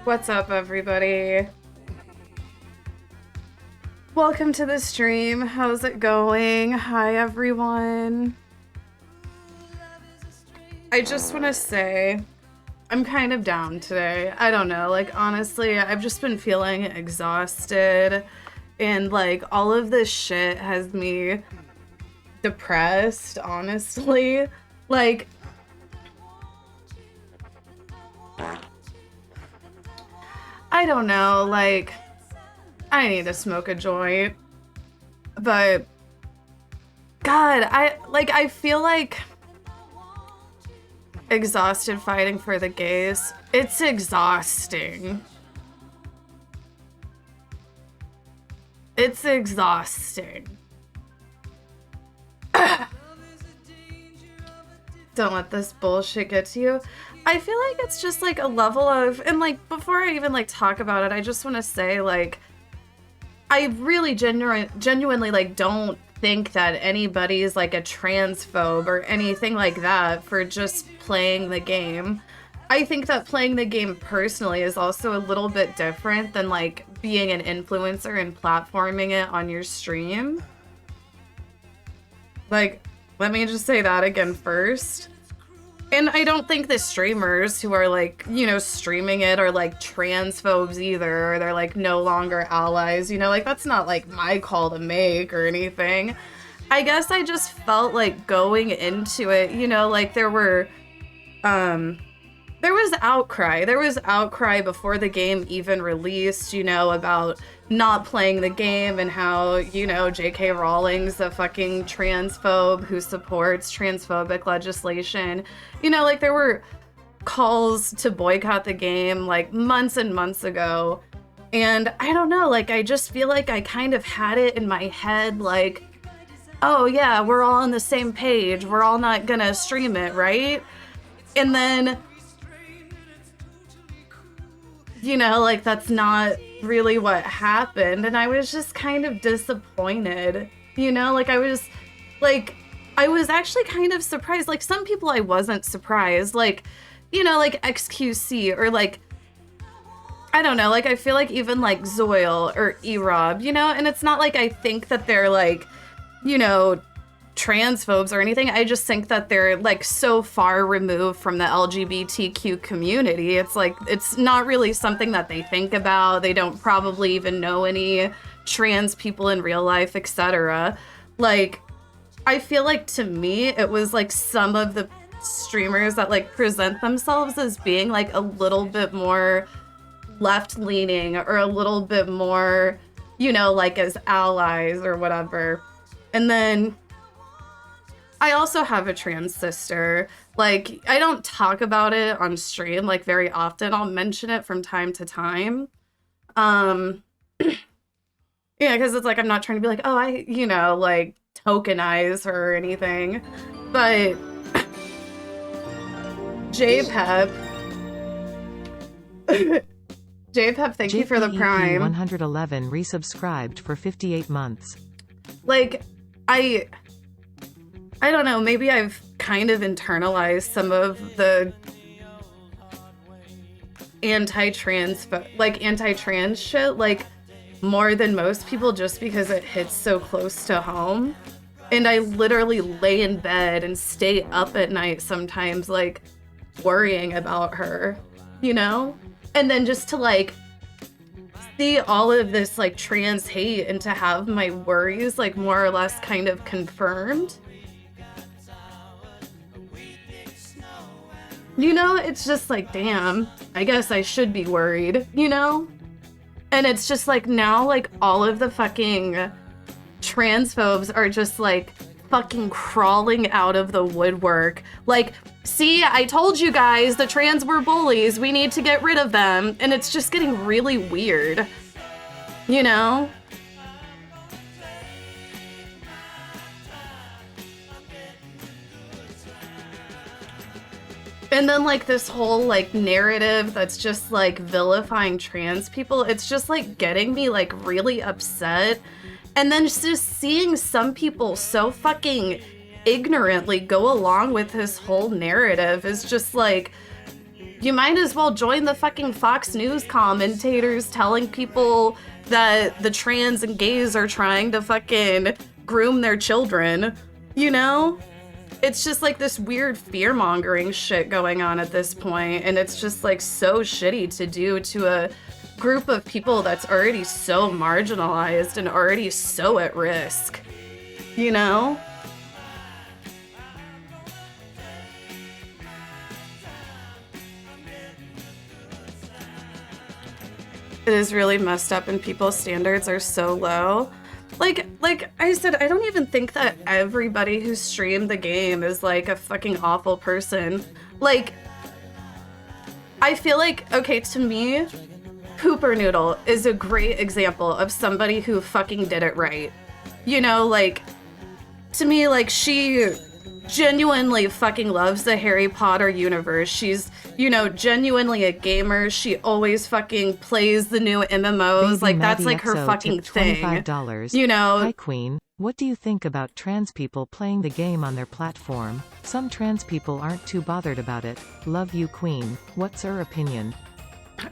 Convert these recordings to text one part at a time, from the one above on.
What's up, everybody? Welcome to the stream. How's it going? Hi, everyone. I just want to say, I'm kind of down today. I don't know, like, honestly, I've just been feeling exhausted, and, like, all of this shit has me depressed, honestly. Like, I don't know, like, I need to smoke a joint, but God, I feel like exhausted fighting for the gays. It's exhausting. It's exhausting. Don't let this bullshit get to you. I feel like it's just like a level of, and like before I even like talk about it, I just want to say like I really genuinely like don't think that anybody's like a transphobe or anything like that for just playing the game. I think that playing the game personally is also a little bit different than like being an influencer and platforming it on your stream. Like, let me just say that again first. And I don't think the streamers who are like, you know, streaming it are like transphobes either, or they're like no longer allies, you know, like that's not like my call to make or anything. I guess I just felt like going into it, you know, like there was outcry. There was outcry before the game even released, you know, about not playing the game and how, you know, J.K. Rowling's a fucking transphobe who supports transphobic legislation. You know, like there were calls to boycott the game like months and months ago. And I don't know, like I just feel like I kind of had it in my head like, oh yeah, we're all on the same page. We're all not gonna stream it, right? And then, you know, like that's not really what happened, and I was just kind of disappointed, you know, like I was actually kind of surprised. Like some people I wasn't surprised, like, you know, like XQC or like, I don't know, like I feel like even like Zoil or Erob, you know, and it's not like I think that they're like, you know, transphobes or anything. I just think that they're like so far removed from the LGBTQ community. It's like, it's not really something that they think about. They don't probably even know any trans people in real life, etc. Like, I feel like to me, it was like some of the streamers that like present themselves as being like a little bit more left-leaning or a little bit more, you know, like as allies or whatever. And then I also have a trans sister. Like, I don't talk about it on stream, like, very often. I'll mention it from time to time. Yeah, because it's like, I'm not trying to be like, oh, you know, like, tokenize her or anything. But JPEP. JPEP, thank you for the Prime. 111 resubscribed for 58 months. Like, I don't know, maybe I've kind of internalized some of the anti-trans shit, like, more than most people just because it hits so close to home. And I literally lay in bed and stay up at night sometimes, like, worrying about her, you know? And then just to, like, see all of this, like, trans hate and to have my worries, like, more or less kind of confirmed. You know, it's just like, damn, I guess I should be worried, you know? And it's just like now, like all of the fucking transphobes are just like fucking crawling out of the woodwork. Like, see, I told you guys the trans were bullies. We need to get rid of them. And it's just getting really weird, you know? And then like this whole like narrative that's just like vilifying trans people, it's just like getting me like really upset. And then just seeing some people so fucking ignorantly go along with this whole narrative is just like, you might as well join the fucking Fox News commentators telling people that the trans and gays are trying to fucking groom their children, you know? It's just like this weird fear-mongering shit going on at this point, and it's just like so shitty to do to a group of people that's already so marginalized and already so at risk, you know? It is really messed up and people's standards are so low. Like I said, I don't even think that everybody who streamed the game is like a fucking awful person. Like, I feel like, okay, to me, Pooper Noodle is a great example of somebody who fucking did it right. You know, like, to me, like, she genuinely fucking loves the Harry Potter universe. She's, you know, genuinely a gamer. She always fucking plays the new MMOs. Baby like, that's Maddie like her XO fucking tipped thing. $25. You know? Hi Queen, what do you think about trans people playing the game on their platform? Some trans people aren't too bothered about it. Love you Queen. What's her opinion?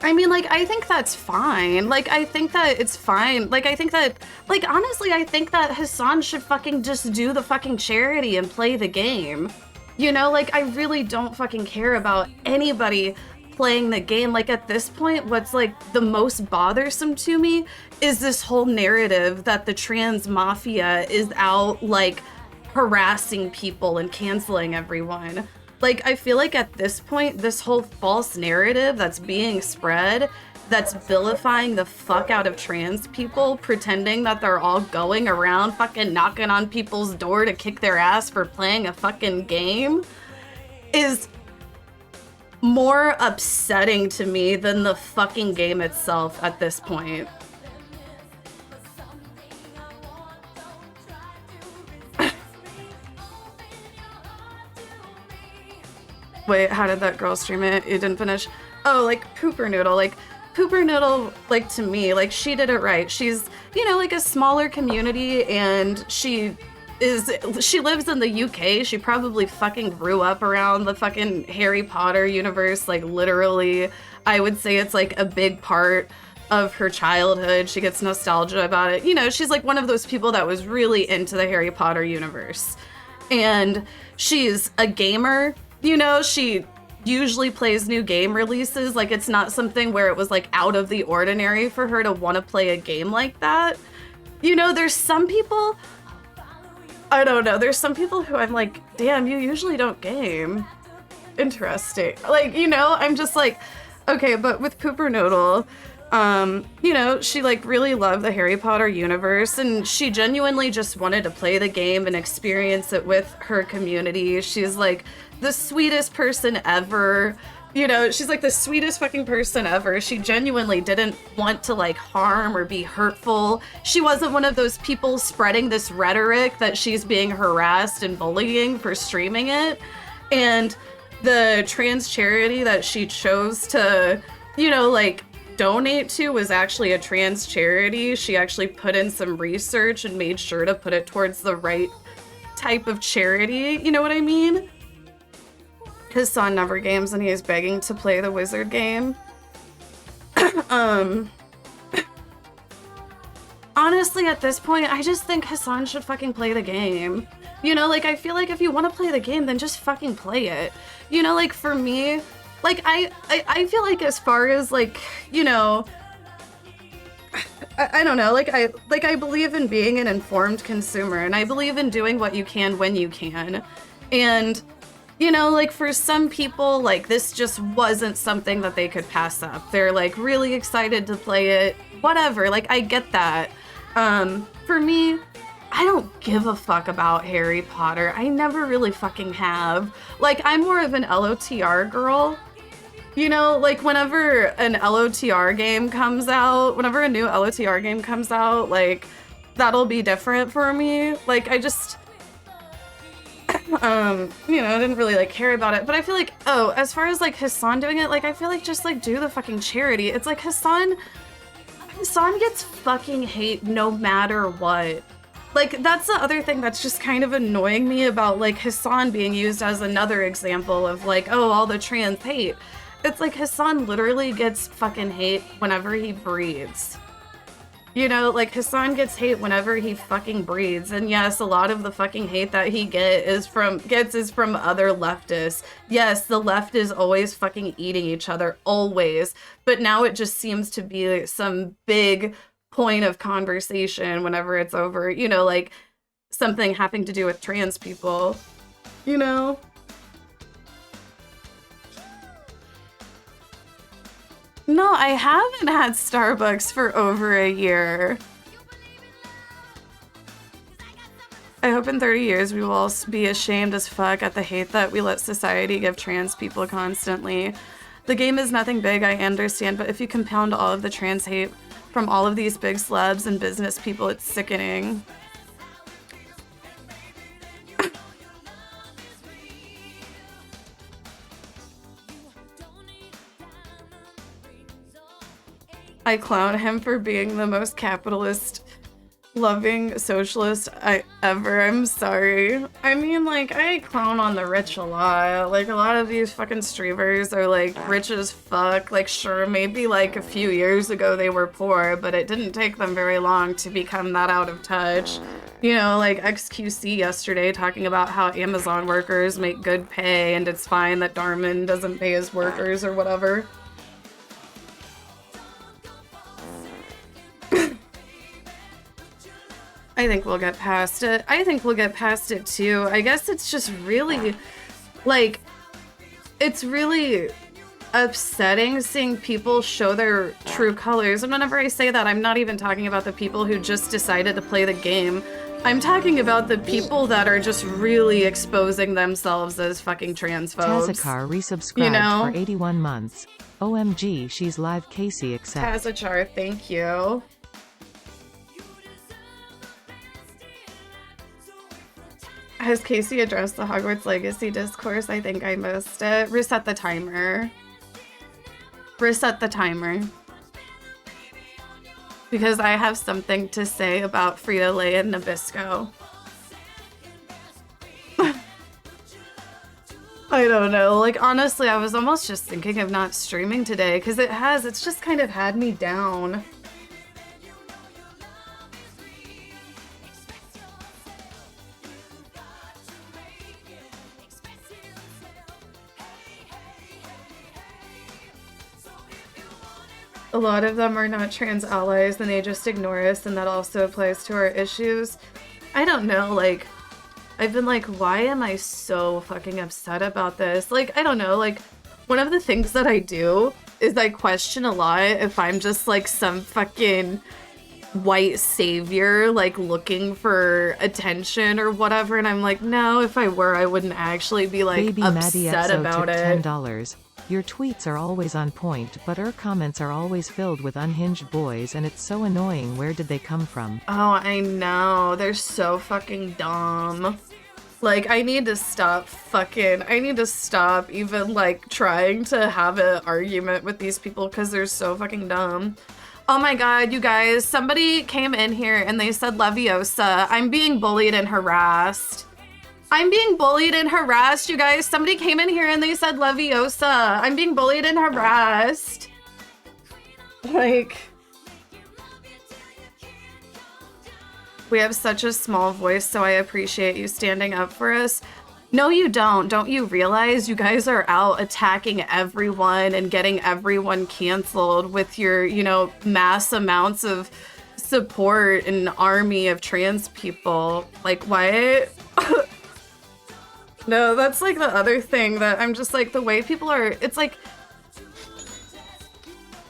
I mean, like, I think that's fine. Like, I think that it's fine. Like, I think that, like, honestly, I think that Hassan should fucking just do the fucking charity and play the game. You know, like, I really don't fucking care about anybody playing the game. Like, at this point, what's, like, the most bothersome to me is this whole narrative that the trans mafia is out, like, harassing people and canceling everyone. Like, I feel like at this point, this whole false narrative that's being spread, that's vilifying the fuck out of trans people, pretending that they're all going around fucking knocking on people's door to kick their ass for playing a fucking game, is more upsetting to me than the fucking game itself at this point. Wait, how did that girl stream it? It didn't finish. Oh, like Pooper Noodle. Like, Pooper Noodle, like, to me, like, she did it right. She's, you know, like a smaller community, and she lives in the UK. She probably fucking grew up around the fucking Harry Potter universe. Like, literally, I would say it's like a big part of her childhood. She gets nostalgia about it. You know, she's like one of those people that was really into the Harry Potter universe. And she's a gamer. You know, she usually plays new game releases. Like, it's not something where it was, like, out of the ordinary for her to want to play a game like that. You know, there's some people, I don't know, there's some people who I'm like, damn, you usually don't game. Interesting. Like, you know, I'm just like, okay, but with Pooper Noodle, you know, she, like, really loved the Harry Potter universe, and she genuinely just wanted to play the game and experience it with her community. She's, like, the sweetest person ever. You know, she's like the sweetest fucking person ever. She genuinely didn't want to like harm or be hurtful. She wasn't one of those people spreading this rhetoric that she's being harassed and bullying for streaming it. And the trans charity that she chose to, you know, like donate to was actually a trans charity. She actually put in some research and made sure to put it towards the right type of charity. You know what I mean? His son never games and he is begging to play the wizard game. Honestly, at this point, I just think Hassan should fucking play the game. You know, like, I feel like if you want to play the game, then just fucking play it. You know, like, for me, like, I feel like as far as, like, you know, I don't know, like, I believe in being an informed consumer, and I believe in doing what you can when you can. And, you know, like, for some people, like, this just wasn't something that they could pass up. They're, like, really excited to play it, whatever, like, I get that. For me, I don't give a fuck about Harry Potter. I never really fucking have. Like, I'm more of an LOTR girl. You know, like, whenever an LOTR game comes out, whenever a new LOTR game comes out, like, that'll be different for me. Like, I just, you know, I didn't really, like, care about it. But I feel like, oh, as far as, like, Hassan doing it, like, I feel like just, like, do the fucking charity. It's like Hassan gets fucking hate no matter what. Like, that's the other thing that's just kind of annoying me about, like, Hassan being used as another example of, like, oh, all the trans hate. It's like Hassan literally gets fucking hate whenever he breathes. You know, like Hassan gets hate whenever he fucking breathes. And yes, a lot of the fucking hate that he gets is from other leftists. Yes, the left is always fucking eating each other, always. But now it just seems to be some big point of conversation whenever it's over, you know, like something having to do with trans people, you know? No, I haven't had Starbucks for over a year. I hope in 30 years we will all be ashamed as fuck at the hate that we let society give trans people constantly. The game is nothing big, I understand, but if you compound all of the trans hate from all of these big celebs and business people, it's sickening. I clown him for being the most capitalist loving socialist I'm sorry. I mean, like, I clown on the rich a lot. Like, a lot of these fucking streamers are like rich as fuck. Like, sure, maybe like a few years ago they were poor, but it didn't take them very long to become that out of touch. You know, like XQC yesterday talking about how Amazon workers make good pay and it's fine that Darman doesn't pay his workers or whatever. I think we'll get past it. I think we'll get past it too. I guess it's just really, like, it's really upsetting seeing people show their true colors. And whenever I say that, I'm not even talking about the people who just decided to play the game. I'm talking about the people that are just really exposing themselves as fucking transphobes. Tazakar resubscribed you know? for 81 months. OMG, she's live. Casey accept. Kaceytron, thank you. Has Casey addressed the Hogwarts Legacy discourse? I think I missed it. Reset the timer. Reset the timer. Because I have something to say about Frito-Lay and Nabisco. I don't know. Like, honestly, I was almost just thinking of not streaming today because it's just kind of had me down. A lot of them are not trans allies and they just ignore us, and that also applies to our issues. I don't know, like, I've been like, why am I so fucking upset about this? Like, I don't know, like, one of the things that I do is I question a lot if I'm just like some fucking white savior, like looking for attention or whatever, and I'm like, no, if I were, I wouldn't actually be like Baby upset about it. $10. Your tweets are always on point, but her comments are always filled with unhinged boys, and it's so annoying. Where did they come from? Oh, I know. They're so fucking dumb. Like, I need to stop even, like, trying to have an argument with these people because they're so fucking dumb. Oh my god, you guys, somebody came in here and they said Leviosa. I'm being bullied and harassed. I'm being bullied and harassed, you guys. Somebody came in here and they said Leviosa. I'm being bullied and harassed. Like, we have such a small voice, so I appreciate you standing up for us. No, you don't. Don't you realize you guys are out attacking everyone and getting everyone canceled with your, you know, mass amounts of support and army of trans people? Like, what? No, that's like the other thing that I'm just like, the way people are, it's like,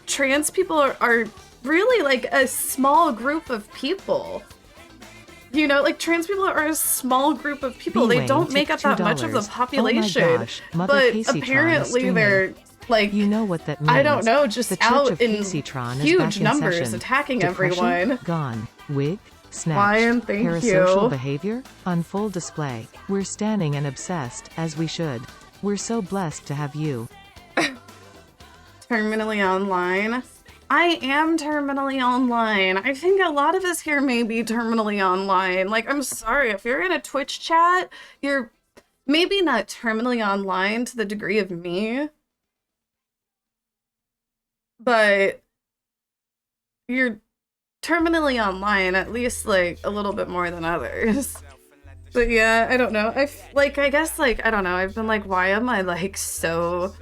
trans people are really like a small group of people. You know, like, trans people are a small group of people. They don't make up that much of the population. Oh my gosh, Mother but Kaceytron apparently they're like, you know what that means. I don't know, just the Church out of in Kaceytron huge is back in numbers session. attacking Depression? everyone. Gone. Wig? Snatched. Lion, thank Parasocial you. behavior? On full display. We're standing and obsessed, as we should. We're so blessed to have you. Terminally online. I am terminally online. I think a lot of us here may be terminally online. Like, I'm sorry, if you're in a Twitch chat, you're maybe not terminally online to the degree of me. but you're terminally online at least like a little bit more than others. But yeah, I don't know. I guess like I don't know. I've been like, why am I like so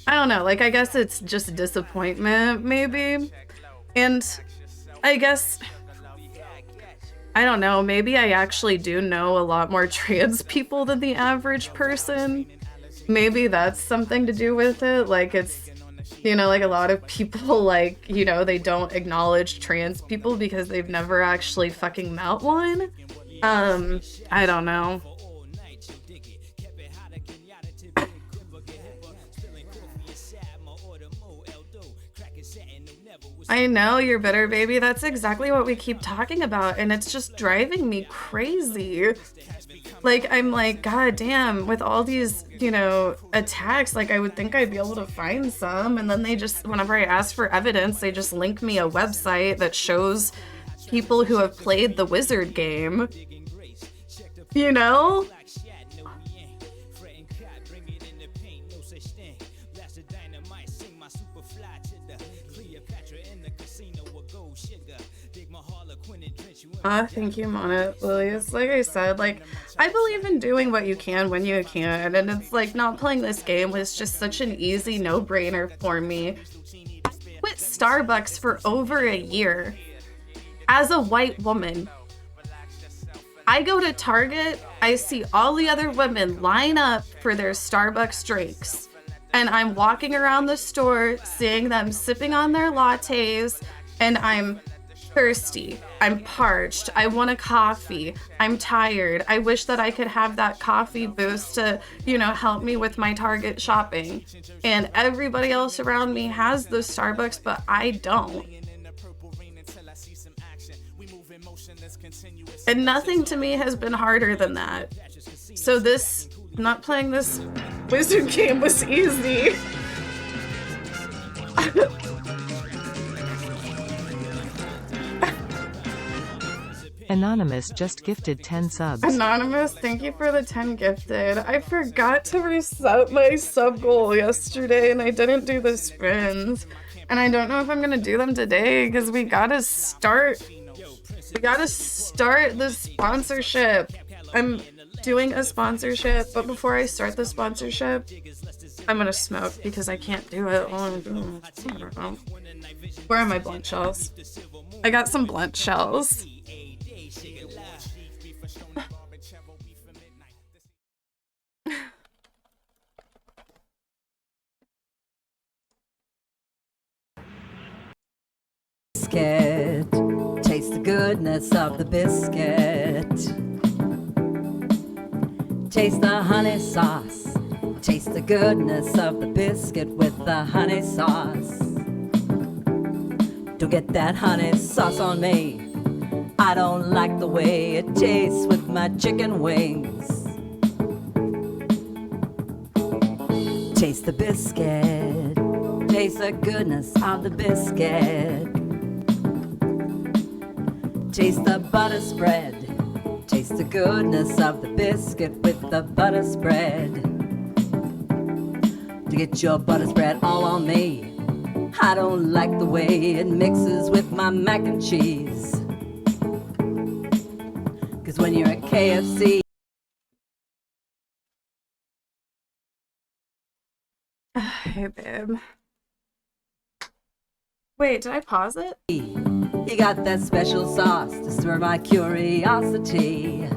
I don't know. Like I guess it's just disappointment maybe. And I guess I don't know, maybe I actually do know a lot more trans people than the average person. Maybe that's something to do with it. Like it's, you know, like a lot of people like, you know, they don't acknowledge trans people because they've never actually fucking met one. I don't know. I know you're bitter, baby. That's exactly what we keep talking about, and it's just driving me crazy. Like, I'm like, God damn, with all these, you know, attacks, like, I would think I'd be able to find some, and then they just, whenever I ask for evidence, they just link me a website that shows people who have played the wizard game. You know? Thank you, Mona Lilius. Like I said, like, I believe in doing what you can when you can, and it's like not playing this game was just such an easy no-brainer for me. I quit Starbucks for over a year as a white woman. I go to Target, I see all the other women line up for their Starbucks drinks, and I'm walking around the store seeing them sipping on their lattes, and I'm thirsty, I'm parched, I want a coffee, I'm tired, I wish that I could have that coffee boost to, you know, help me with my Target shopping. And everybody else around me has those Starbucks, but I don't. And nothing to me has been harder than that. So this, not playing this wizard game was easy. Anonymous just gifted 10 subs. Anonymous, thank you for the 10 gifted. I forgot to reset my sub goal yesterday and I didn't do the spins. And I don't know if I'm gonna do them today because we gotta start the sponsorship. I'm doing a sponsorship, but before I start the sponsorship, I'm gonna smoke because I can't do it. I don't know. Where are my blunt shells? I got some blunt shells. Biscuit, taste the goodness of the biscuit. Taste the honey sauce, taste the goodness of the biscuit with the honey sauce. Don't get that honey sauce on me, I don't like the way it tastes with my chicken wings. Taste the biscuit, taste the goodness of the biscuit. Taste the butter spread, taste the goodness of the biscuit with the butter spread. To get your butter spread all on me, I don't like the way it mixes with my mac and cheese. Cause when you're at KFC, Hey, babe. Wait, did I pause it? you got that special sauce to stir my curiosity.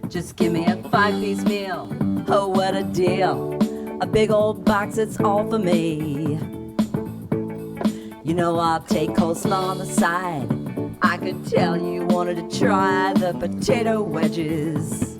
Just give me a 5-piece meal, oh what a deal. A big old box, it's all for me. You know I'll take coleslaw on the side. I could tell you wanted to try the potato wedges.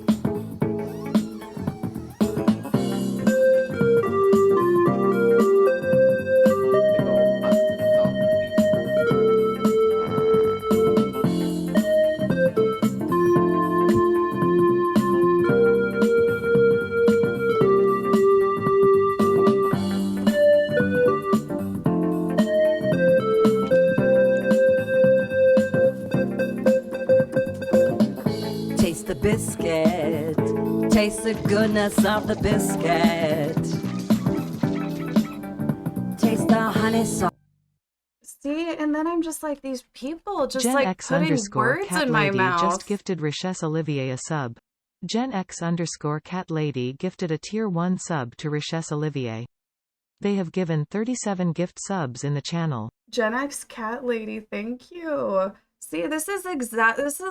Taste the biscuit, taste the goodness of the biscuit. honey sauce. See, and then I'm just like, these people just Gen like X putting underscore words cat in my lady mouth. just gifted Richesse Olivier a sub. Gen X underscore cat lady gifted a tier 1 sub to Richesse Olivier. They have given 37 gift subs in the channel. Gen X cat lady, thank you. See, this is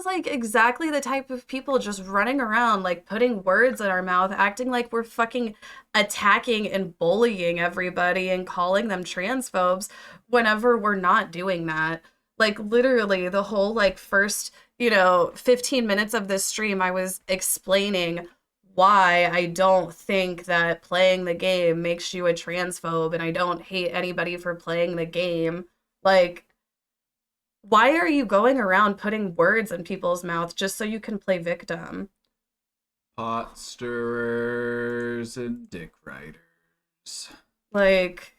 like exactly the type of people just running around like putting words in our mouth, acting like we're fucking attacking and bullying everybody and calling them transphobes whenever we're not doing that. Like literally the whole like first, 15 minutes of this stream I was explaining why I don't think that playing the game makes you a transphobe and I don't hate anybody for playing the game. Like, why are you going around putting words in people's mouths just so you can play victim? Pot stirrers and dick riders. Like,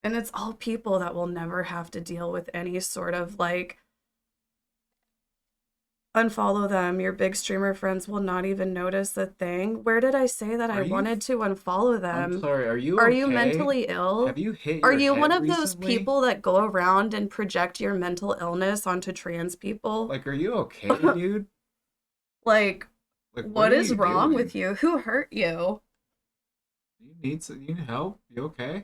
and it's all people that will never have to deal with any sort of like, unfollow them. Your big streamer friends will not even notice the thing. Where did I say that I wanted to unfollow them? I'm sorry, are you Are okay? you mentally ill? Have you hit Are your you head one of those recently? people that go around and project your mental illness onto trans people? Like, are you okay, dude? Like what are is you wrong doing? with you? Who hurt you? You need help? You okay?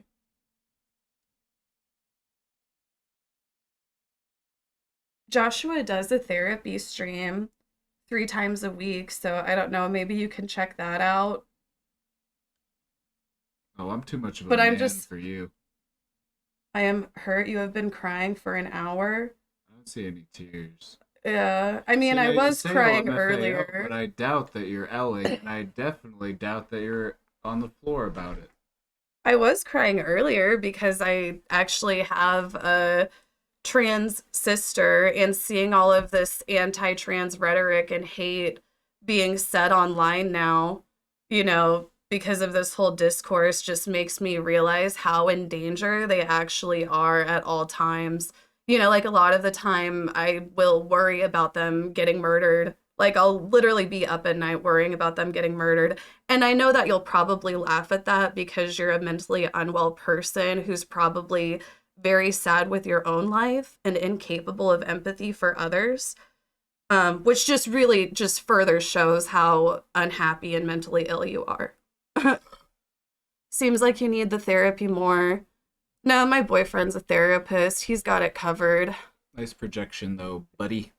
Joshua does a therapy stream 3 times a week, so I don't know, maybe you can check that out. Oh, I'm too much of a But I'm man just- for you. I am hurt. You have been crying for an hour. I don't see any tears. Yeah, I mean, See, I was say crying LMFAO, earlier. But I doubt that you're Ellie, and I definitely doubt that you're on the floor about it. I was crying earlier because I actually have a trans sister, and seeing all of this anti-trans rhetoric and hate being said online now, because of this whole discourse just makes me realize how in danger they actually are at all times. Like a lot of the time I will worry about them getting murdered. Like I'll literally be up at night worrying about them getting murdered. And I know that you'll probably laugh at that because you're a mentally unwell person who's probably very sad with your own life and incapable of empathy for others. Which just really just further shows how unhappy and mentally ill you are. Seems like you need the therapy more. No, my boyfriend's a therapist. He's got it covered. Nice projection, though, buddy.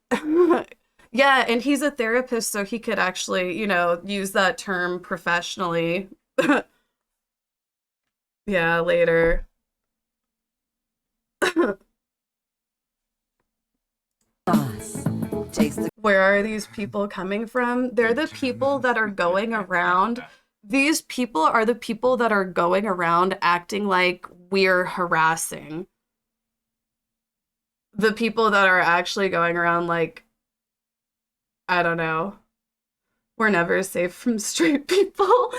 Yeah, and he's a therapist, so he could actually, use that term professionally. Yeah, later. Where are these people coming from? They're the people that are going around. These people are the people that are going around acting like we're harassing. The people that are actually going around like, I don't know. We're never safe from straight people.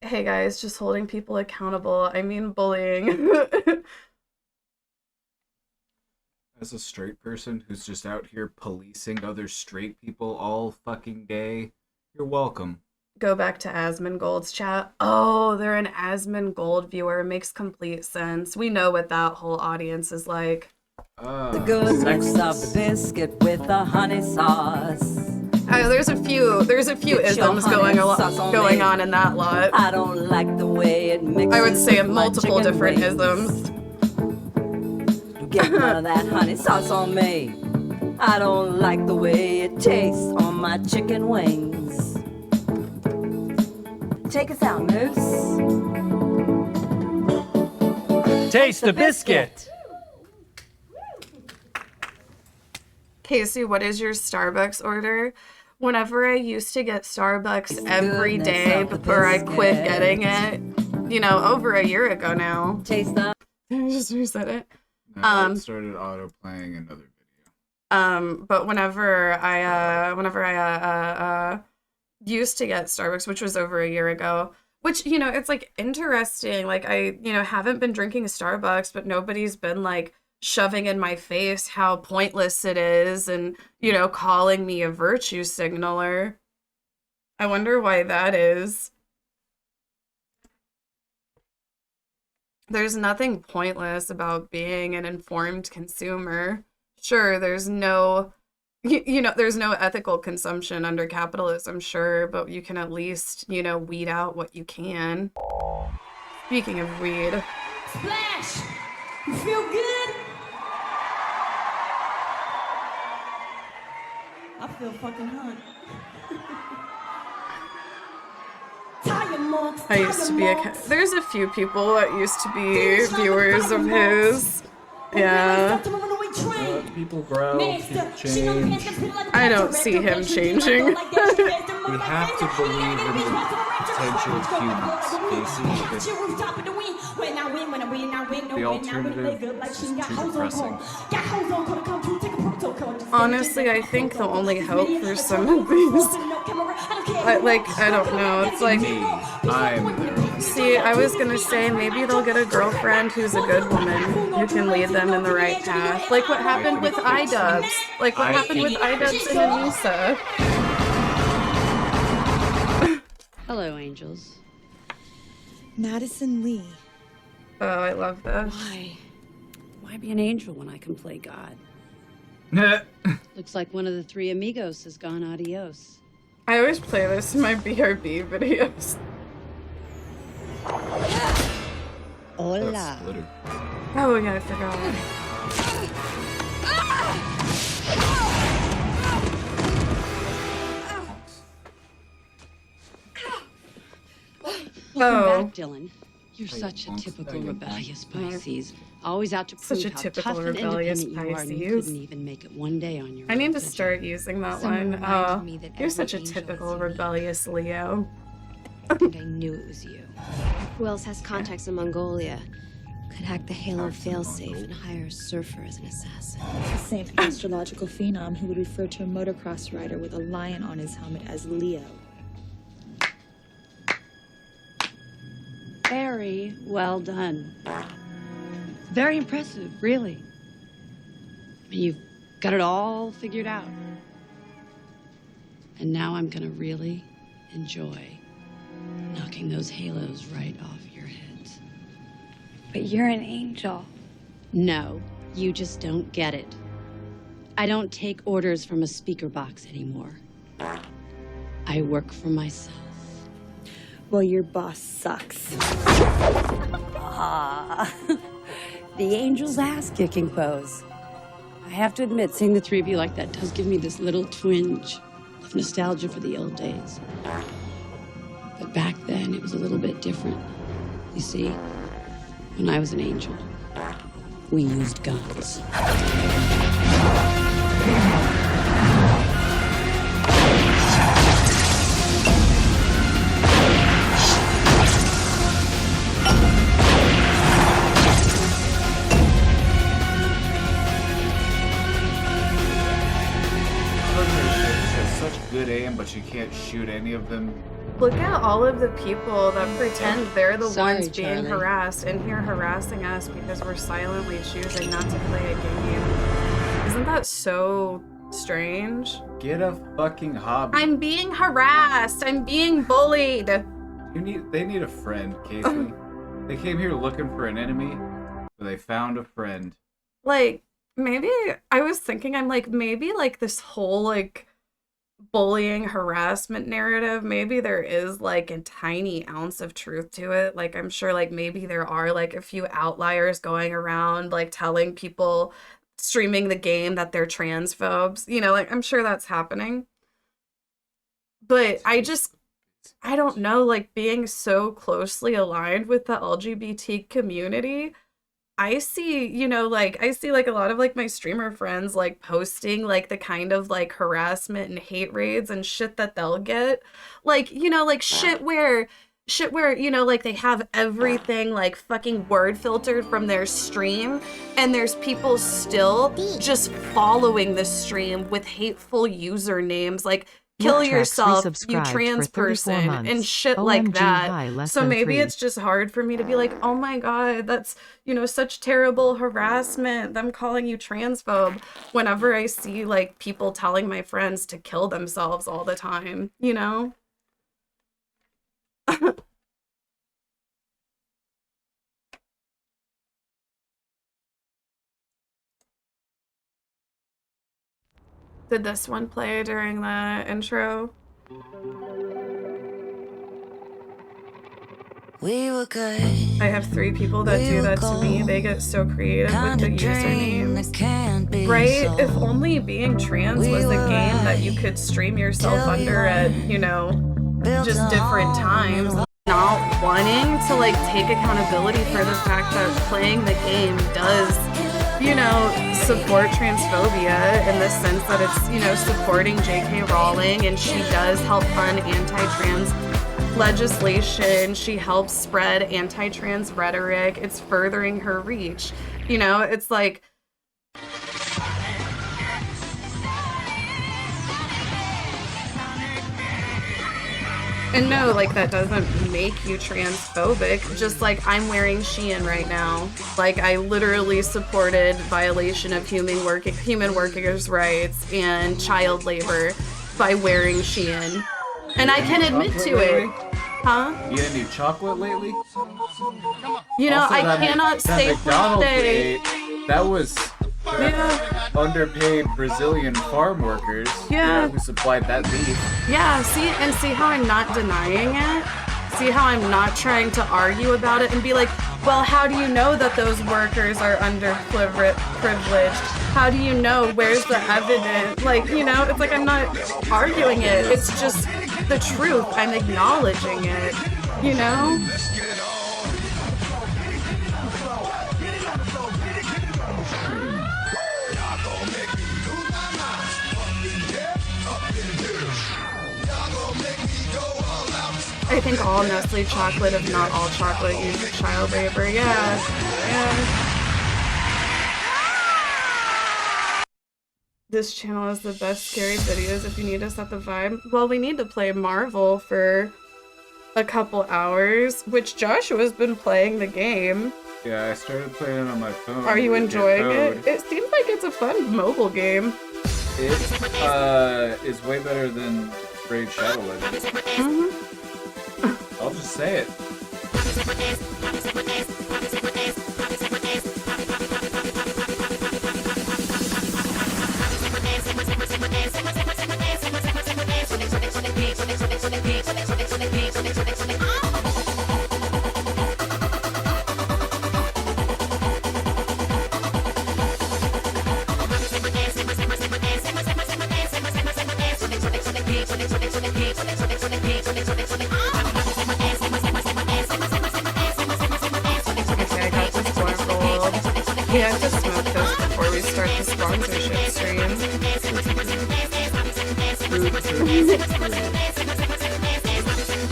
Hey guys, just holding people accountable. I mean bullying. As a straight person who's just out here policing other straight people all fucking day, you're welcome. Go back to Asmongold's chat. Oh, they're an Asmongold viewer. Makes complete sense. We know what that whole audience is like. The good mix of the biscuit with the honey sauce. There's a few Get your isms honey going sauce on going me. on in that lot. I don't like the way it mixes. I would say with my multiple chicken different wings. isms. Get none of that honey sauce on me. I don't like the way it tastes on my chicken wings. Take us out, Moose. Taste the biscuit. Casey, what is your Starbucks order? Whenever I used to get Starbucks every Goodness day of the before I quit biscuit. getting it, over a year ago now. Taste the. I just reset it. No, it started auto-playing another video. But whenever I used to get Starbucks, which was over a year ago, which, it's like interesting. Like I, haven't been drinking Starbucks, but nobody's been like shoving in my face how pointless it is and, you know, calling me a virtue signaler. I wonder why that is. There's nothing pointless about being an informed consumer. Sure, there's no, you know, there's no ethical consumption under capitalism, sure, but you can at least, you know, weed out what you can. Speaking of weed. Splash! You feel good? I feel fucking hot. I used to be there's a few people that used to be viewers of his. Yeah. People grow, people change. I don't see him changing. We have to believe in the potential of humans, Casey. The alternative is just too depressing. Honestly, I think the only hope for some of these, I don't know. It's like, see, I was gonna say maybe they'll get a girlfriend who's a good woman who can lead them in the right path. Like what happened with iDubbbz. Like what happened with iDubbbz and Anissa. Hello, angels. Madison Lee. Oh, I love this. Why be an angel when I can play God? Looks like one of the three amigos has gone adios. I always play this in my BRB videos. Hola. Oh yeah, I forgot. Welcome back, Dylan. You're such a typical rebellious Pisces. Always out to prove Such a how typical tough and rebellious independent you are, and you Pisces. couldn't even make it one day on your I own, need to did you? start using that Someone one. reminded me that You're every such a angel typical is unique. rebellious Leo. And I knew it was you. Who else has contacts in Mongolia? Could hack the Halo failsafe and hire a surfer as an assassin. The same astrological phenom who would refer to a motocross rider with a lion on his helmet as Leo. Very well done. Very impressive, really. I mean, you've got it all figured out. And now I'm gonna really enjoy knocking those halos right off your heads. But you're an angel. No, you just don't get it. I don't take orders from a speaker box anymore. I work for myself. Well, your boss sucks. Ah, the angel's ass-kicking pose. I have to admit, seeing the three of you like that does give me this little twinge of nostalgia for the old days. But back then, it was a little bit different. You see, when I was an angel, we used guns. Good aim, but you can't shoot any of them. Look at all of the people that pretend they're the Sorry, ones being Charlie. harassed and here harassing us because we're silently choosing not to play a game. Isn't that so strange? Get a fucking hobby. I'm being harassed. I'm being bullied. They need a friend, Casey. They came here looking for an enemy, but they found a friend. Like, maybe I was thinking, I'm like, maybe like this whole like bullying harassment narrative, maybe there is like a tiny ounce of truth to it. Like I'm sure like maybe there are like a few outliers going around like telling people streaming the game that they're transphobes, you know, like I'm sure that's happening. But I don't know, like being so closely aligned with the LGBT community, I see, you know, like, I see, like, a lot of, like, my streamer friends, like, posting, like, the kind of, like, harassment and hate raids and shit that they'll get. Like, you know, like, shit where, you know, like, they have everything, like, fucking word filtered from their stream, and there's people still just following the stream with hateful usernames. Like, kill Tracks yourself, you resubscribed trans for 34 person, months. and shit OMG, like hi, that. less So than maybe 3. it's just hard for me to be like, oh my god, that's, you know, such terrible harassment, them calling you transphobe, whenever I see like people telling my friends to kill themselves all the time, you know? Did this one play during the intro? We were good. I have 3 people that do that to me. They get so creative with the usernames. Right? If only being trans was a game that you could stream yourself under at, you know, just different times. Not wanting to like take accountability for the fact that playing the game does, you know, support transphobia in the sense that it's, you know, supporting J.K. Rowling, and she does help fund anti-trans legislation. She helps spread anti-trans rhetoric. It's furthering her reach. You know, it's like, and no, like that doesn't make you transphobic. Just like I'm wearing Shein right now. Like I literally supported violation of human workers' rights and child labor by wearing Shein. And I can admit to it. Huh? You had any chocolate lately? You know, Also, I cannot safely say. That was underpaid Brazilian farm workers who supplied that beef. Yeah, see how I'm not denying it? See how I'm not trying to argue about it and be like, well, how do you know that those workers are underprivileged? How do you know? Where's the evidence? Like, you know, it's like I'm not arguing it. It's just the truth. I'm acknowledging it, you know? I think all Nestle chocolate, if not all chocolate, uses child labor. Yeah. This channel is the best scary videos if you need to set the vibe. Well, we need to play Marvel for a couple hours, which Joshua's been playing the game. Yeah, I started playing it on my phone. Are you enjoying it? It seems like it's a fun mobile game. It is way better than Raid Shadow Legends. I'll just say it. We have to smoke this before we start the sponsorship stream.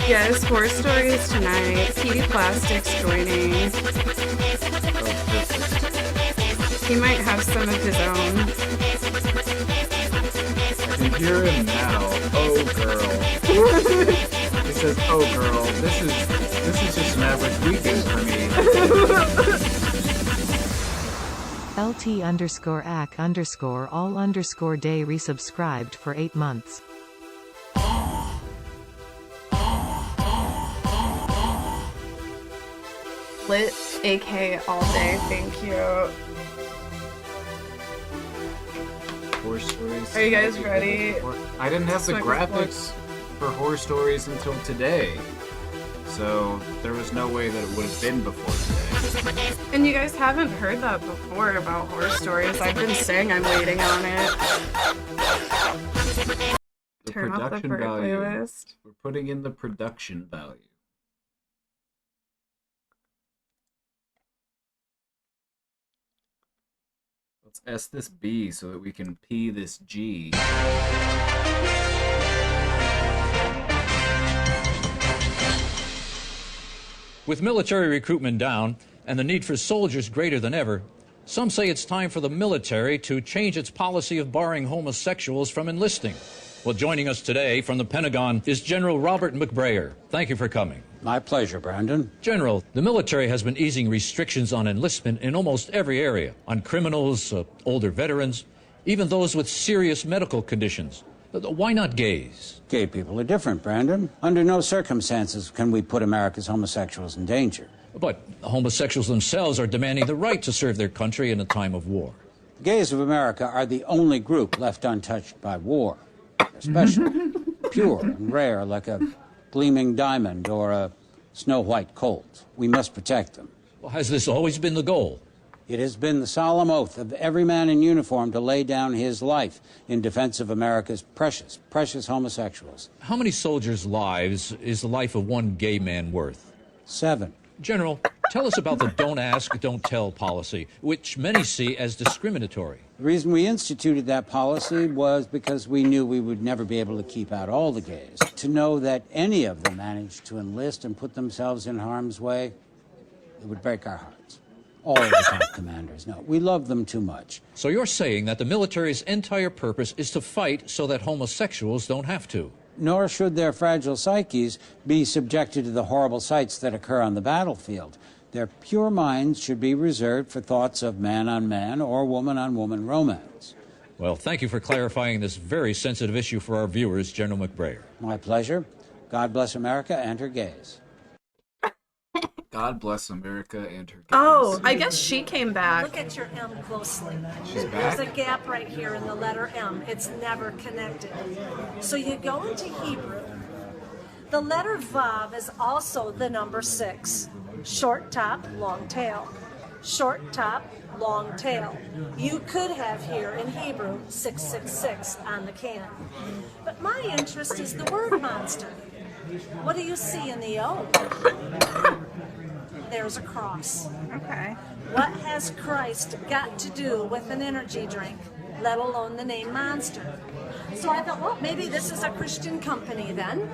Yes, horror stories tonight. PD Plastic's joining. He might have some of his own. I can hear him now. Oh girl. He says, oh girl, this is just an average weekend for me. LT_AC_all_day resubscribed for 8 months. Lit AK all day, thank you. Horror stories. Are you guys ready? I didn't have the graphics for horror stories until today. So there was no way that it would have been before today. And you guys haven't heard that before about horror stories. I've been saying I'm waiting on it. Turn off the playlist. We're putting in the production value. Let's S this B so that we can P this G. With military recruitment down and the need for soldiers greater than ever, some say it's time for the military to change its policy of barring homosexuals from enlisting. Well, joining us today from the Pentagon is General Robert McBrayer. Thank you for coming. My pleasure, Brandon. General, the military has been easing restrictions on enlistment in almost every area, on criminals, older veterans, even those with serious medical conditions. Why not gays? Gay people are different, Brandon. Under no circumstances can we put America's homosexuals in danger. But homosexuals themselves are demanding the right to serve their country in a time of war. The gays of America are the only group left untouched by war. They're special, pure and rare, like a gleaming diamond or a snow-white colt. We must protect them. Well, has this always been the goal? It has been the solemn oath of every man in uniform to lay down his life in defense of America's precious, precious homosexuals. How many soldiers' lives is the life of one gay man worth? 7. General, tell us about the don't ask, don't tell policy, which many see as discriminatory. The reason we instituted that policy was because we knew we would never be able to keep out all the gays. To know that any of them managed to enlist and put themselves in harm's way, it would break our hearts. All of the top commanders know. We love them too much. So you're saying that the military's entire purpose is to fight so that homosexuals don't have to? Nor should their fragile psyches be subjected to the horrible sights that occur on the battlefield. Their pure minds should be reserved for thoughts of man-on-man or woman-on-woman romance. Well, thank you for clarifying this very sensitive issue for our viewers, General McBrayer. My pleasure. God bless America and her gays. God bless America and her gays. Oh, I guess she came back. Look at your M closely. She's back? There's a gap right here in the letter M. It's never connected. So you go into Hebrew. The letter Vav is also the number 6. Short top, long tail. Short top, long tail. You could have here in Hebrew 666 on the can. But my interest is the word monster. What do you see in the O? There's a cross. Okay. What has Christ got to do with an energy drink, let alone the name Monster? So I thought, well, maybe this is a Christian company then.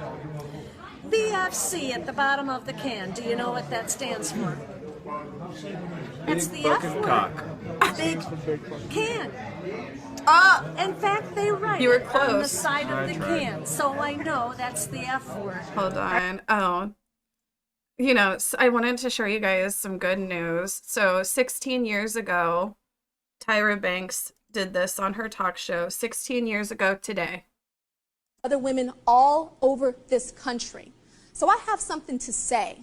BFC at the bottom of the can. Do you know what that stands for? It's the F word. Cock. Big can. In fact, they write You were it on the close. side of the can, so I know that's the F word. Hold on. Oh. You know, I wanted to show you guys some good news. So 16 years ago, Tyra Banks did this on her talk show. 16 years ago today. Other women all over this country. So I have something to say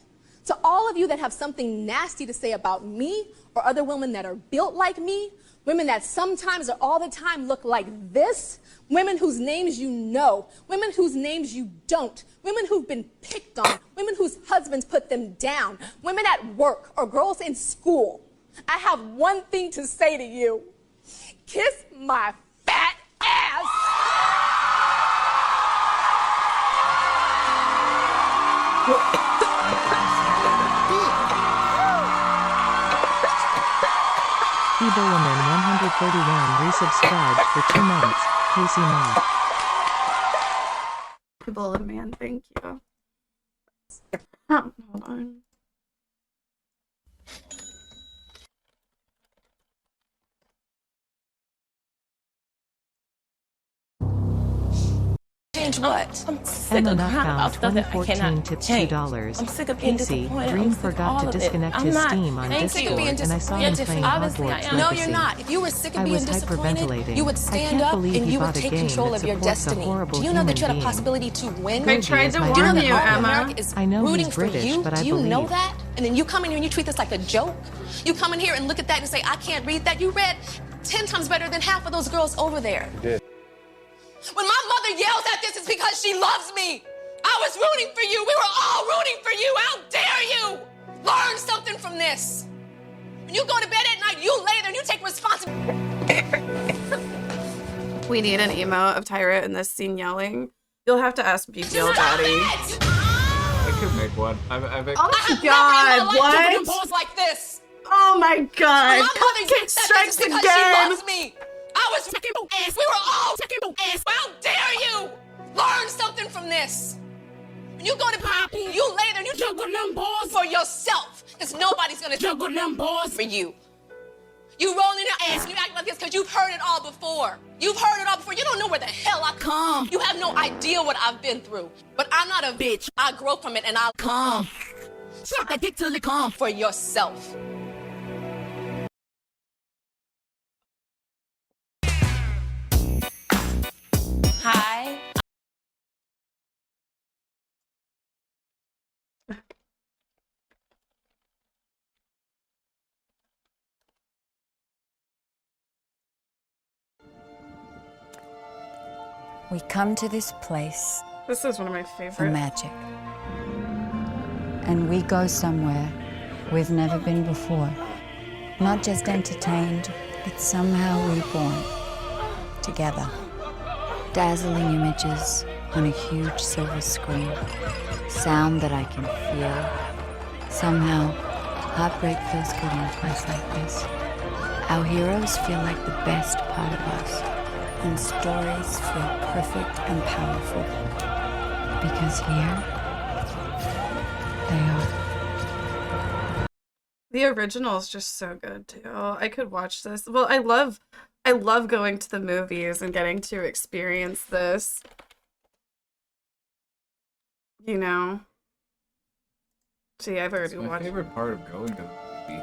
to all of you that have something nasty to say about me or other women that are built like me, women that sometimes or all the time look like this, women whose names you know, women whose names you don't, women who've been picked on, women whose husbands put them down, women at work or girls in school. I have one thing to say to you. Kiss my fat ass. Ebola 131 resubscribed for 2 months. Casey Mock. Ebola man, thank you. Oh, hold on. Change what? I'm sick Emma of Knock crying found about stuff that I 2014 cannot tips change. $2. I'm sick of being Casey, disappointed. Dream I'm sick of forgot all to of it. disconnect I'm his not. Steam on I'm sick of Discord, being and I saw him disappointed. playing Obviously, I Hogwarts am. No, Legacy. you're not. If you were sick of I being was disappointed, hyperventilating. you would I stand can't up believe and you you would bought a take game control that of your supports a destiny. horrible Do you know that you human had a being. possibility to win? They tried to my warn dad. you, all of Emma. America is I know he's rooting British, for you. but I Do you know believe. that? And then you come in here and you treat this like a joke. You come in here and look at that and say, I can't read that. You read 10 times better than half of those girls over there. You did. When my mother yells at this, it's because she loves me. I was rooting for you. We were all rooting for you. How dare you? Learn something from this. When you go to bed at night, you lay there and you take responsibility. We need an emo of Tyra in this scene yelling. You'll have to ask BTL Daddy. I could make one. I bet. Oh my god, what? Balls like this. Oh my god. My mother Cupcake yells at strikes this because again. she loves me. I was fucking ass. We were all fucking ass. How dare you? Learn something from this. When you go to Poppy, you lay there and you juggle them balls for yourself. Because nobody's gonna juggle them balls for you. You rolling your ass and you act like this because you've heard it all before. You've heard it all before. You don't know where the hell I come. You have no idea what I've been through. But I'm not a bitch. I grow from it and I'll come. Suck that dick till it come for yourself. Hi. We come to this place This is one of my for favorite. magic. And we go somewhere we've never been before. Not just entertained, but somehow reborn. Together. Dazzling images on a huge silver screen. Sound that I can feel. Somehow, heartbreak feels good in a place like this. Our heroes feel like the best part of us. And stories feel perfect and powerful. Because here, they are. The original is just so good too. I could watch this. Well, I love going to the movies and getting to experience this. You know. See, I've already My watched. favorite part of going to the movie.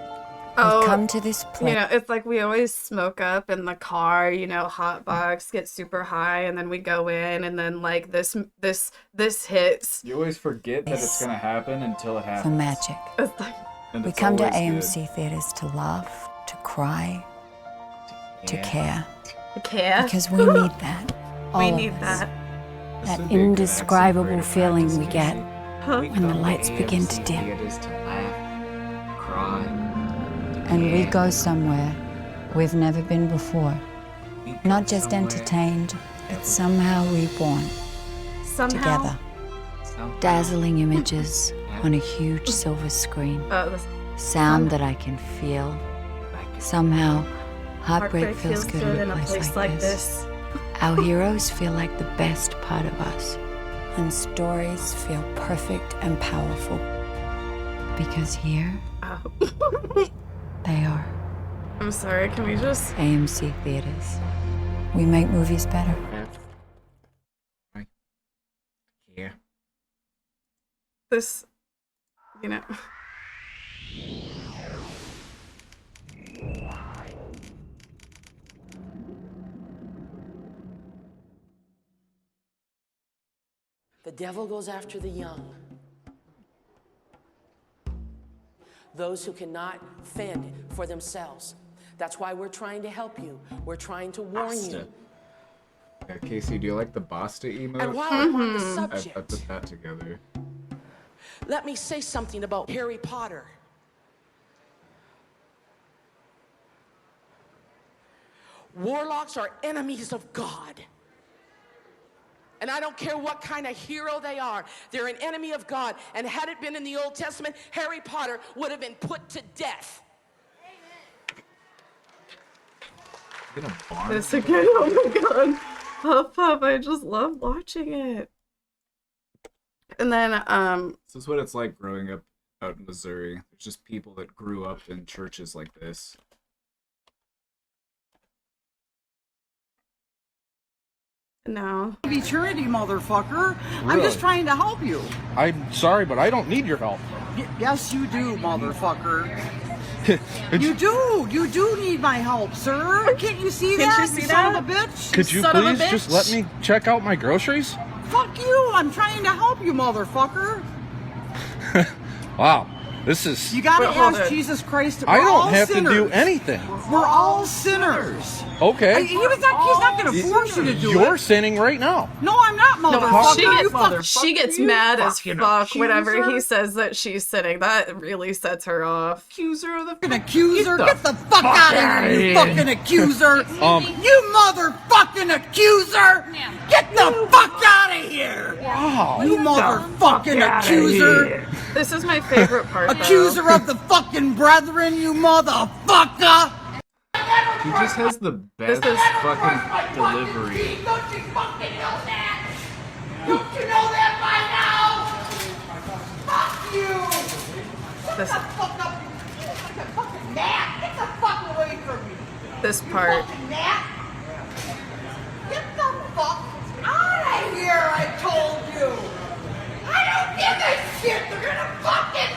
Oh, come to this place. You know, it's like we always smoke up in the car, you know, hot box, get super high, and then we go in, and then like this hits. You always forget that it's gonna happen until it happens. For magic. And We it's come to always AMC theaters to laugh, to cry, to Yeah. care. To care. Because we need that. All We of need us. that. That indescribable feeling we get Huh? when the lights begin to dim. Theaters to laugh, cry. And we go somewhere we've never been before. Not just entertained, but somehow reborn. Somehow. Together. Dazzling images on a huge silver screen. Sound that I can feel. Somehow, heartbreak feels good in a place like this. Our heroes feel like the best part of us. And stories feel perfect and powerful. Because here, they are. I'm sorry, can we just... AMC theaters. We make movies better. Yeah. This, you know... The devil goes after the young. Those who cannot fend for themselves. That's why we're trying to help you. We're trying to warn you. Casey, do you like the Basta emote? And while I'm on the I subject, put that together. let me say something about Harry Potter. Warlocks are enemies of God. And I don't care what kind of hero they are. They're an enemy of God. And had it been in the Old Testament, Harry Potter would have been put to death. This again, oh my god. Huff Puff, I just love watching it. And then, This is what it's like growing up out in Missouri. There's just people that grew up in churches like this. no. Eternity, motherfucker. I'm just trying to help you. I'm sorry, but I don't need your help. Yes, you do, motherfucker. You do need my help, sir. Can't you see Can't that? you see son that? of a bitch? Could you Son of a please just bitch? let me check out my groceries? Fuck you! I'm trying to help you, motherfucker. Wow, this is... You gotta Wait, hold ask it. Jesus Christ. I We're don't all have sinners. to do anything. We're all sinners. Okay. He's not gonna force you to do You're it. sinning right now. No, I'm not, motherfucker. She gets mad as fuck whenever he says that she's sitting. That really sets her off. Accuser of the fucking accuser. Get the fuck out of here, you fucking accuser. You motherfucking accuser. Get the fuck out of here. Wow. You motherfucking accuser. This is my favorite part. Accuser though. of the fucking brethren, you motherfucker. He just has the best fucking delivery. Don't you fucking know that? Don't you know that by now? Fuck you! Shut the fuck up, you fucking man! Get the fuck away from me! this part. Get the fuck out of here, I told you! I don't give a shit! They're gonna fucking...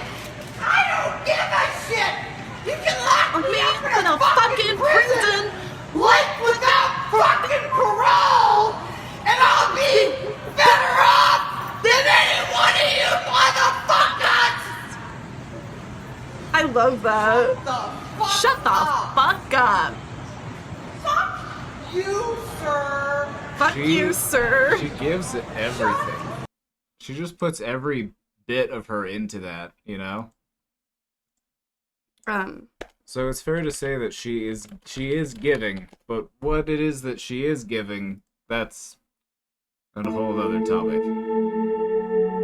I don't give a shit! You can lock me up in a fucking prison! Life without fucking parole! And I'll be better off than any one of you motherfuckers! I love that. Shut the fuck up. Fuck you, sir! Fuck you, sir. She gives everything. She just puts every bit of her into that, you know? So it's fair to say that she is giving, but what it is that she is giving, that's a whole other topic.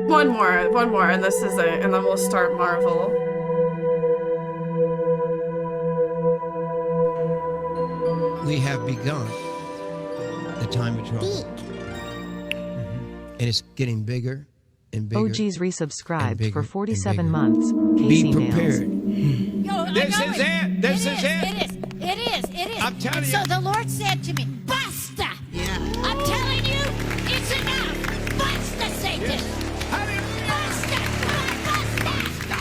One more, and this is it, and then we'll start Marvel. We have begun the time of trouble. And it's getting bigger and bigger. OG's resubscribed bigger for and 47 bigger. months. Be Casey prepared. This is it. This is it. It is. I'm telling you. So the Lord said to me, Basta! Yeah. I'm telling you, it's enough! Basta, Satan! Basta! Basta!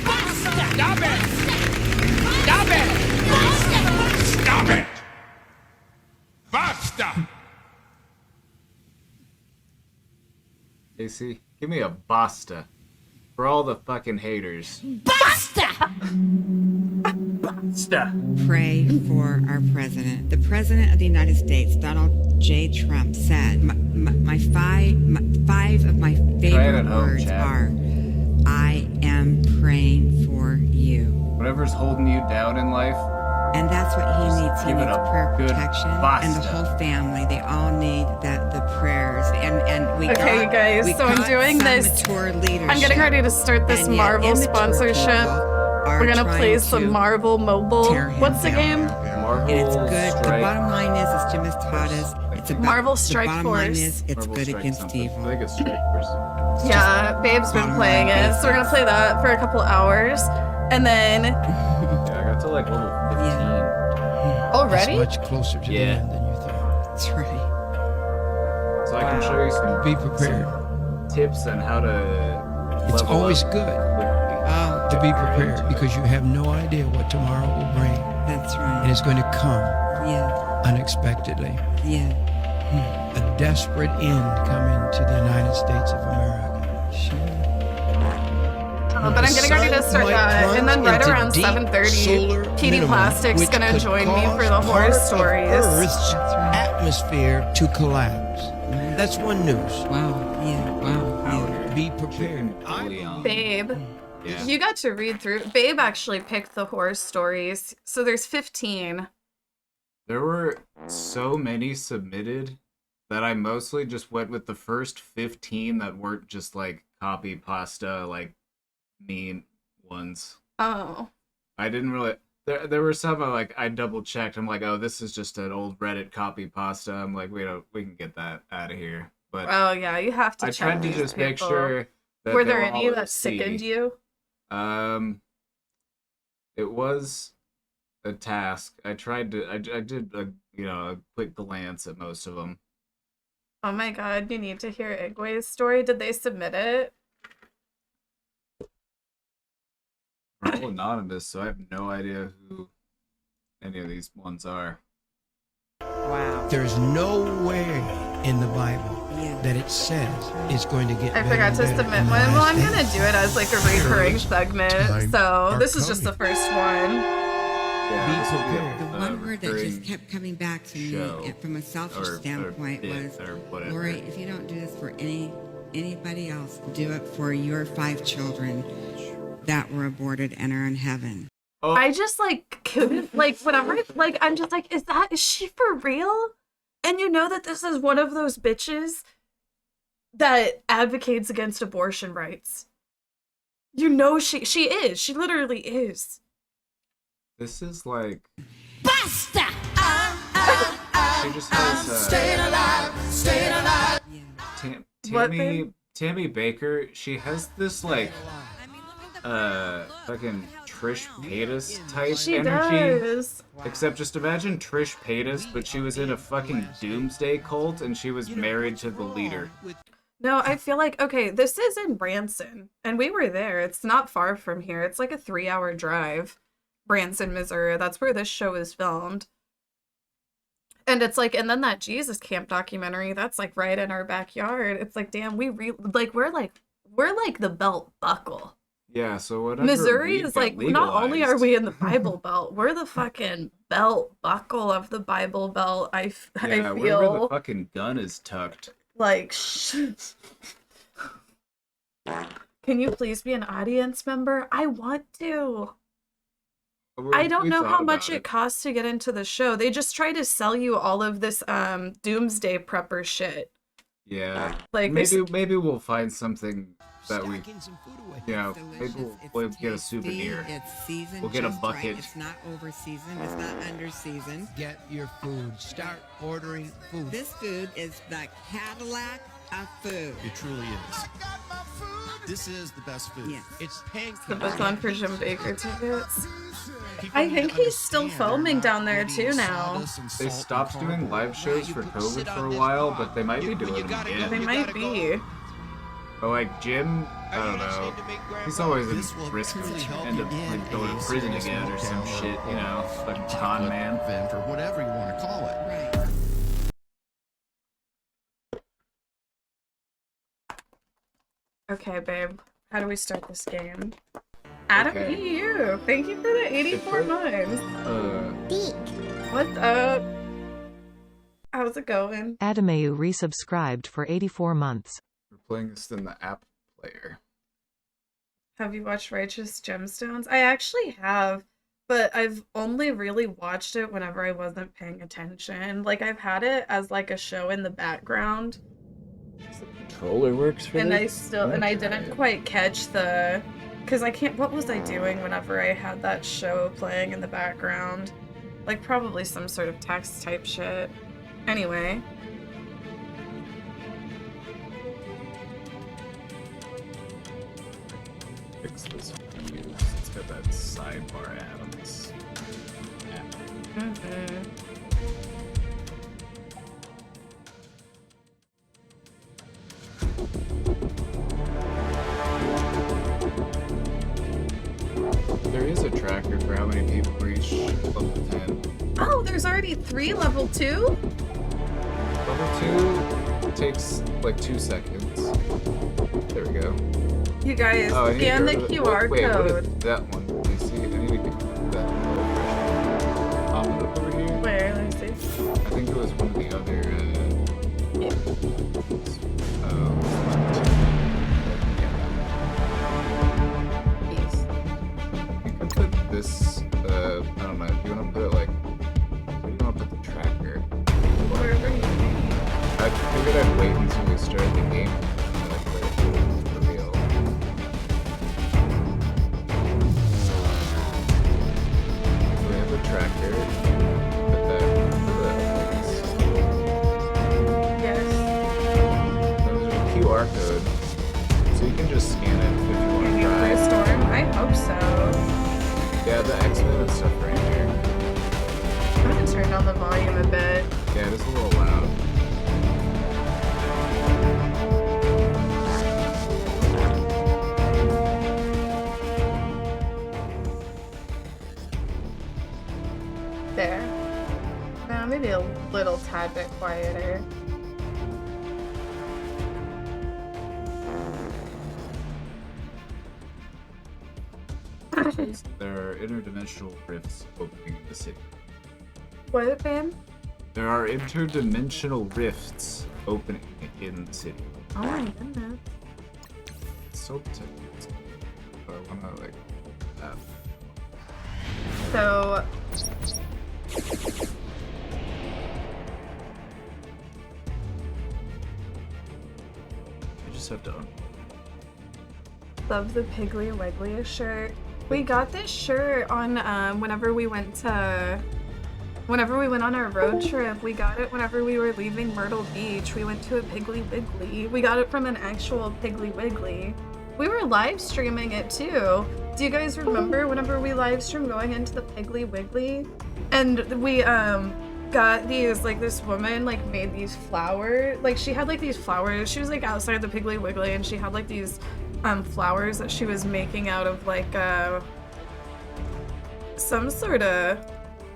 Basta! Stop it! Stop it! Stop it! Basta! AC, give me a basta. For all the fucking haters. Basta! Basta! Pray for our president. The president of the United States, Donald J. Trump, said, five of my favorite words are, I am praying for you. Whatever's holding you down in life. And that's what he needs. He give it needs a prayer good protection. basta. And the whole family, they all need the prayers. And we Okay, got, guys, we so I'm got doing some this. mature leadership. I'm getting ready to start this And yet Marvel immature sponsorship. people are We're gonna play trying some to Marvel Mobile. tear him What's the down. game? And it's good. The bottom line is, as Jim has taught us, it's about Marvel Strike the bottom line Force. is it's Marvel good Strike against something. evil. I think it's Strike Force. Yeah, Babe's been playing it, so we're gonna play that for a couple hours, and then. Yeah, I got to like level 15. Already? It's much closer to the end than you thought. That's right. So I can show you some. Be prepared. Some tips on how to. It's level always up good Oh, to be prepared because you have no idea what tomorrow will bring. that's right. And it's going to come Yeah, unexpectedly. yeah. A desperate end coming to the United States of America. But I'm getting ready to start that, and then right around 7:30, PD Plastic's gonna join me for the horror stories. Earth's atmosphere to collapse. That's one news. Wow, yeah, wow, yeah. Be prepared. Babe, Yeah. you got to read through. Babe actually picked the horror stories, so there's 15. There were so many submitted that I mostly just went with the first 15 that weren't just like copy pasta, like mean ones. Oh. I didn't really. There were some I double checked. I'm like, oh, this is just an old Reddit copy pasta. I'm like, we can get that out of here. But Oh yeah, you have to I check tried to these just make people. sure that Were they there were any all that sickened you? It was a task. I tried to. I did a quick glance at most of them. Oh my god, you need to hear Igwe's story. Did they submit it? They're all anonymous, so I have no idea who any of these ones are. Wow. There's nowhere in the Bible that it says it's going to get I better forgot and to better submit in the one. Well, I'm United gonna do it as like a recurring segment. time So are this is just the first one. Yeah, this will be The one word that just kept coming back to show me from a selfish or standpoint bit was, or whatever. Lori, if you don't do this for anybody else, do it for your 5 children that were aborted and are in heaven. I just like couldn't whenever I'm just like, is she for real? And you know that this is one of those bitches that advocates against abortion rights. You know she is. She literally is. This is like Basta! she just has Staying alive, staying alive. What, babe? Tammy Baker. She has this fucking Trish Paytas type She energy. does. Except just imagine Trish Paytas, but she was in a fucking doomsday cult and she was married to the leader. No, I feel like, okay, this is in Branson, and we were there. It's not far from here. It's like a 3-hour drive. Branson, Missouri. That's where this show is filmed. And it's like, and then that Jesus Camp documentary, that's like right in our backyard. It's like, damn, we're like the belt buckle. Yeah, so whatever. Missouri weed is got like, not only are legalized- we in the Bible Belt, we're the fucking belt buckle of the Bible Belt. I Yeah, wherever the feel fucking gun is tucked. like, can you please be an audience member? I want to. I don't know how much it costs to get into the show. They just try to sell you all of this doomsday prepper shit. Yeah. Like, maybe we'll find something that we, maybe we'll get a souvenir. It's seasoned. We'll get a just bucket. Right. It's not over seasoned. It's not under seasoned. Get your food. Start ordering food. This food is the Cadillac of food. It truly is. This is the best food. Yeah. It's paying The book on for Jim Baker tickets. I think he's still filming down there too now. They stopped doing live shows for COVID for a while, but they might be doing them again. They might be. But like Jim, I don't know. He's always in risk of end up like going to prison again or some shit, you know, like a con man. Or whatever you want to call it. Right. Okay, babe. How do we start this game? Adam Okay. EU, thank you for the 84 months. What's up? How's it going? Adameu resubscribed for 84 months. We're playing this in the app player. Have you watched Righteous Gemstones? I actually have, but I've only really watched it whenever I wasn't paying attention. Like, I've had it as like a show in the background. Controller works for And this? I didn't quite catch the, because I can't, what was I doing whenever I had that show playing in the background? Like, probably some sort of text type shit. Anyway. Fix this views. It's got that sidebar Adams. There is a tracker for how many people reach level 10. Oh, there's already 3 level 2? Level 2 takes like 2 seconds. There we go. You guys, Oh, I need to scan the go to QR wait, what code. is that one? Let me see. I need to get that one. Pop it up over here. Where? Let me see. I think it was one of the other. You can put this. I don't know. Do you want to put it like? Where do you want to put the tracker? Wherever you think. I figured I'd wait until we started the game. And I'd play it for real. So we have the tracker. Put that for the Yes. There's a QR code, so you can just scan it if you want Can to you try. play Storm? I hope so. Yeah, the X-Men and stuff right here. I'm gonna turn down the volume a bit. Yeah, it is a little loud. There. Now maybe a little tad bit quieter. There are interdimensional rifts opening in the city. What, babe? There are interdimensional rifts opening in the city. Oh my goodness. It's so tight. I wanna like that. So, I just have to. love the Piggly Wiggly shirt. We got this shirt on whenever we went on our road trip. We got it whenever we were leaving Myrtle Beach. We went to a Piggly Wiggly. We got it from an actual Piggly Wiggly. We were live streaming it too. Do you guys remember whenever we live streamed going into the Piggly Wiggly? And we got these, like, this woman like made these flowers. Like, she had like these flowers. She was like outside the Piggly Wiggly and she had like these flowers that she was making out of like some sort of,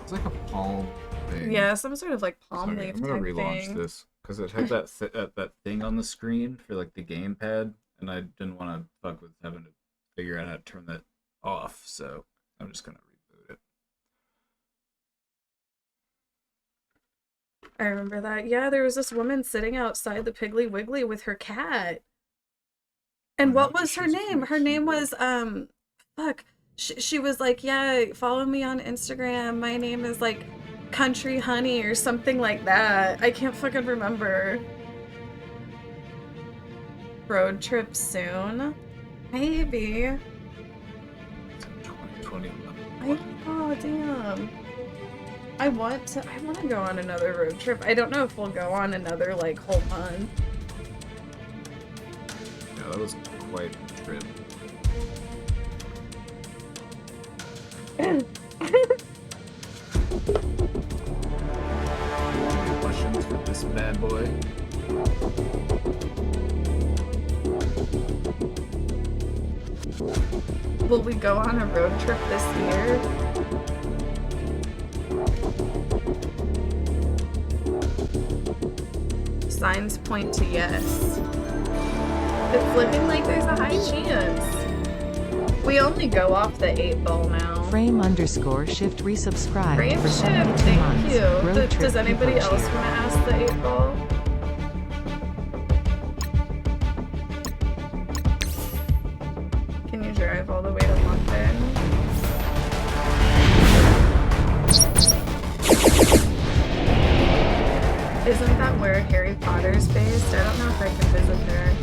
It's like a palm thing. yeah, some sort of like palm Sorry, leaf I'm gonna type relaunch thing. this because it had that thing on the screen for like the gamepad, and I didn't want to fuck with having to figure out how to turn that off. So I'm just gonna reboot it. I remember that. Yeah, there was this woman sitting outside the Piggly Wiggly with her cat. And what was her name? Her name was fuck. She was like, yeah, follow me on Instagram. My name is like Country Honey or something like that. I can't fucking remember. Road trip soon? Maybe. 2020. Oh damn. I want to go on another road trip. I don't know if we'll go on another like whole month. Yeah, that was quite a trip. Questions for this bad boy? Will we go on a road trip this year? Signs point to yes. It's looking like there's a high chance. We only go off the 8-ball now. Frame_shift resubscribed Frame for shift, 72 thank months. you. Road trip Does anybody people else cheer. want to ask the 8-ball? Can you drive all the way to London? Isn't that where Harry Potter's based? I don't know if I can visit there.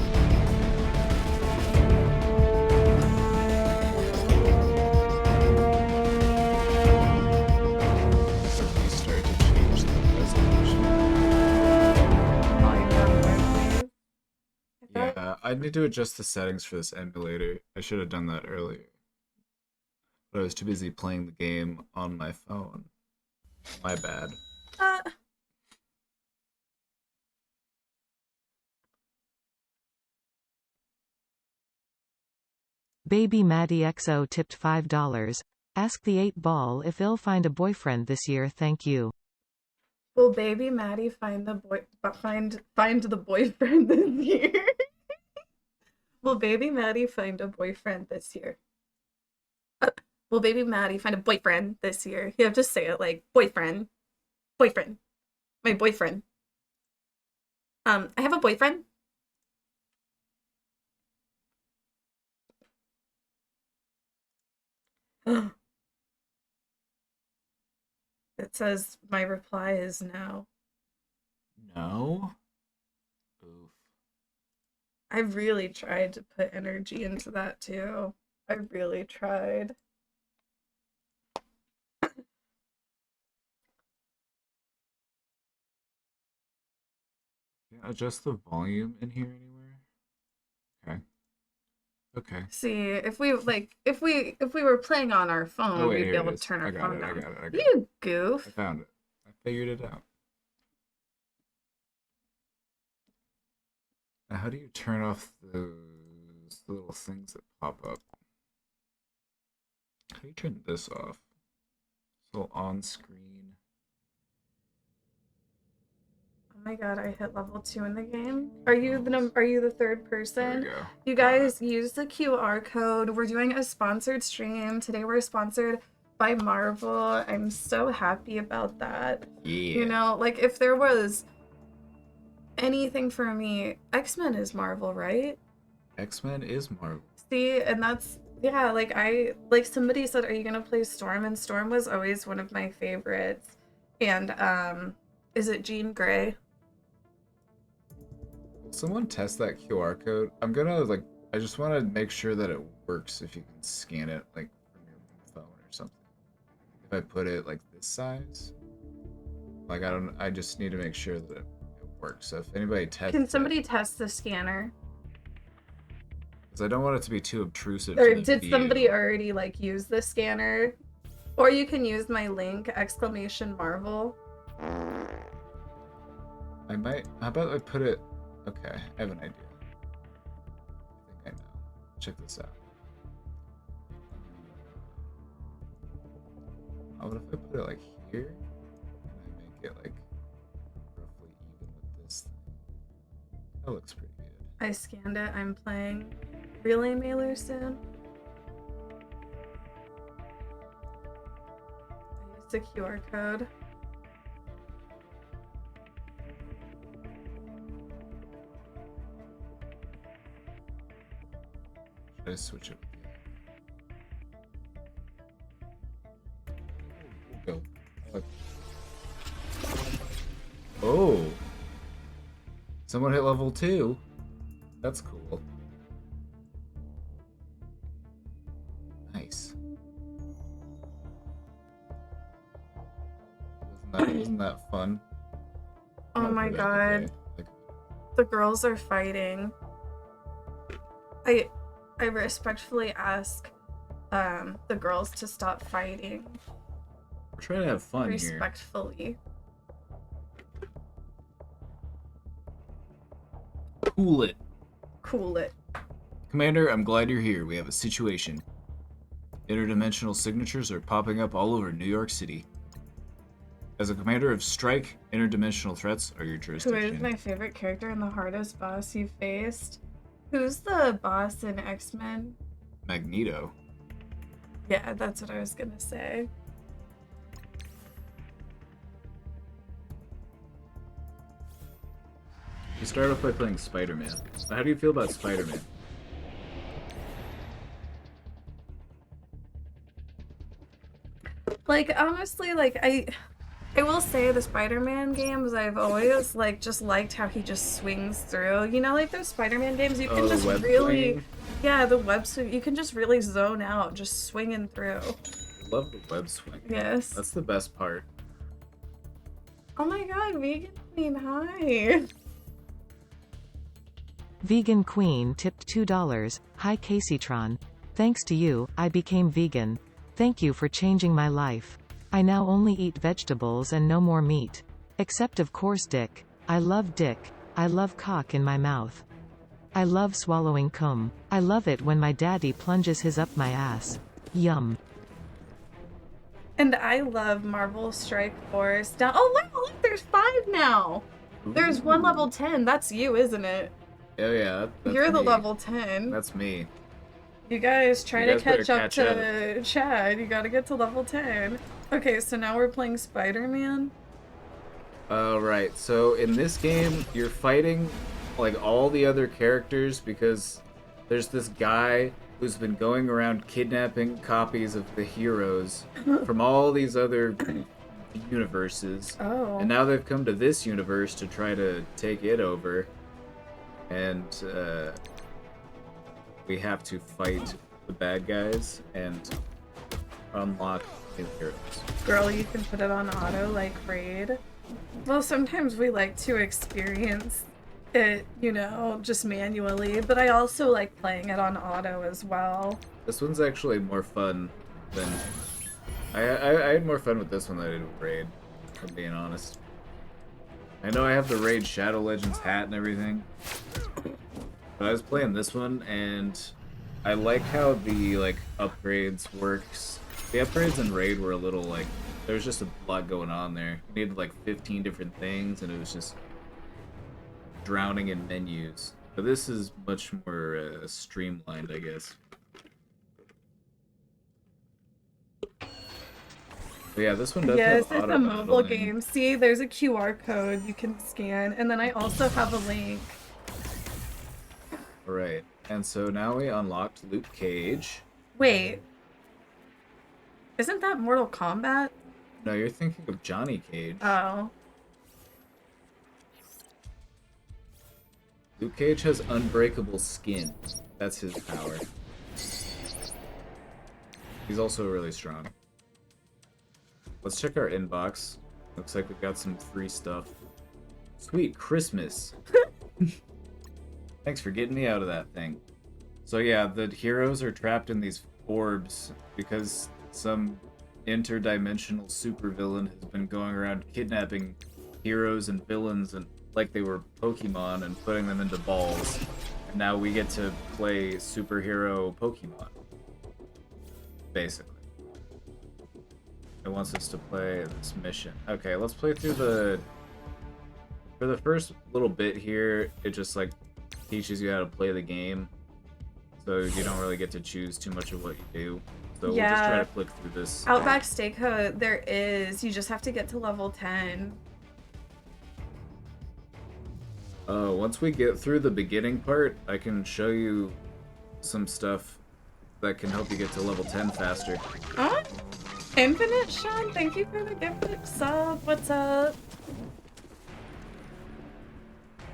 Restart to change the resolution. Yeah, I need to adjust the settings for this emulator. I should have done that earlier. But I was too busy playing the game on my phone. My bad. Baby Maddie XO tipped $5. Ask the 8-ball if he'll find a boyfriend this year, thank you. Will baby Maddie find the find the boyfriend this year? Will baby Maddie find a boyfriend this year? Will baby Maddie find a boyfriend this year? You have to say it like boyfriend. Boyfriend. My boyfriend. I have a boyfriend. It says my reply is no. No? I really tried to put energy into that too. I really tried. Can I adjust the volume in here anywhere? Okay. Okay. See, if we were playing on our phone, Oh, wait, we'd here be it able to is. turn our I got phone it, I down. got it, I got You I goof. found it. I figured it out. Now, how do you turn off those little things that pop up? How do you turn this off? So on screen. Oh my god, I hit level 2 in the game. Are you the third person? There we go. You guys use the QR code. We're doing a sponsored stream. Today we're sponsored by Marvel. I'm so happy about that. Yeah. You know, like if there was anything for me, X-Men is Marvel, right? X-Men is Marvel. See, and that's, yeah, like somebody said, are you gonna play Storm? And Storm was always one of my favorites. And is it Jean Grey? Someone test that QR code. I'm gonna I just want to make sure that it works if you can scan it like from your phone or something. If I put it like this size, I just need to make sure that it works. So if anybody tests, Can somebody test the scanner? Because I don't want it to be too obtrusive. Or to the did view. somebody already like use the scanner? Or you can use my link, !Marvel. I might. How about I put it? Okay, I have an idea. I think I know. Check this out. What if I put it like here? And I make it like roughly even with this thing. That looks pretty good. I scanned it. I'm playing Relay Mailer soon. I used a QR code. Should I switch it? Go. Oh. Someone hit level 2. That's cool. Nice. Wasn't that fun? Oh my god. The girls are fighting. I respectfully ask the girls to stop fighting. We're trying to have fun here. Respectfully. Cool it. Cool it. Commander, I'm glad you're here. We have a situation. Interdimensional signatures are popping up all over New York City. As a commander of Strike, interdimensional threats are your Who jurisdiction. is my favorite character and the hardest boss you faced? Who's the boss in X-Men? Magneto. Yeah, that's what I was gonna say. You start off by playing Spider-Man. How do you feel about Spider-Man? Like, honestly, like, I will say the Spider-Man games, I've always, like, just liked how he just swings through. You know, like, those Spider-Man games, you can just web really... swinging? Yeah, the web swing, you can just really zone out, just swinging through. Love the web swing. Yes. That's the best part. Oh my god, Vegan Queen, hi! Vegan Queen tipped $2. Hi Kaceytron. Thanks to you, I became vegan. Thank you for changing my life. I now only eat vegetables and no more meat. Except of course dick. I love dick. I love cock in my mouth. I love swallowing cum. I love it when my daddy plunges his up my ass. Yum. And I love Marvel Strike Force. Down. Oh wow, look, there's 5 now! There's one level 10, that's you, isn't it? Oh yeah, that's You're the me. level 10. That's me. You guys try You to guys better catch up catch to Chad. You gotta get to level 10. Okay, so now we're playing Spider-Man. Right, so in this game, you're fighting like all the other characters because there's this guy who's been going around kidnapping copies of the heroes from all these other universes. Oh. And now they've come to this universe to try to take it over. And we have to fight the bad guys and unlock new heroes. Girl, you can put it on auto like Raid. Well, sometimes we like to experience it, you know, just manually, but I also like playing it on auto as well. This one's actually more fun than... I had more fun with this one than I did with Raid, if I'm being honest. I know I have the Raid Shadow Legends hat and everything, but I was playing this one, and I like how the, like, upgrades works. The upgrades in Raid were a little, like, there was just a lot going on there. You needed, like, 15 different things, and it was just drowning in menus. But this is much more streamlined, I guess. But yeah, this one does Yes, have it's a mobile auto-battling. game. See, there's a QR code you can scan, and then I also have a link. Alright, and so now we unlocked Luke Cage. Wait. Isn't that Mortal Kombat? No, you're thinking of Johnny Cage. Oh. Luke Cage has unbreakable skin. That's his power. He's also really strong. Let's check our inbox. Looks like we've got some free stuff. Sweet Christmas. Thanks for getting me out of that thing. So yeah, the heroes are trapped in these orbs because some interdimensional supervillain has been going around kidnapping heroes and villains and like they were Pokemon and putting them into balls. And now we get to play superhero Pokemon. Basically. It wants us to play this mission. Okay, let's play through the... For the first little bit here, it just like teaches you how to play the game. So you don't really get to choose too much of what you do. So we'll just try to flick through this. Outback Steakhouse, there is. You just have to get to level 10. Once we get through the beginning part, I can show you some stuff that can help you get to level 10 faster. Oh, Infinite Sean, thank you for the gifted sub. What's up?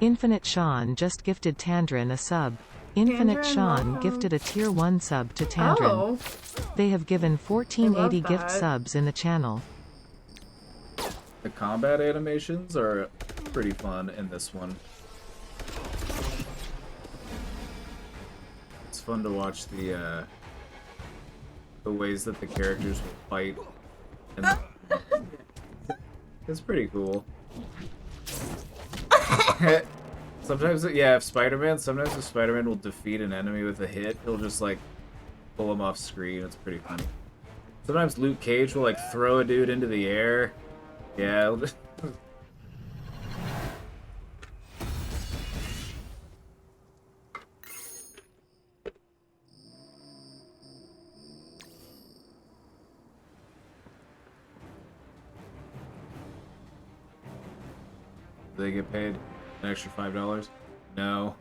Infinite Sean just gifted Tandrin a sub. Infinite Tandrin, Sean welcome. gifted a tier 1 sub to Tandrin. Oh. They have given 1480 I love gift that. subs in the channel. The combat animations are pretty fun in this one. It's fun to watch the ways that the characters will fight. And it's pretty cool. Sometimes, yeah, sometimes if Spider-Man will defeat an enemy with a hit, he'll just, like, pull him off screen. It's pretty funny. Sometimes Luke Cage will, like, throw a dude into the air. Yeah, he'll just... Do they get paid an extra $5? No.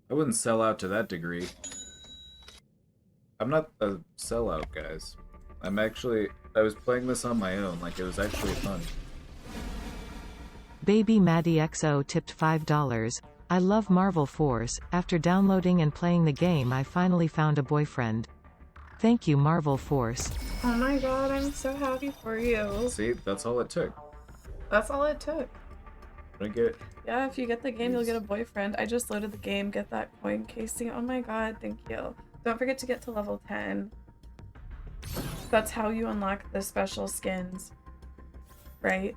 I wouldn't sell out to that degree. I'm not a sellout, guys. I was playing this on my own, like it was actually fun. Baby Maddie XO tipped $5. I love Marvel Force. After downloading and playing the game, I finally found a boyfriend. Thank you, Marvel Force. Oh my god, I'm so happy for you. See, that's all it took. That's all it took. I get... Yeah, if you get the game, you'll get a boyfriend. I just loaded the game. Get that coin, Casey. Oh my god, thank you. Don't forget to get to level 10. That's how you unlock the special skins. Right?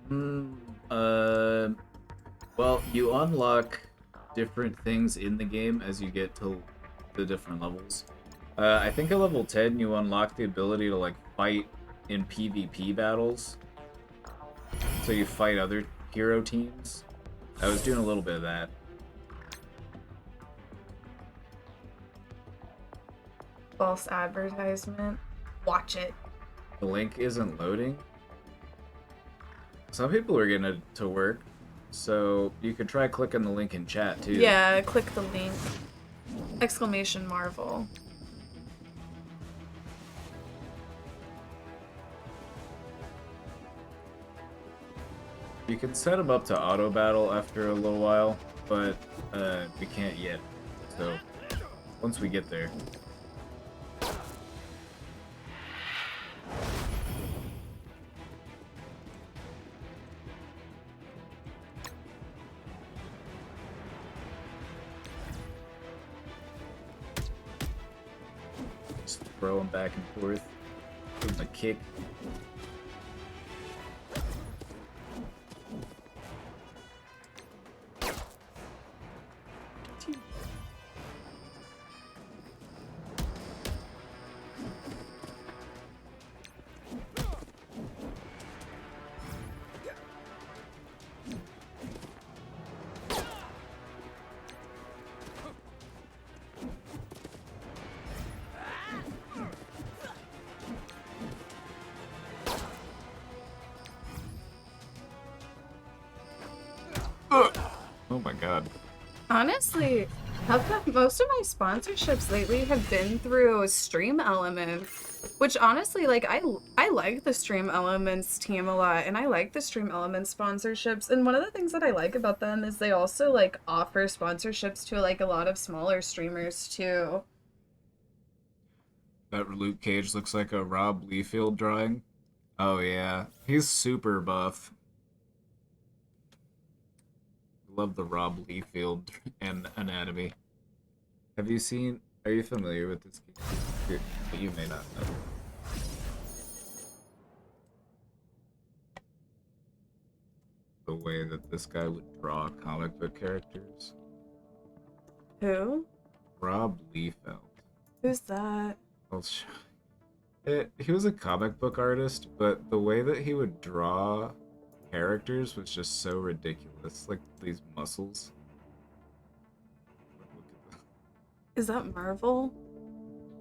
Well, you unlock different things in the game as you get to the different levels. I think at level 10 you unlock the ability to like fight in PvP battles. So you fight other hero teams. I was doing a little bit of that. False advertisement. Watch it. The link isn't loading. Some people are getting it to work, so you could try clicking the link in chat too. Yeah, click the link. Exclamation Marvel. You can set them up to auto battle after a little while, but we can't yet. So once we get there. Just throw them back and forth. Give them a kick. Oh my god. Honestly, most of my sponsorships lately have been through Stream Elements, which honestly, like, I like the Stream Elements team a lot, and I like the Stream Elements sponsorships, and one of the things that I like about them is they also, like, offer sponsorships to, like, a lot of smaller streamers, too. That Luke Cage looks like a Rob Liefeld drawing. Oh yeah, he's super buff. Love the Rob Liefeld and anatomy. Have you seen? Are you familiar with this game? You may not know. The way that this guy would draw comic book characters. Who? Rob Liefeld. Who's that? He was a comic book artist, but the way that he would draw characters was just so ridiculous. Like these muscles. Is that Marvel?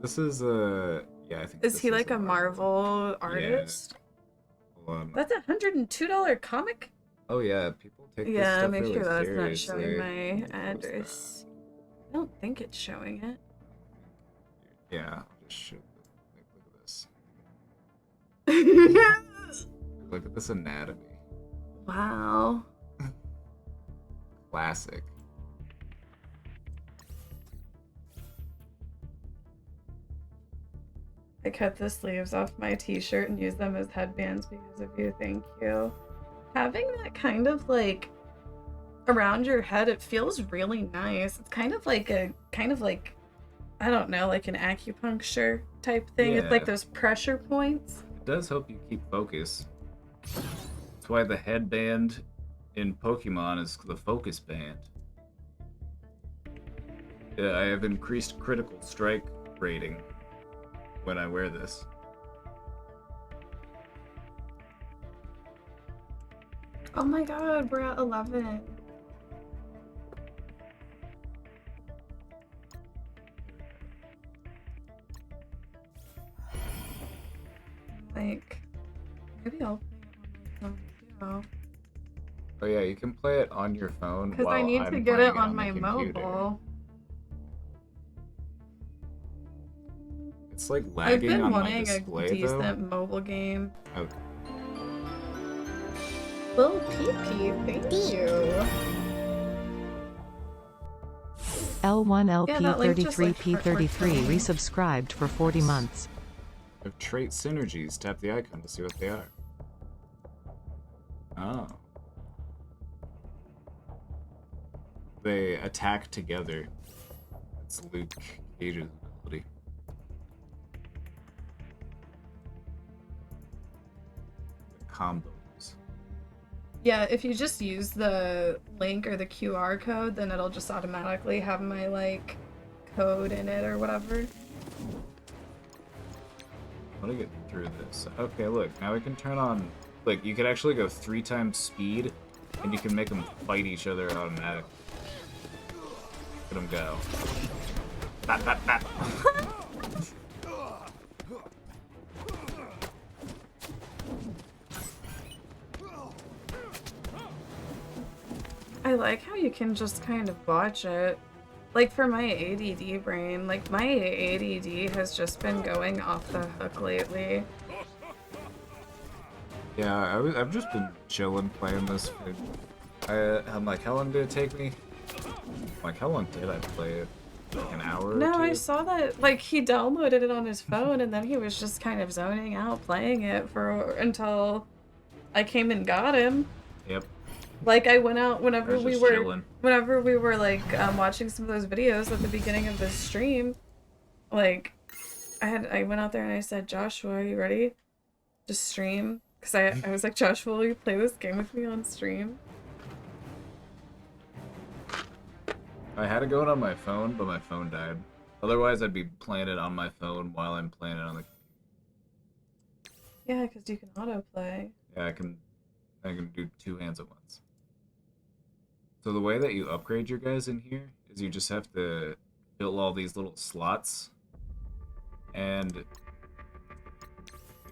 This is yeah, I think. Is he like a Marvel artist? Yeah. That's $102 comic? Oh yeah, people take this Yeah, stuff make really sure that's seriously. not showing my address. I don't think it's showing it. Yeah, I'll just show. Look at this. Look at this anatomy. Wow. Classic. I cut the sleeves off my t-shirt and used them as headbands because of you. Thank you. Having that kind of like around your head, it feels really nice. It's kind of like I don't know, like an acupuncture type thing. Yeah. It's like those pressure points. It does help you keep focus. That's why the headband in Pokemon is the focus band. Yeah, I have increased critical strike rating when I wear this. Oh my god, we're at 11. Like, maybe I'll play it on my phone too. Oh yeah, you can play it on your phone. Because I while need I'm to get playing it on the my computer. mobile. It's like I've lagging been on my wanting display a decent though. mobile game. Okay. Lil PP, thank you. L1LP33P33 resubscribed for 40 months. Of trait synergies, tap the icon to see what they are. Oh. They attack together. It's Luke Cage's ability. The combos. Yeah, if you just use the link or the QR code, then it'll just automatically have my, like, code in it or whatever. I want to get through this. Okay, look, now we can turn on... Like, you could actually go 3 times speed, and you can make them fight each other automatically. Look at them go. Bap, bap, bap. I like how you can just kind of watch it. Like for my ADD brain, like my ADD has just been going off the hook lately. Yeah, I've just been chilling playing this. I'm like, how long did it take me? I'm like, how long did I play it? Like an hour or No, two? I saw that, like, he downloaded it on his phone and then he was just kind of zoning out playing it for until I came and got him. Yep. Like, I went out whenever I was we just were chilling. like watching some of those videos at the beginning of the stream. Like, I went out there and I said, Joshua, are you ready to stream? Because I was like, Joshua, will you play this game with me on stream? I had it going on my phone, but my phone died. Otherwise, I'd be playing it on my phone while I'm playing it on the... Yeah, because you can autoplay. Yeah, I can do 2 hands at once. So the way that you upgrade your guys in here is you just have to fill all these little slots, and if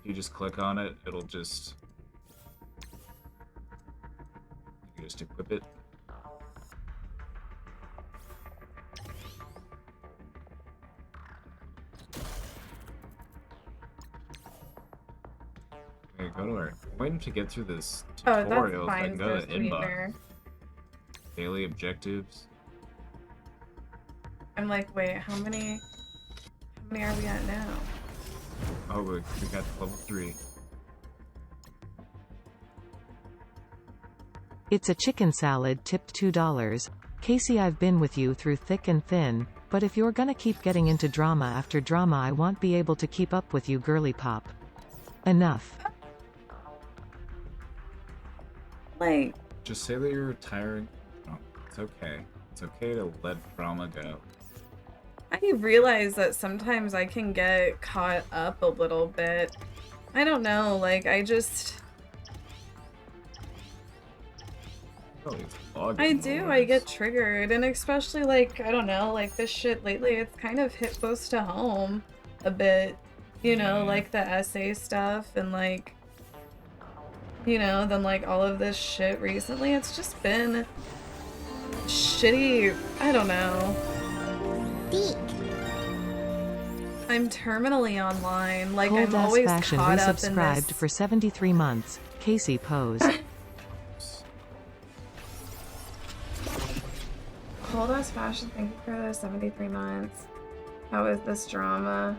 you just click on it, it'll just... You just equip it. Okay, go to our... I'm waiting to get through this tutorial so I can go to the inbox. Daily objectives. I'm like, wait, how many are we at now? Oh, we got level 3. It's a chicken salad tipped $2. Casey, I've been with you through thick and thin, but if you're gonna keep getting into drama after drama, I won't be able to keep up with you, girly pop. Enough. Like, Just say that you're retiring. No, it's okay. It's okay to let drama go. I realize that sometimes I can get caught up a little bit. I don't know, like, I just... I do, I get triggered, and especially, like, I don't know, like, this shit lately, it's kind of hit close to home a bit. You know, like the essay stuff, and, like, you know, then, like, all of this shit recently, it's just been shitty, I don't know. I'm terminally online, like, I'm Cold Ass always Fashion caught up in resubscribed this. for 73 months. Casey Pose. Cold Ass Fashion, thank you for the 73 months. How is this drama?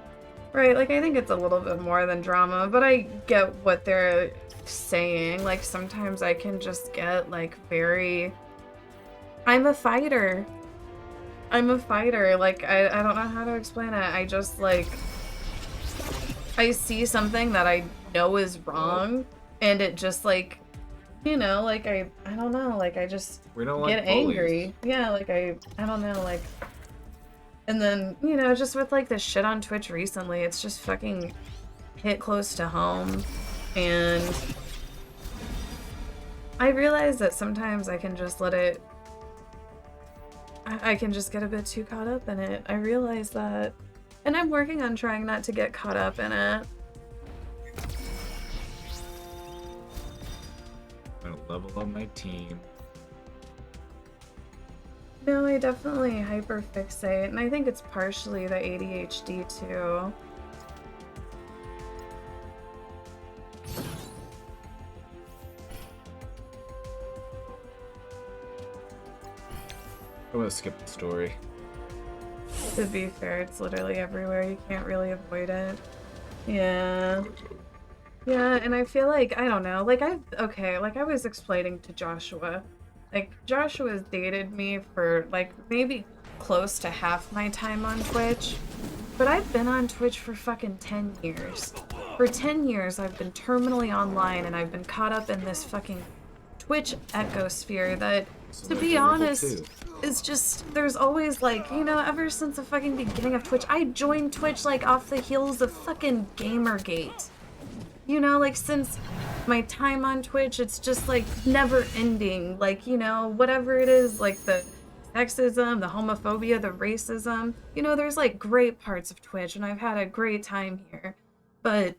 Right, like, I think it's a little bit more than drama, but I get what they're saying. Like, sometimes I can just get, like, very... I'm a fighter. I'm a fighter. Like, I don't know how to explain it. I just, like... I see something that I know is wrong, and it just, like... You know, like, I don't know, like, I just We don't get like bullies. angry. Yeah, like, I don't know, like... And then, you know, just with, like, the shit on Twitch recently, it's just fucking hit close to home. And I realize that sometimes I can just let it... I can just get a bit too caught up in it. I realize that. And I'm working on trying not to get caught up in it. I'm gonna level up my team. No, I definitely hyperfixate, and I think it's partially the ADHD too. I'm gonna skip the story. To be fair, it's literally everywhere. You can't really avoid it. Yeah. Yeah, and I feel like, I don't know, like like I was explaining to Joshua. Like, Joshua's dated me for, like, maybe close to half my time on Twitch. But I've been on Twitch for fucking 10 years. For 10 years, I've been terminally online, and I've been caught up in this fucking Twitch ecosphere that, to be honest, is just, there's always, like, you know, ever since the fucking beginning of Twitch, I joined Twitch, like, off the heels of fucking Gamergate. You know, like, since my time on Twitch, it's just, like, never ending. Like, you know, whatever it is, like, the sexism, the homophobia, the racism. You know, there's, like, great parts of Twitch, and I've had a great time here. But,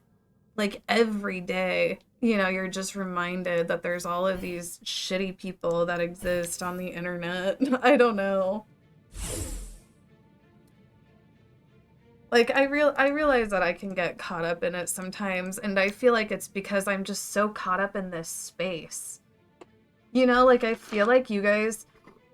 like, every day, you know, you're just reminded that there's all of these shitty people that exist on the internet. I don't know. Like, I realize that I can get caught up in it sometimes, and I feel like it's because I'm just so caught up in this space. You know, like, I feel like you guys...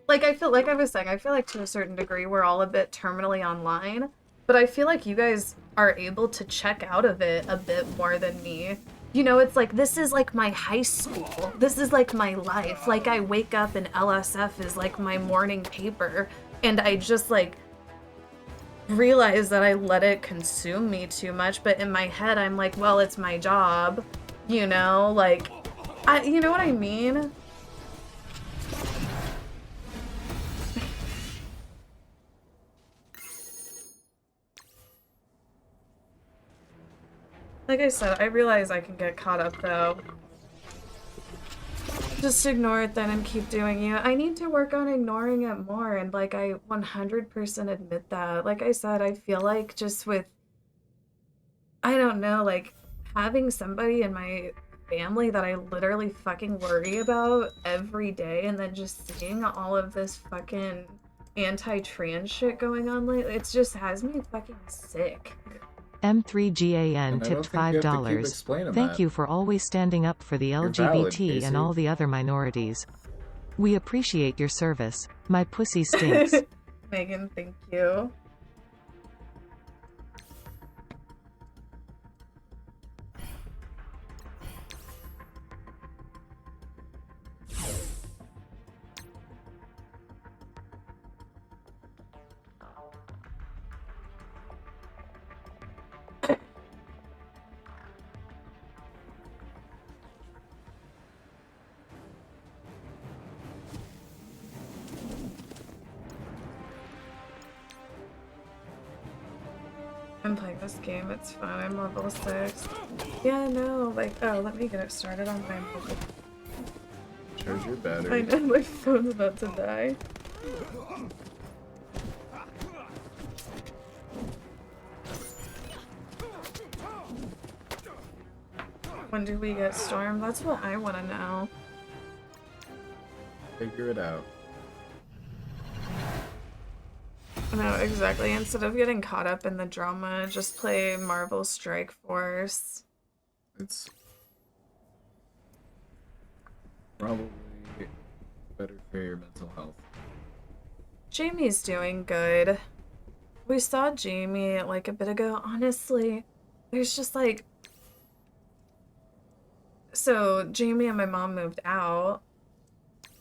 Like, I feel like I was saying, I feel like to a certain degree we're all a bit terminally online, but I feel like you guys are able to check out of it a bit more than me. You know, it's like, this is like my high school. This is like my life. Like, I wake up and LSF is like my morning paper, and I just, like, realize that I let it consume me too much, but in my head I'm like, well, it's my job, you know, like, you know what I mean? Like I said, I realize I can get caught up though. Just ignore it then and keep doing it. I need to work on ignoring it more, and, like, I 100% admit that. Like I said, I feel like just with, I don't know, like, having somebody in my family that I literally fucking worry about every day, and then just seeing all of this fucking anti-trans shit going on lately, it just has me fucking sick. M3GAN tipped $5. explaining Thank that. you for always standing up for the valid, LGBT Casey. and all the other minorities. We appreciate your service. My pussy stinks. Megan, thank you. I'm playing this game. It's fun. I'm level 6. Yeah, no, like, oh, let me get it started on my mobile. Charge your I battery. know my phone's about to die. When do we get stormed? That's what I want to know. Figure it out. No, exactly. Instead of getting caught up in the drama, just play Marvel Strike Force. It's probably better for your mental health. Jamie's doing good. We saw Jamie like a bit ago. Honestly, there's just like... So, Jamie and my mom moved out.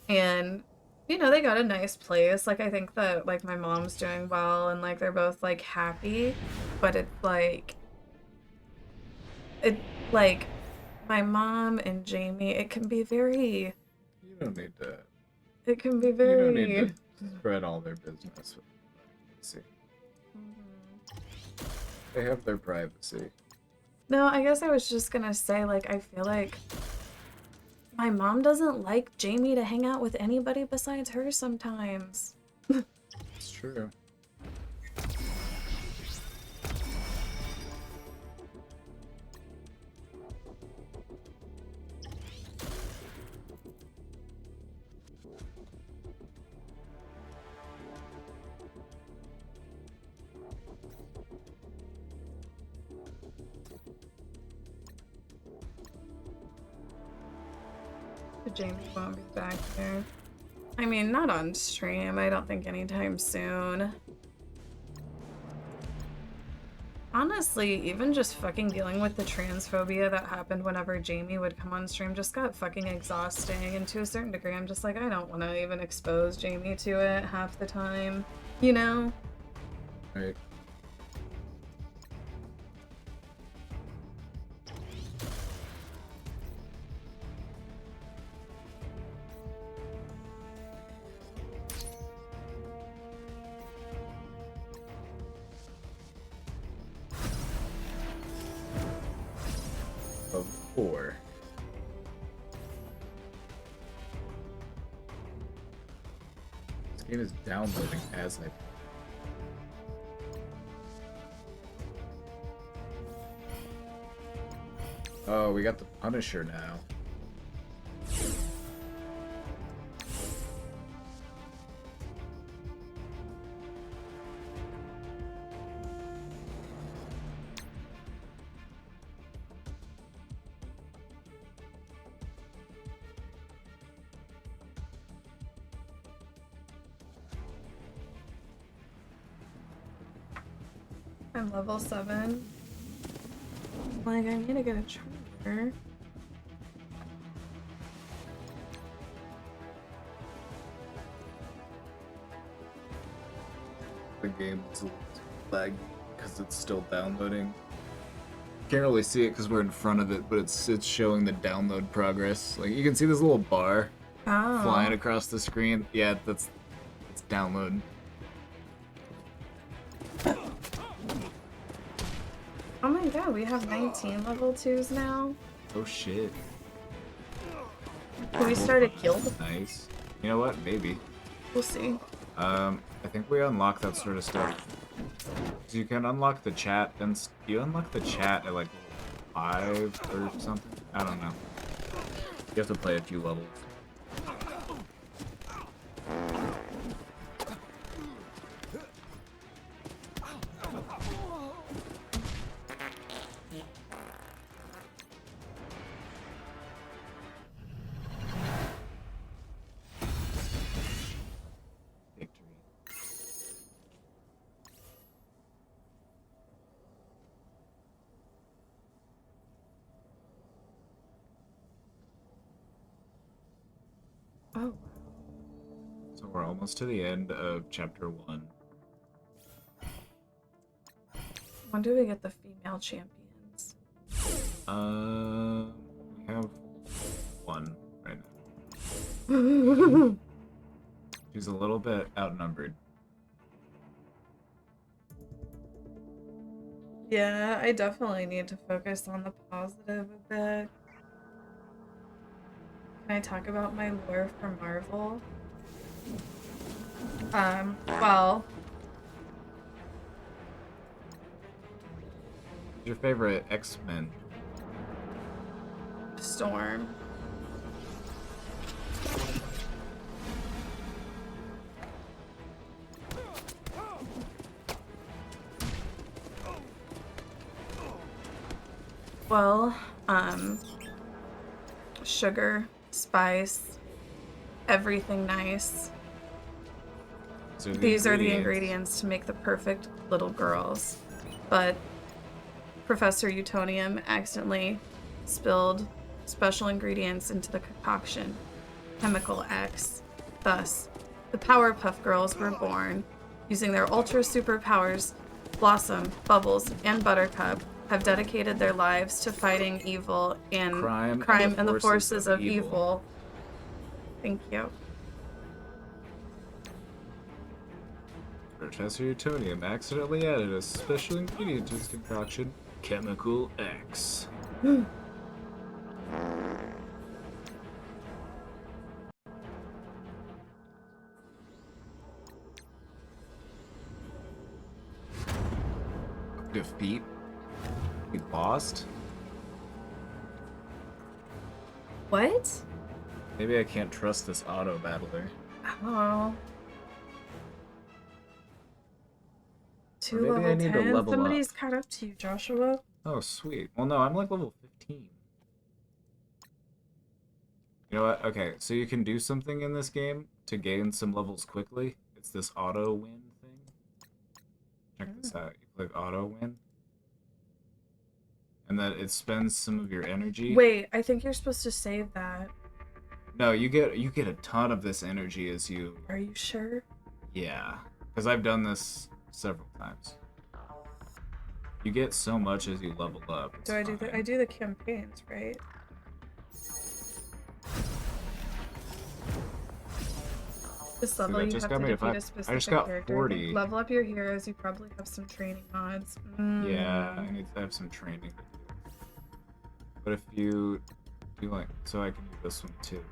And, you know, they got a nice place. Like, I think that, like, my mom's doing well. And, like, they're both, like, happy. But it's, like... Like, my mom and Jamie, it can be very... You don't need to. It can be You very... don't need to spread all their business. Let's see. They have their privacy. No, I guess I was just gonna say, like, I feel like my mom doesn't like Jamie to hang out with anybody besides her sometimes. It's true. Jamie won't be back here. I mean, not on stream. I don't think anytime soon. Honestly, even just fucking dealing with the transphobia that happened whenever Jamie would come on stream just got fucking exhausting. And to a certain degree, I'm just like, I don't want to even expose Jamie to it half the time. You know? Right. Of 4. This game is downloading as I... Oh, we got the Punisher now. I'm level 7. Like, I need to get a charger. The game's lag because it's still downloading. Can't really see it because we're in front of it, but it's showing the download progress. Like, you can see this little bar flying across the screen. Yeah, it's download. Oh my god, we have 19 level 2s now. Oh shit. Can we start a guild? Nice. You know what? Maybe. We'll see. I think we unlock that sort of stuff. So you can unlock the chat, and you unlock the chat at like 5 or something? I don't know. You have to play a few levels. Oh. So we're almost to the end of chapter 1. When do we get the female champions? We have 1 right now. She's a little bit outnumbered. Yeah, I definitely need to focus on the positive a bit. Can I talk about my lore for Marvel? Well, Who's your favorite X-Men? Storm. Well, sugar, spice, everything nice. These are the ingredients to make the perfect little girls. But Professor Utonium accidentally spilled special ingredients into the concoction, Chemical X. Thus, the Powerpuff Girls were born. Using their ultra superpowers, Blossom, Bubbles, and Buttercup have dedicated their lives to fighting evil and crime and the forces of evil. Thank you. Professor Utonium accidentally added a special ingredient to his concoction, Chemical X. Defeat? We lost? What? Maybe I can't trust this auto battler. Oh. Or 2 maybe level I need to 10. level Somebody's up. caught up to you, Joshua. Oh, sweet. Well, no, I'm like level 15. You know what? Okay, so you can do something in this game to gain some levels quickly. It's this auto win thing. Check this out. You click auto win. And then it spends some of your energy. Wait, I think you're supposed to save that. No, you get a ton of this energy as you... Are you sure? Yeah. Because I've done this several times. You get so much as you level up. Do I do the I do the campaigns, right? This level that you just have got to me to defeat a 5. specific I just got character. 40. Level up your heroes, you probably have some training mods. Yeah, I need to have some training to do. But if you do like, so I can do this one too.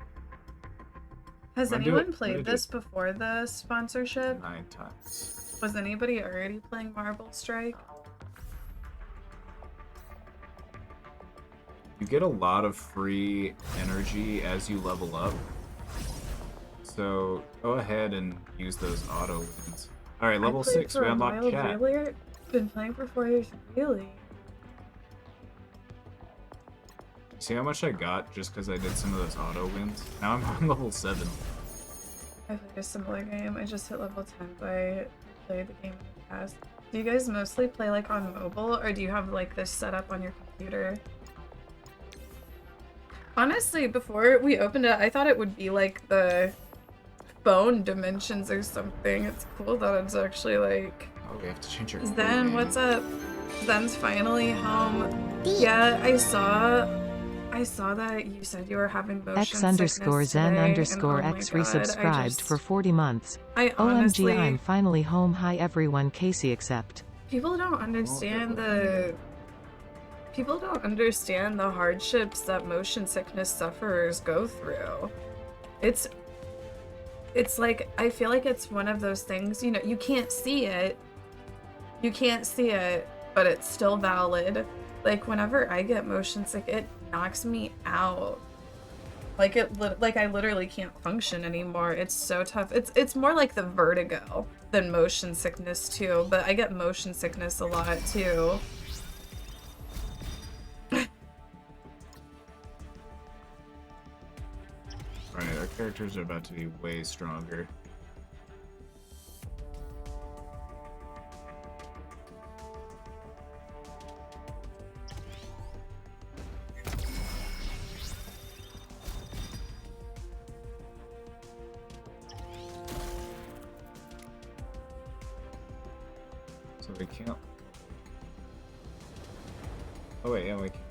Has I'm gonna do anyone it- played I'm gonna do this before the sponsorship? 9 times. Was anybody already playing Marble Strike? You get a lot of free energy as you level up. So go ahead and use those auto wins. Alright, level 6, we unlocked chat. Really? Been playing for 4 years, really? See how much I got just because I did some of those auto wins? Now I'm on level 7. I played a similar game. I just hit level 10, but I played the game in the past. Do you guys mostly play like on mobile, or do you have like this set up on your computer? Honestly, before we opened it, I thought it would be like the phone dimensions or something. It's cool that it's actually like... Oh, we have to change our Zen, name. what's up? Zen's finally home. Yeah, I saw that you said you were having motion sickness X_Zen_X today, and oh my God, resubscribed for 40 months. I honestly- OMG, I'm finally home. Hi everyone, Casey except. People don't understand the hardships that motion sickness sufferers go through. It's like, I feel like it's one of those things, you know, you can't see it, but it's still valid. Like, whenever I get motion sick, it knocks me out. Like, I literally can't function anymore. It's so tough. It's more like the vertigo than motion sickness too, but I get motion sickness a lot too. Right, our characters are about to be way stronger. So we can't... Oh wait, yeah, we can.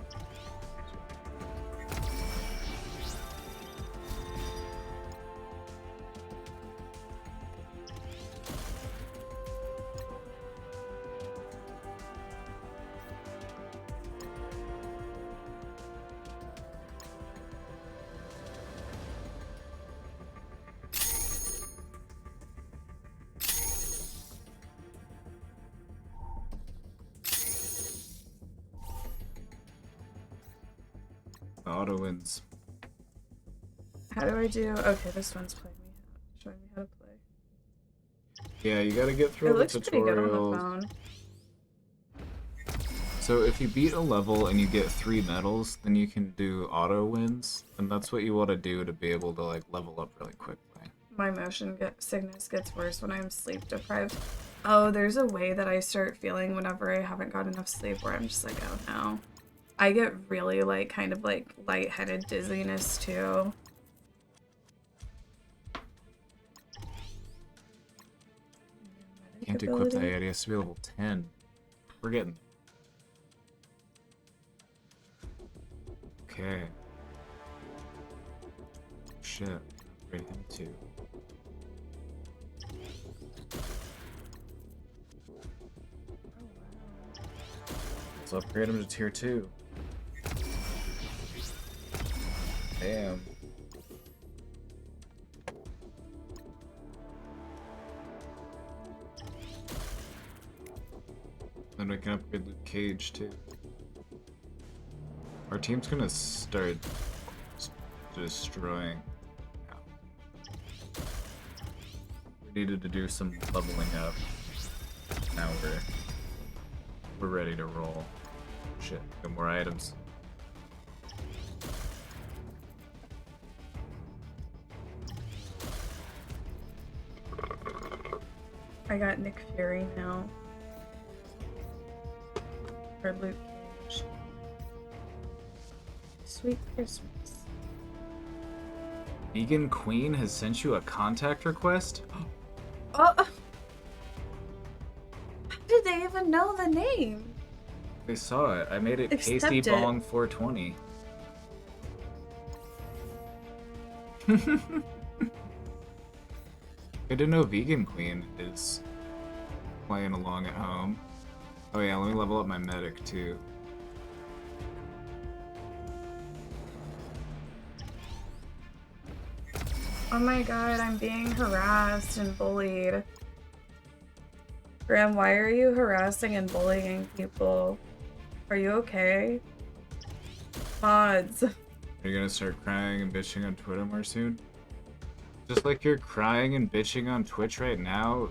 Auto wins. How do I do? Okay, this one's showing me how to play. Yeah, you gotta get through It all the looks pretty good on the tutorials. phone. So if you beat a level and you get 3 medals, then you can do auto wins, and that's what you want to do to be able to like level up really quickly. My motion sickness gets worse when I'm sleep deprived. Oh, there's a way that I start feeling whenever I haven't got enough sleep where I'm just like, oh no. I get really like kind of like lightheaded dizziness too. Can't equip that yet, he has to be level 10. We're getting okay. Shit, upgrade him too. Let's upgrade him to tier 2. Damn. Then we can upgrade Luke Cage too. Our team's gonna start destroying. We needed to do some leveling up. Now we're ready to roll. Shit, got more items. I got Nick Fury now. Or Luke Cage. Sweet Christmas. Vegan Queen has sent you a contact request? Oh! How did they even know the name? They saw it. I made it Accept Casey it. Bong 420. I didn't know Vegan Queen is playing along at home. Oh yeah, let me level up my medic too. Oh my god, I'm being harassed and bullied. Graham, why are you harassing and bullying people? Are you okay? Mods. Are you gonna start crying and bitching on Twitter more soon? Just like you're crying and bitching on Twitch right now,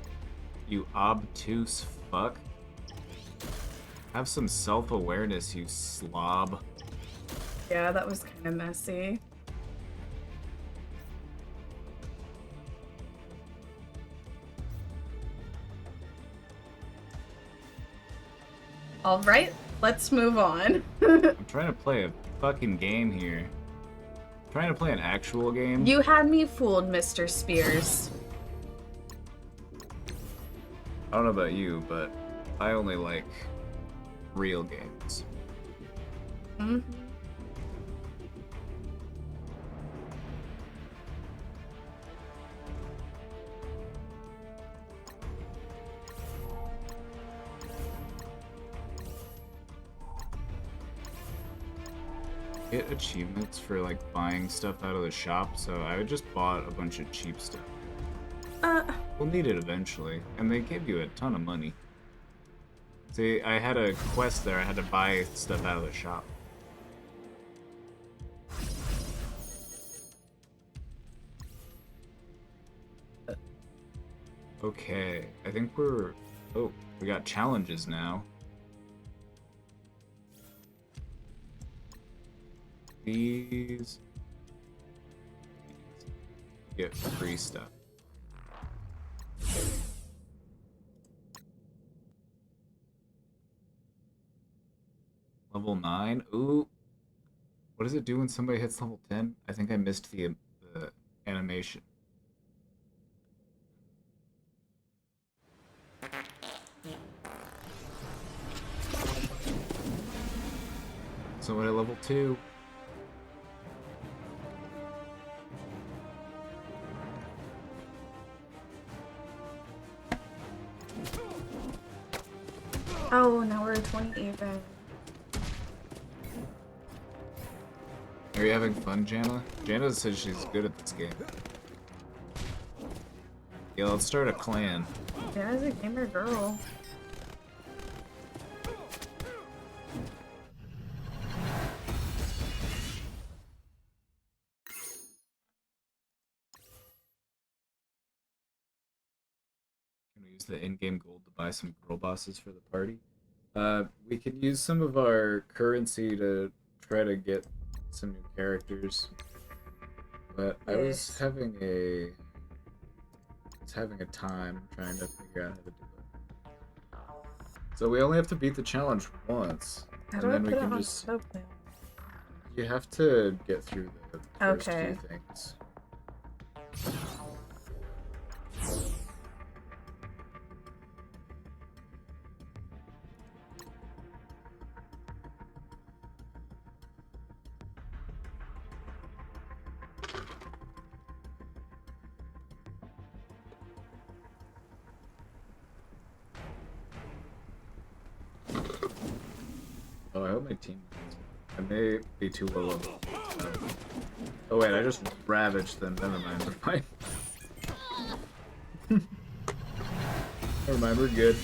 you obtuse fuck. Have some self-awareness, you slob. Yeah, that was kind of messy. Alright, let's move on. I'm trying to play a fucking game here. I'm trying to play an actual game. You had me fooled, Mr. Spears. I don't know about you, but I only like real games. Mm-hmm. Get achievements for like buying stuff out of the shop, so I just bought a bunch of cheap stuff. We'll need it eventually, and they give you a ton of money. See, I had a quest there, I had to buy stuff out of the shop. Okay, I think we're... Oh, we got challenges now. These... Get free stuff. Level 9? Ooh. What does it do when somebody hits level 10? I think I missed the animation. Someone at level 2. Oh, now we're at 20 even. Are you having fun, Jana? Jana says she's good at this game. Yeah, let's start a clan. Jana's a gamer girl. use the in-game gold to buy some girl bosses for the party. We could use some of our currency to try to get some new characters. But I was having a time trying to figure out how to do it. So we only have to beat the challenge once, How and do I then we put it can on just. autoplay? You have to get through the first Okay. few things. Oh, I hope my team wins. I may be too low level. Oh wait, I just ravaged them. Never mind, we're fine. Never mind, we're good.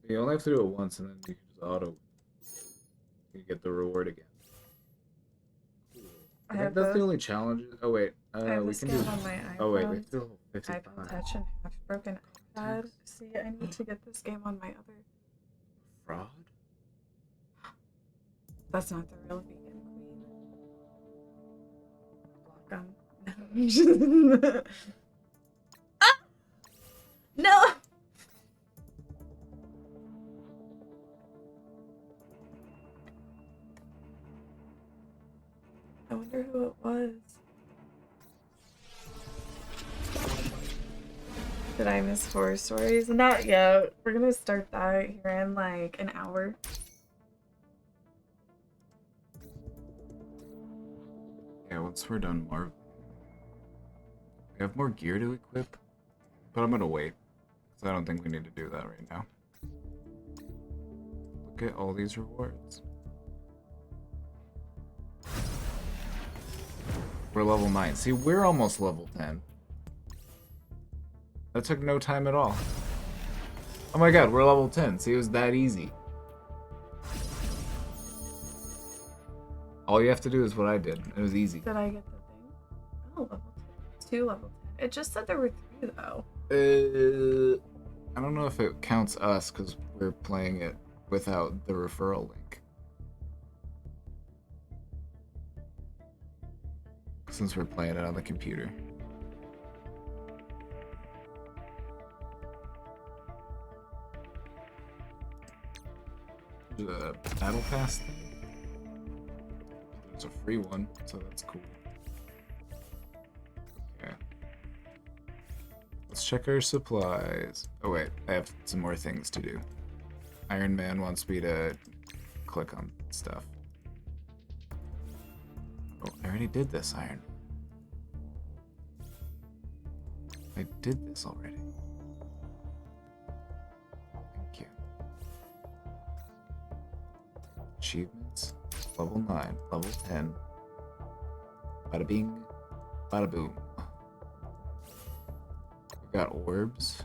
You only have to do it once, and then you can just auto. You get the reward again. I think that's the only challenge. Oh wait, I have we this can game do. on my Oh wait, iPhone, we have to do level 55. iPhone Touch and half broken iPad. See, I need to get this game on my other. Fraud? That's not the real vegan queen. Block 'em. Ah! No! I wonder who it was. Did I miss horror stories? Not yet. We're gonna start that here in like an hour. Yeah, once we're done Marvel. We have more gear to equip, but I'm gonna wait, because I don't think we need to do that right now. Look at all these rewards. We're level 9. See, we're almost level 10. That took no time at all. Oh my god, we're level 10. See, it was that easy. All you have to do is what I did. It was easy. Did I get the thing? Oh, level 2, level 10. It just said there were 3 though. I don't know if it counts us because we're playing it without the referral link. Since we're playing it on the computer. There's a battle pass thing. There's a free one, so that's cool. Okay. Let's check our supplies. Oh wait, I have some more things to do. Iron Man wants me to click on stuff. Oh, I already did this, Iron. I did this already. Thank you. Achievements. Level 9. Level 10. Bada bing. Bada boom. We got orbs.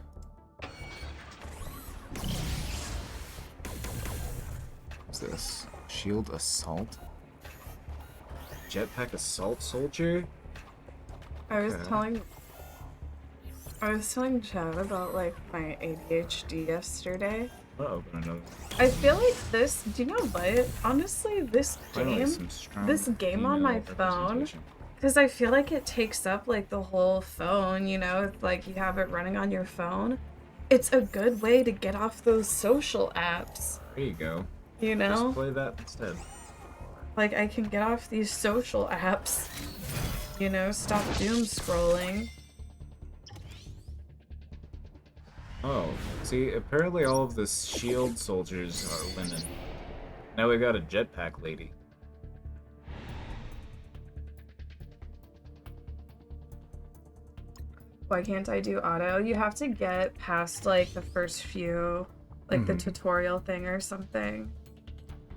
What's this? Shield assault? Jetpack assault soldier? I was telling Chad about like my ADHD yesterday. I'll open another. I feel like this. Do you know what? Honestly, this Finally, some strong game on my female phone, representation. because I feel like it takes up like the whole phone. You know, it's like you have it running on your phone. It's a good way to get off those social apps. There you go. You know, Just play that instead. like I can get off these social apps. You know, stop doom scrolling. Oh, see, apparently all of the shield soldiers are women. Now we got a jetpack lady. Why can't I do auto? You have to get past like the first few, like the tutorial thing or something.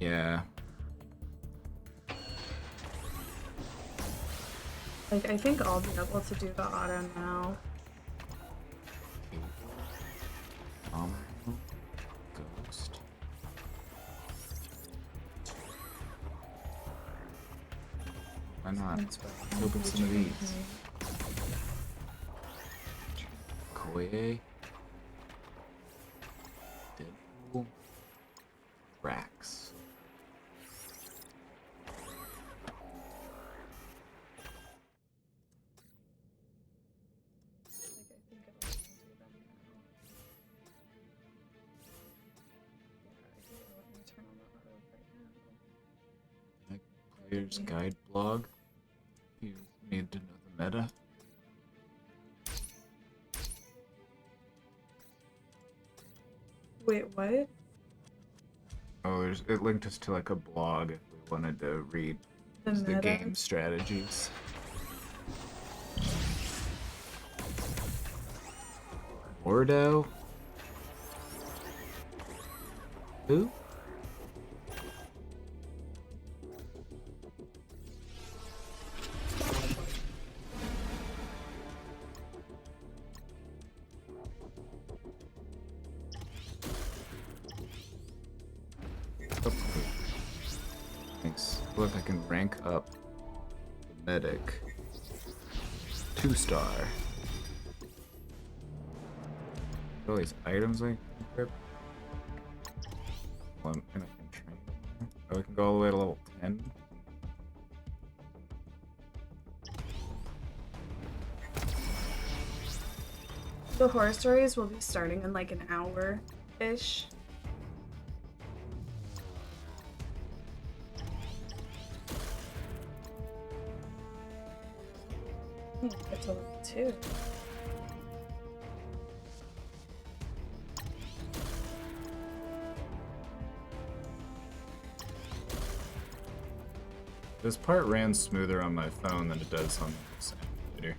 Yeah. Like I think I'll be able to do the auto now. Ghost. Why not? Let's open some of these. Koye. Deadpool. Rax. Clear's guide blog. You need to know the meta. Wait, what? Oh, it linked us to like a blog if we wanted to read The the meta? game strategies. Mordo? Who? Nice. Look, I can rank up the medic. 2-star. All these items I can equip. One, and I can train. Oh, I can go all the way to level 10. The horror stories will be starting in like an hour-ish. Get to level 2. This part ran smoother on my phone than it does on this emulator.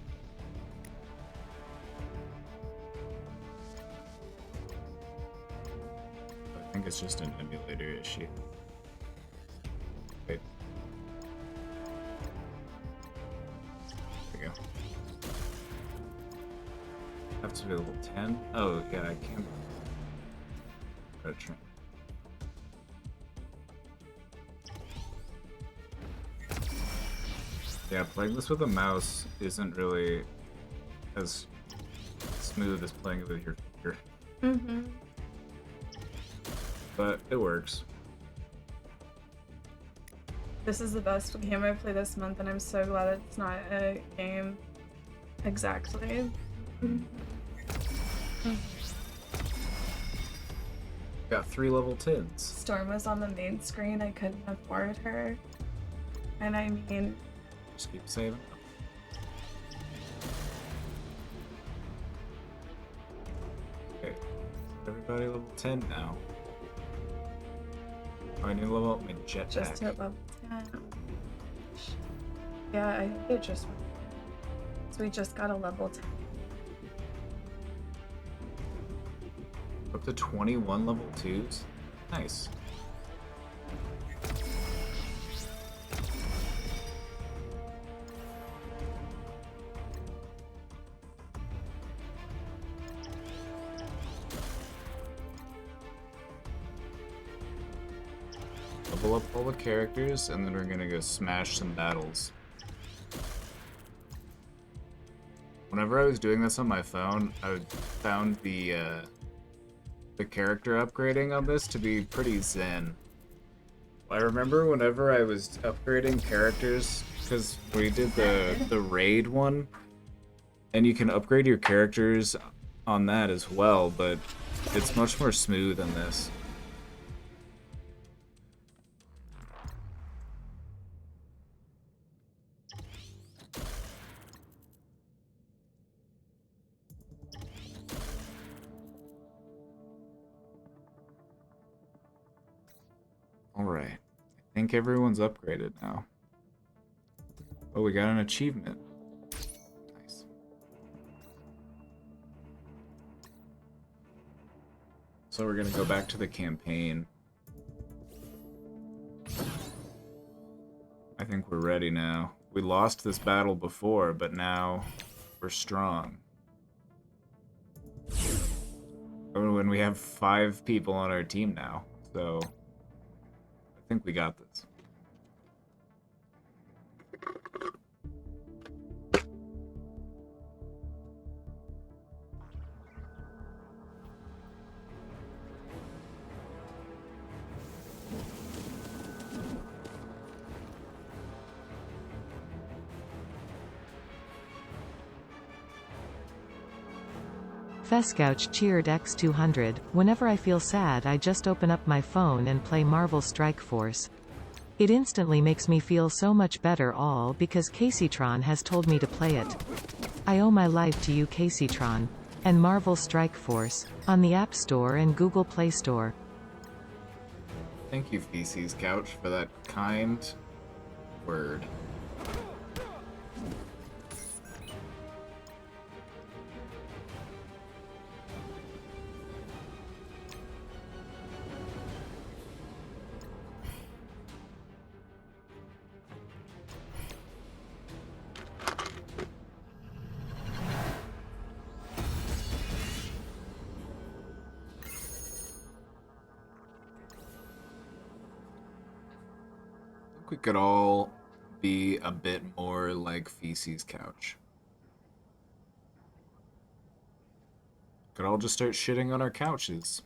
I think it's just an emulator issue. Wait. There we go. Have to be level 10? Oh, yeah, I can. Gotta train. Yeah, playing this with a mouse isn't really as smooth as playing it with your finger. Mm-hmm. But it works. This is the best game I played this month, and I'm so glad it's not a game. Exactly. Got 3 level 10s. Storm was on the main screen, I couldn't afford her. And I mean... Just keep saving. Okay. Everybody level 10 now. Oh, I need to level up my jetpack. Just hit level 10. Yeah, I think it just... So we just got a level 10. Up to 21 level 2s? Nice. Level up all the characters, and then we're gonna go smash some battles. Whenever I was doing this on my phone, I found the character upgrading on this to be pretty zen. I remember whenever I was upgrading characters, because we did the raid one, and you can upgrade your characters on that as well, but it's much more smooth than this. Alright. I think everyone's upgraded now. Oh, we got an achievement. Nice. So we're gonna go back to the campaign. I think we're ready now. We lost this battle before, but now we're strong. When we have 5 people on our team now, so I think we got this. Fescouch cheered X200. Whenever I feel sad, I just open up my phone and play Marvel Strike Force. It instantly makes me feel so much better, all because Kaceytron has told me to play it. I owe my life to you, Kaceytron. And Marvel Strike Force. On the App Store and Google Play Store. Thank you, Feces Couch, for that kind word. We could all be a bit more like Feces Couch. Could all just start shitting on our couches.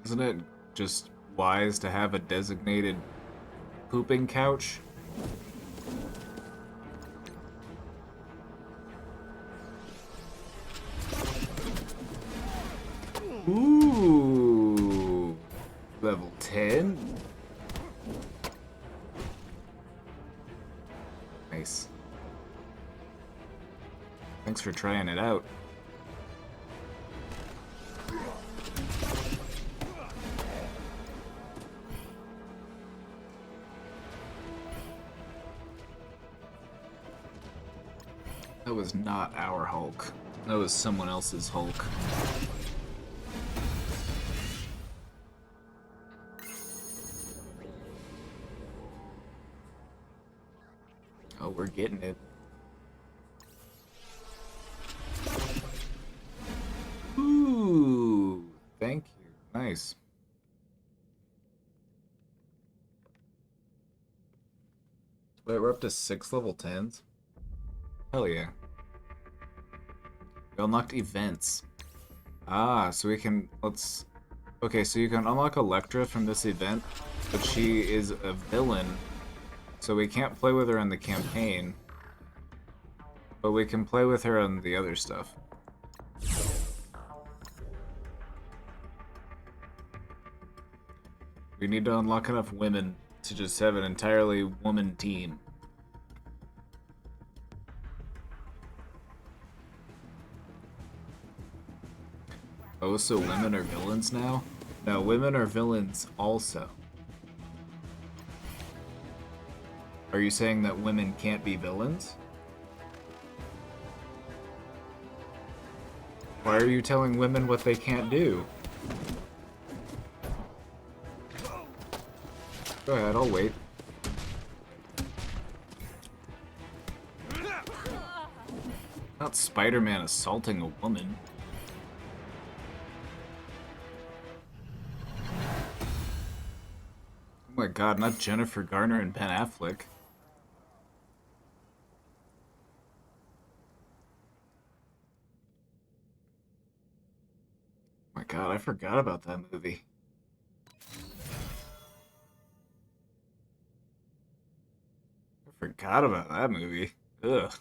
Isn't it just wise to have a designated pooping couch? Ooh, level 10. Nice. Thanks for trying it out. That was not our Hulk. That was someone else's Hulk. Oh, we're getting it. Ooh, thank you. Nice. Wait, we're up to 6 level 10s? Hell yeah. We unlocked events. Ah, so we can, okay, so you can unlock Elektra from this event, but she is a villain, so we can't play with her in the campaign, but we can play with her on the other stuff. We need to unlock enough women to just have an entirely woman team. Oh, so women are villains now? No, women are villains also. Are you saying that women can't be villains? Why are you telling women what they can't do? Go ahead, I'll wait. Not Spider-Man assaulting a woman. Oh my god, not Jennifer Garner and Ben Affleck. Oh my god, I forgot about that movie. I forgot about that movie. Ugh.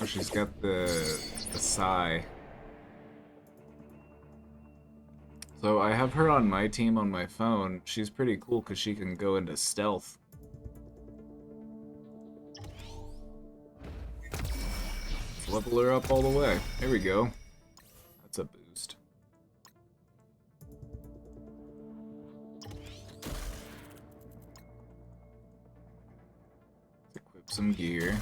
Oh, she's got the sigh. So I have her on my team on my phone. She's pretty cool because she can go into stealth. Let's level her up all the way. There we go. That's a boost. Let's equip some gear.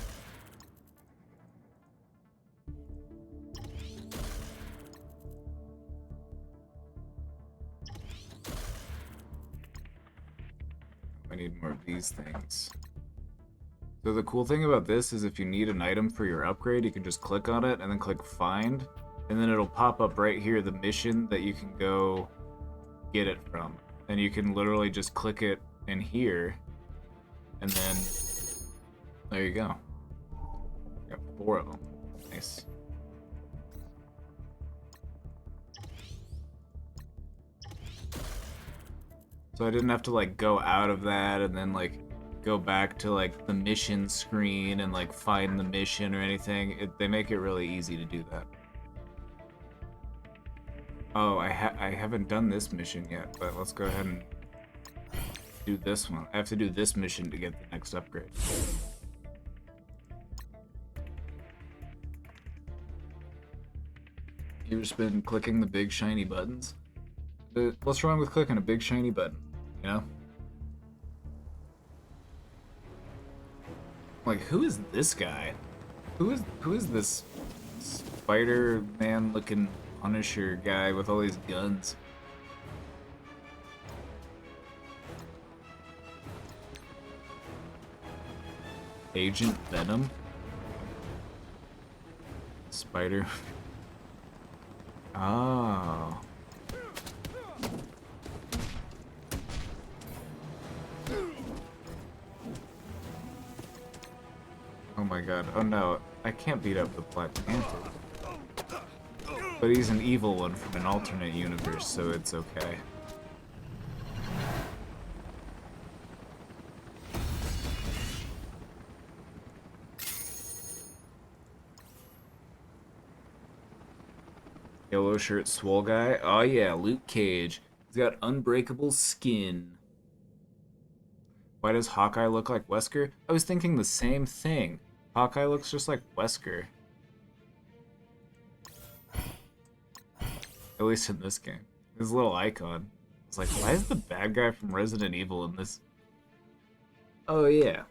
I need more of these things. So the cool thing about this is if you need an item for your upgrade, you can just click on it and then click find, and then it'll pop up right here, the mission that you can go get it from. And you can literally just click it in here, and then there you go. Got 4 of them. Nice. So I didn't have to like go out of that and then like go back to like the mission screen and like find the mission or anything. They make it really easy to do that. Oh, I haven't done this mission yet, but let's go ahead and do this one. I have to do this mission to get the next upgrade. You've just been clicking the big shiny buttons? What's wrong with clicking a big shiny button, you know? Like, who is this guy? Who is this Spider-Man looking Punisher guy with all these guns? Agent Venom? Spider. Oh. Oh my god. Oh no, I can't beat up the Black Panther. But he's an evil one from an alternate universe, so it's okay. Yellow shirt swole guy. Oh yeah, Luke Cage. He's got unbreakable skin. Why does Hawkeye look like Wesker? I was thinking the same thing. Hawkeye looks just like Wesker. At least in this game. His little icon. It's like, why is the bad guy from Resident Evil in this? Oh yeah.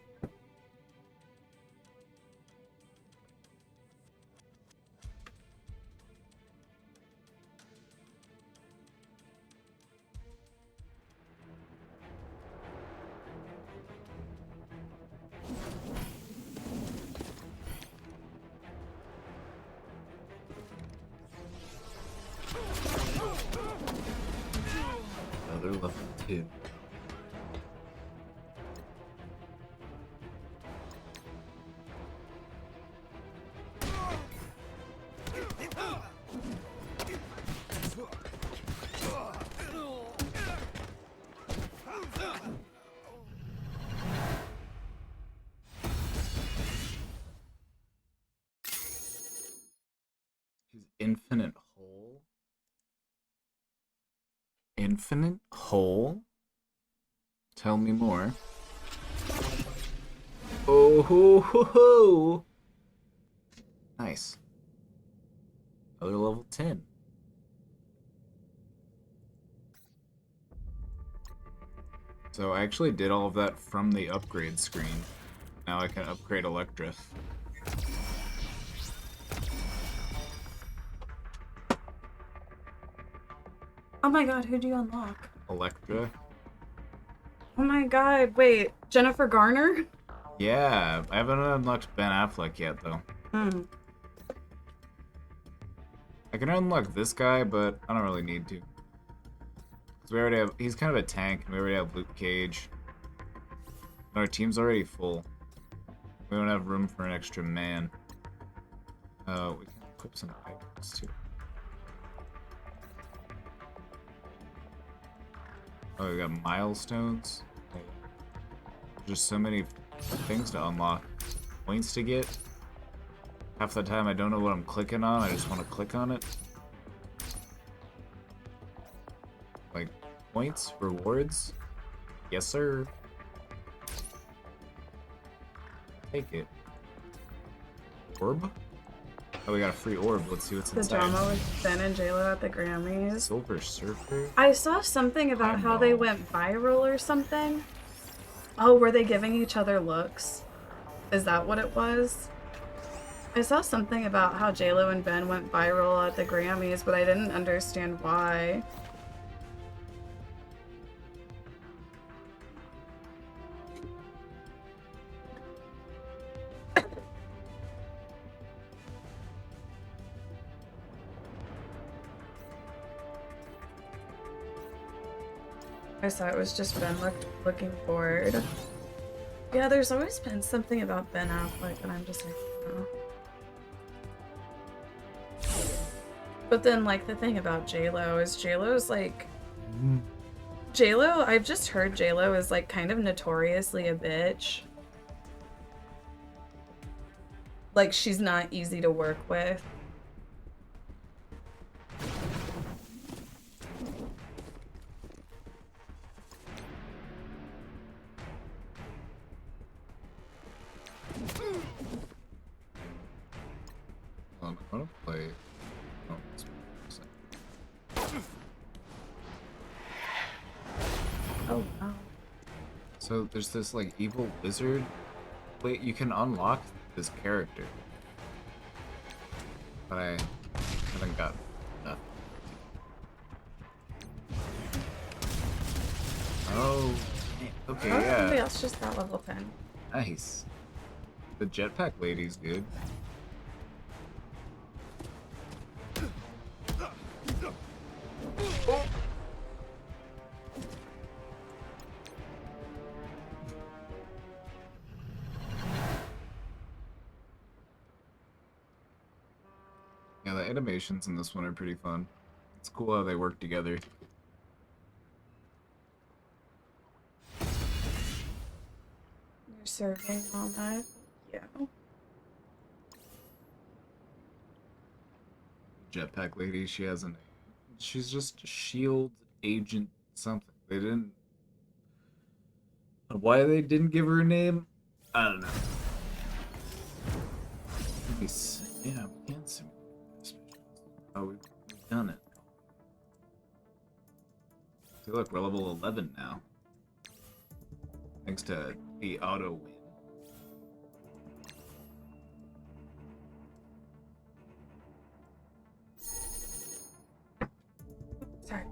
Another level 2. His infinite hole? Infinite hole? Tell me more. Oh ho ho ho! Nice. Another level 10. So I actually did all of that from the upgrade screen. Now I can upgrade Electra. Oh my god, who'd you unlock? Electra? Oh my god, wait, Jennifer Garner? Yeah, I haven't unlocked Ben Affleck yet, though. I can unlock this guy, but I don't really need to. Because we already have, he's kind of a tank, and we already have Luke Cage. Our team's already full. We don't have room for an extra man. We can equip some items, too. Oh, we got milestones. Just so many things to unlock. Points to get. Half the time I don't know what I'm clicking on, I just want to click on it. Like, points, rewards. Yes, sir. Take it. Orb? Oh, we got a free orb. Let's see what's The inside. drama with Ben and JLo at the Grammys. Silver Surfer? I saw something about how they went viral or something. Oh, were they giving each other looks? Is that what it was? I saw something about how JLo and Ben went viral at the Grammys, but I didn't understand why. I saw it was just Ben looking bored. Yeah, there's always been something about Ben Affleck and I'm just like, oh. But then, like, the thing about J-Lo is J-Lo's like... J-Lo, I've just heard J-Lo is like kind of notoriously a bitch. Like, she's not easy to work with. I want to play. Oh, oh wow. So there's this like evil wizard. Wait, you can unlock this character, but I haven't got that. Oh, okay, Oh, yeah. somebody else just got level 10. Nice. The jetpack lady's good. Yeah, the animations in this one are pretty fun. It's cool how they work together. You're serving all that? Yeah. Jetpack lady, she has a name. She's just SHIELD agent something. They didn't... Why they didn't give her a name? I don't know. Let me see. Yeah, we can simulate this. Oh, we've done it. See, look, we're level 11 now. Thanks to the auto win. Sorry.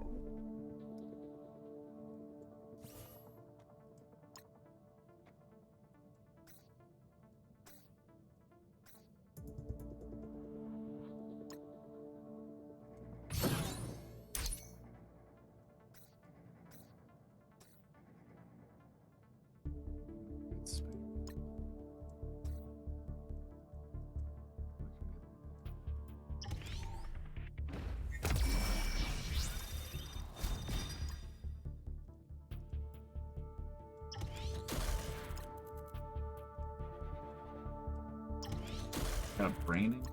Got a brain implant.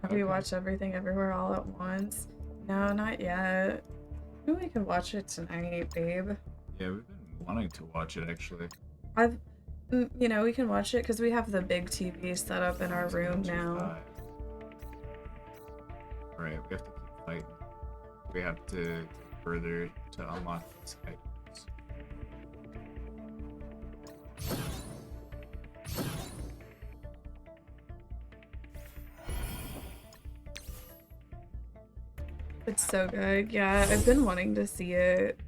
Have you watched Everything Everywhere All at Once? No, not yet. Maybe we could watch it tonight, babe. Yeah, we've been wanting to watch it actually. You know, we can watch it because we have the big TV set up in our room now. Alright, we have to keep fighting. We have to further to unlock these items. It's so good. Yeah, I've been wanting to see it.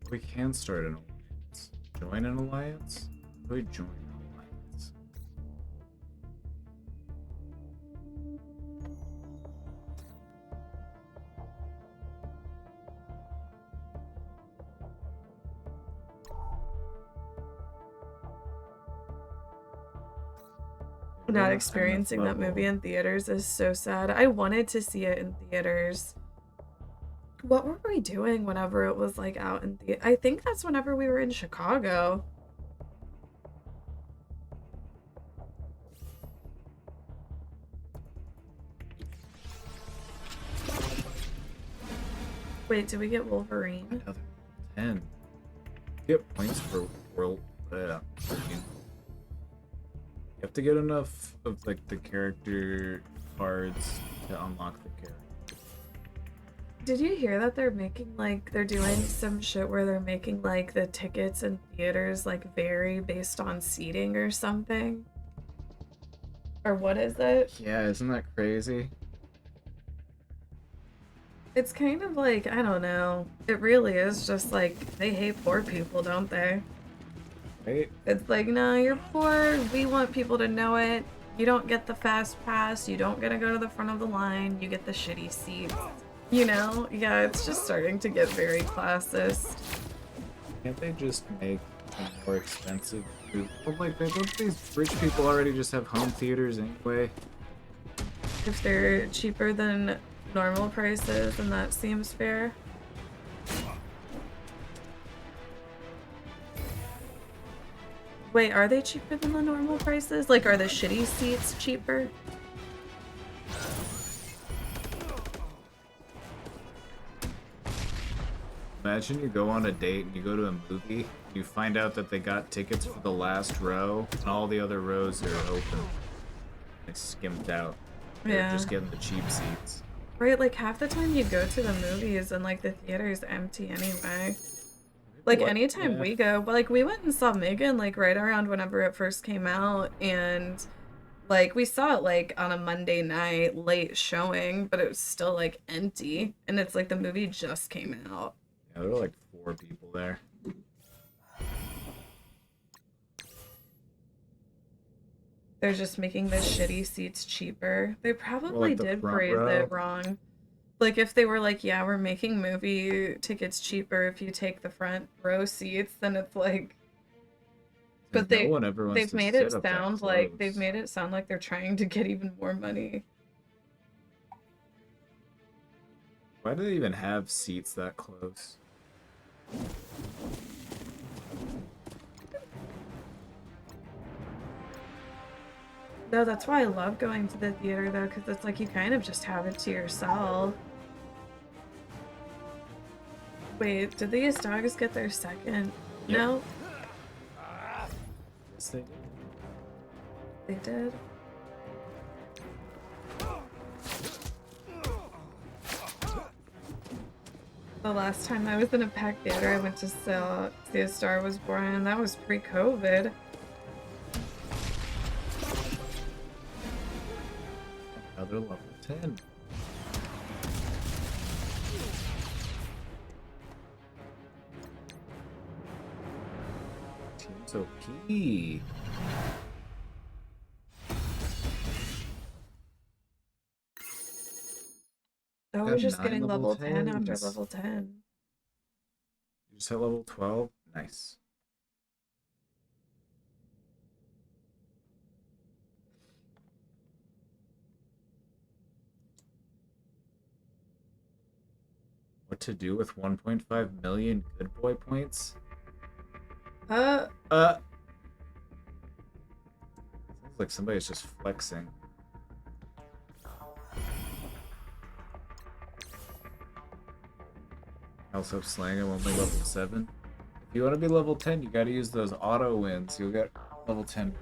We can start an alliance. Join an alliance? How do we join an alliance? Not experiencing that movie in theaters is so sad. I wanted to see it in theaters. What were we doing whenever it was like out in the... I think that's whenever we were in Chicago. Wait, did we get Wolverine? Another 10. Get points for world. You have to get enough of like the character cards to unlock the character. Did you hear that they're making like they're doing some shit where they're making like the tickets in theaters like vary based on seating or something? Or what is it? Yeah, isn't that crazy? It's kind of like, I don't know. It really is just like they hate poor people, don't they? Right? It's like, no, you're poor. We want people to know it. You don't get the fast pass, you don't get to go to the front of the line, you get the shitty seats. You know? Yeah, it's just starting to get very classist. Can't they just make a more expensive food? Well, like, don't these rich people already just have home theaters anyway? If they're cheaper than normal prices, then that seems fair. Wait, are they cheaper than the normal prices? Like, are the shitty seats cheaper? Imagine you go on a date and you go to a movie, and you find out that they got tickets for the last row, and all the other rows are open. They skimped out. They're Yeah. just getting the cheap seats. Right, like half the time you go to the movies and like the theater's empty anyway. Like What? anytime Yeah. we go, but like we went and saw Megan like right around whenever it first came out, and like we saw it like on a Monday night late showing, but it was still like empty, and it's like the movie just came out. Yeah, there were like 4 people there. They're just making the shitty seats cheaper. They probably the did front phrase row? it wrong. Like if they were like, yeah, we're making movie tickets cheaper if you take the front row seats, then it's like. But No one ever wants they've to made sit it up that sound like close. they've made it sound like they're trying to get even more money. Why do they even have seats that close? No, that's why I love going to the theater though, because it's like you kind of just have it to yourself. Wait, did these dogs get their second? Yep. No, Yes, they did. they did. The last time I was in a packed theater, I went to see A Star Was Born, and that was pre-COVID. Another level 10. Team's OP. Oh, Got we're just 9 getting level 10 after 10s. level 10. You just hit level 12? Nice. What to do with 1.5 million good boy points? Sounds like somebody's just flexing. Also, slang, I'm only level 7. If you want to be level 10, you gotta use those auto wins. You'll get level 10.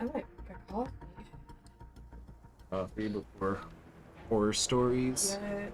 I like a coffee. Coffee before horror stories. Yeah.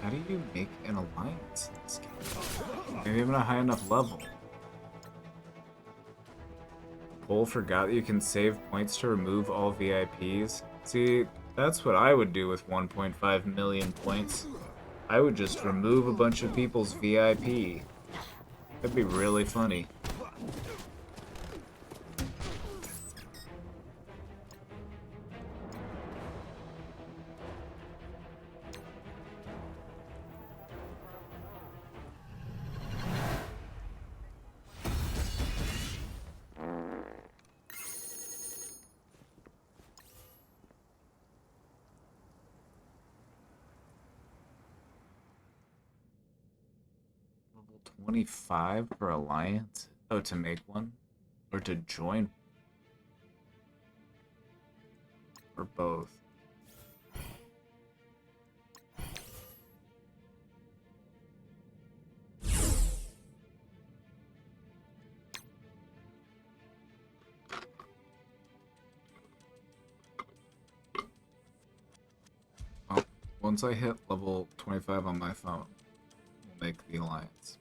How do you make an alliance in this game? Maybe I'm not a high enough level. Cole forgot that you can save points to remove all VIPs. See, that's what I would do with 1.5 million points. I would just remove a bunch of people's VIP. That'd be really funny. Level 25 for alliance? Oh, to make one? Or to join? Or both? Well, once I hit level 25 on my phone, we'll make the alliance.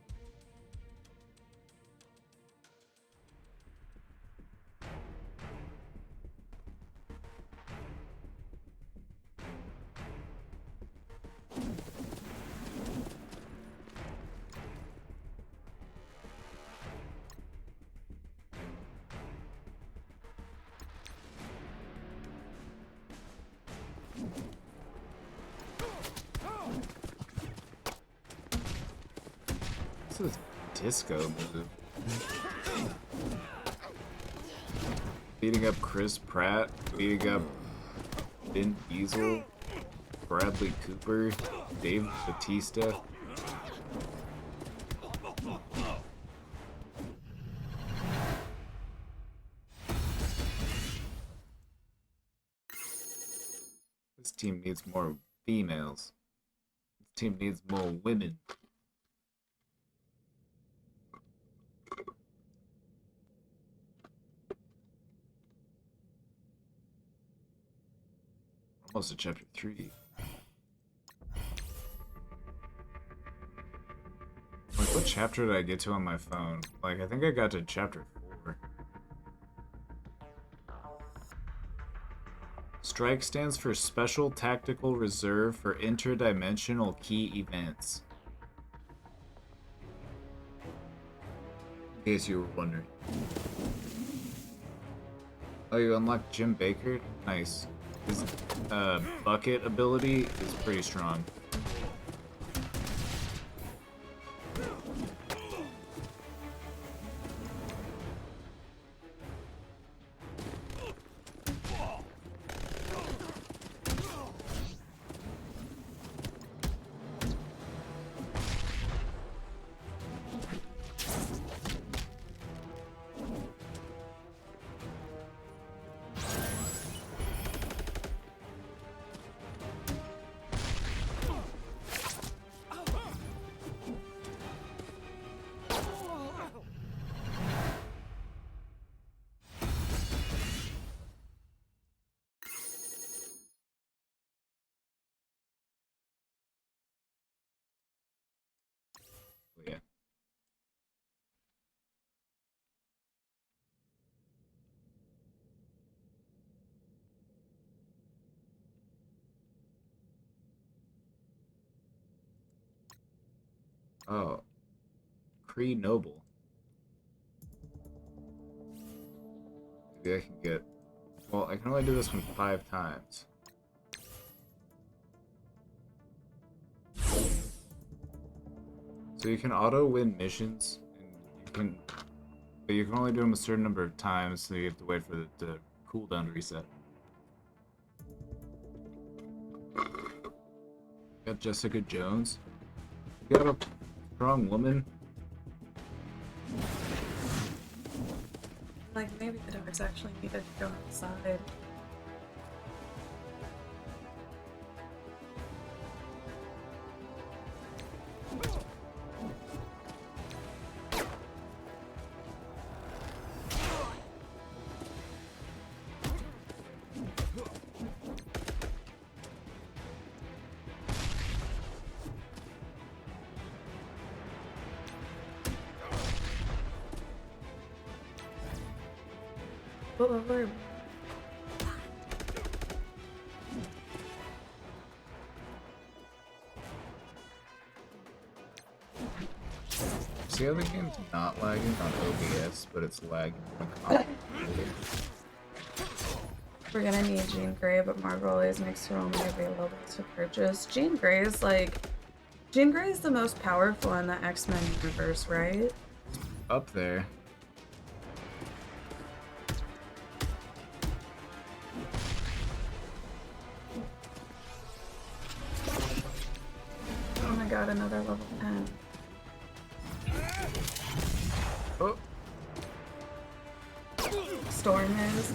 What's this disco move? Beating up Chris Pratt, beating up Vin Diesel, Bradley Cooper, Dave Bautista. This team needs more females. This team needs more women. Almost to chapter 3. Like, what chapter did I get to on my phone? Like, I think I got to chapter 4. Strike stands for Special Tactical Reserve for Interdimensional Key Events. In case you were wondering. Oh, you unlocked Jim Baker? Nice. His bucket ability is pretty strong. Yeah. Oh. Cree Noble. Maybe I can get... Well, I can only do this one 5 times. So you can auto-win missions, and but you can only do them a certain number of times, so you have to wait for the cooldown to reset. Got Jessica Jones. You got a strong woman. Like, maybe the dogs actually needed to go outside. Whoa. See how the game's not lagging on OBS, but it's lagging on We're gonna need Jean Grey, but Marvel always makes her only available to purchase. Jean Grey is the most powerful in the X-Men universe, right? Up there. Oh my god, another level 10. Oh. Storm is.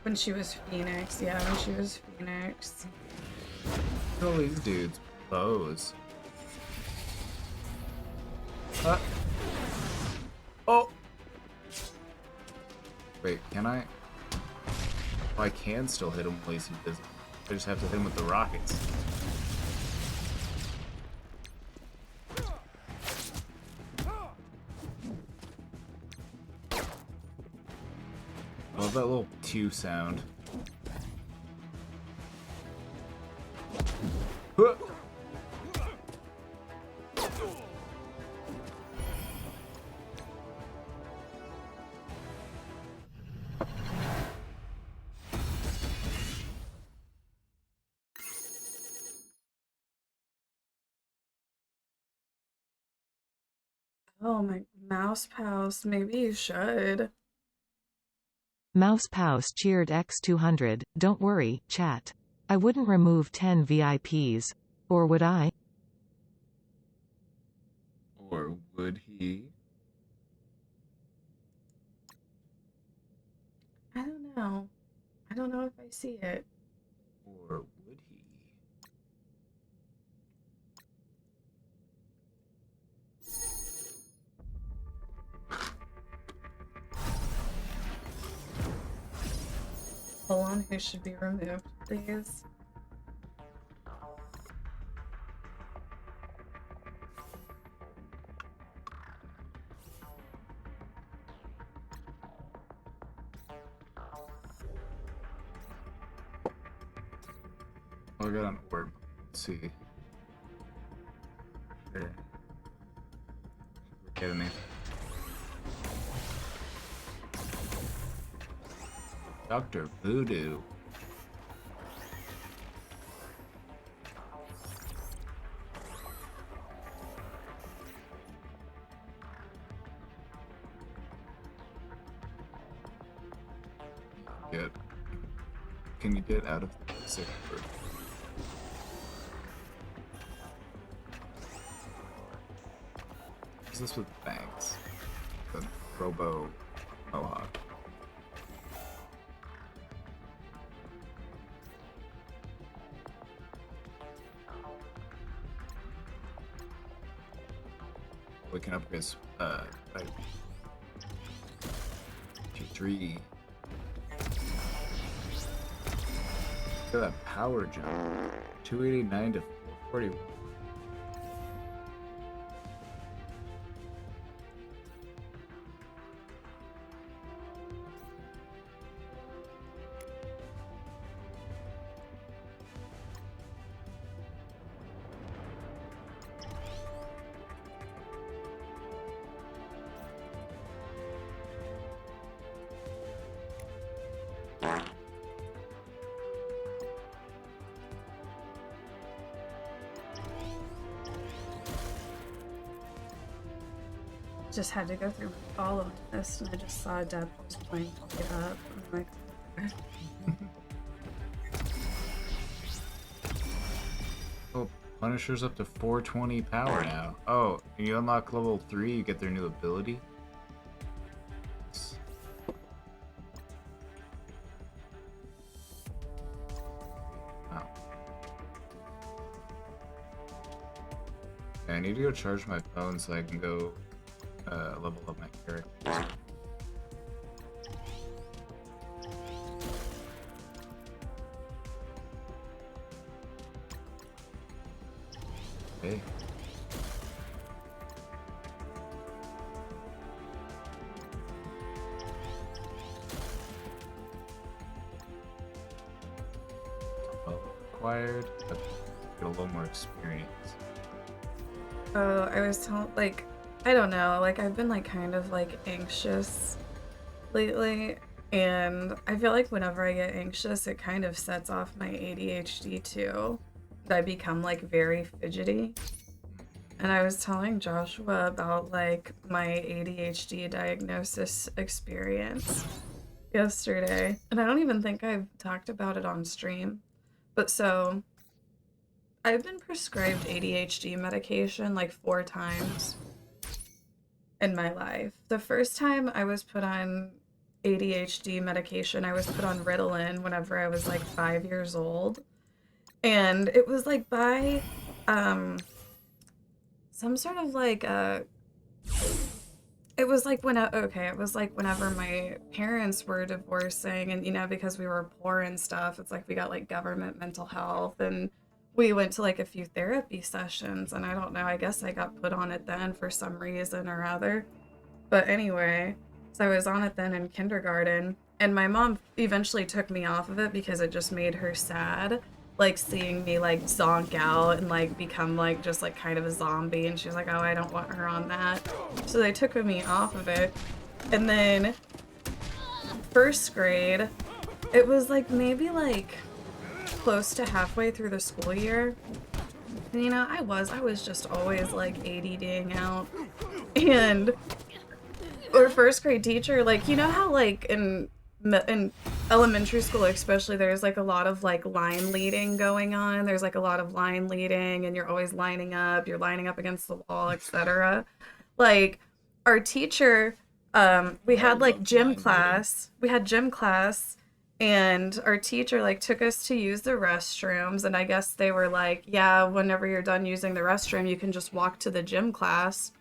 When she was Phoenix, yeah, when she was Phoenix. All these dudes bows. Oh! Wait, can I? Oh, I can still hit him while he's invisible. I just have to hit him with the rockets. I love that little two sound. Huh. Oh my mouse pals, maybe you should. Mouse Pouse cheered X200. Don't worry, chat. I wouldn't remove 10 VIPs. Or would I? Or would he? I don't know. I don't know if I see it. Or would he? Hold on, who should be removed, please? Oh, I got an orb. Let's see. There. We're getting me. Dr. Voodoo. Get. Can you get out of the safe word? What's this with bangs? The Robo Mohawk. We can upgrade like 2-3. Look at that power jump. 289 to 441. Just had to go through my follow list and I just saw Deb was playing it up. I'm like, oh, Punisher's up to 420 power now. Oh, and you unlock level 3, you get their new ability. Wow. I need to go charge my phone so I can go level up my character. Okay. Well acquired, but get a little more experience. oh, I was told, like, I don't know, like, I've been, like, kind of, like, anxious lately, and I feel like whenever I get anxious, it kind of sets off my ADHD, too. I become, like, very fidgety. And I was telling Joshua about, like, my ADHD diagnosis experience. yesterday, and I don't even think I've talked about it on stream. But so, I've been prescribed ADHD medication like 4 times in my life. The first time I was put on ADHD medication, I was put on Ritalin whenever I was like 5 years old. And it was like by some sort of like it was like it was like whenever my parents were divorcing, and you know, because we were poor and stuff, it's like we got like government mental health, and we went to like a few therapy sessions, and I don't know, I guess I got put on it then for some reason or other. But anyway, so I was on it then in kindergarten, and my mom eventually took me off of it because it just made her sad, like seeing me like zonk out and like become like just like kind of a zombie, and she was like, oh, I don't want her on that. So they took me off of it. And then first grade, it was like maybe like close to halfway through the school year. And you know, I was just always like ADDing out. And our first grade teacher, like, you know how like in elementary school especially, there's like a lot of like line leading going on. There's like a lot of line leading, and you're always lining up, you're lining up against the wall, etc. Like our teacher, we had like gym class, and our teacher like took us to use the restrooms, and I guess they were like, yeah, whenever you're done using the restroom, you can just walk to the gym class.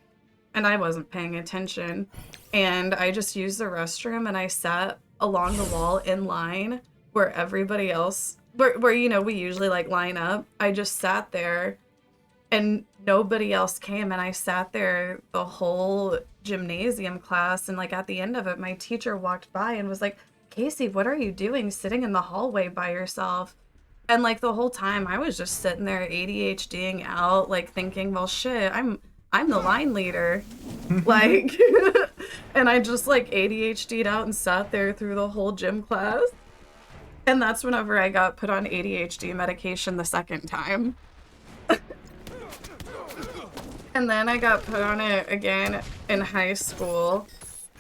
And I wasn't paying attention, and I just used the restroom, and I sat along the wall in line where everybody else, where you know, we usually like line up. I just sat there and nobody else came, and I sat there the whole gymnasium class, and like at the end of it, my teacher walked by and was like, Casey, what are you doing sitting in the hallway by yourself? And like the whole time I was just sitting there ADHDing out, like thinking, well shit, I'm the line leader. Like, and I just like ADHD'd out and sat there through the whole gym class. And that's whenever I got put on ADHD medication the second time. And then I got put on it again in high school.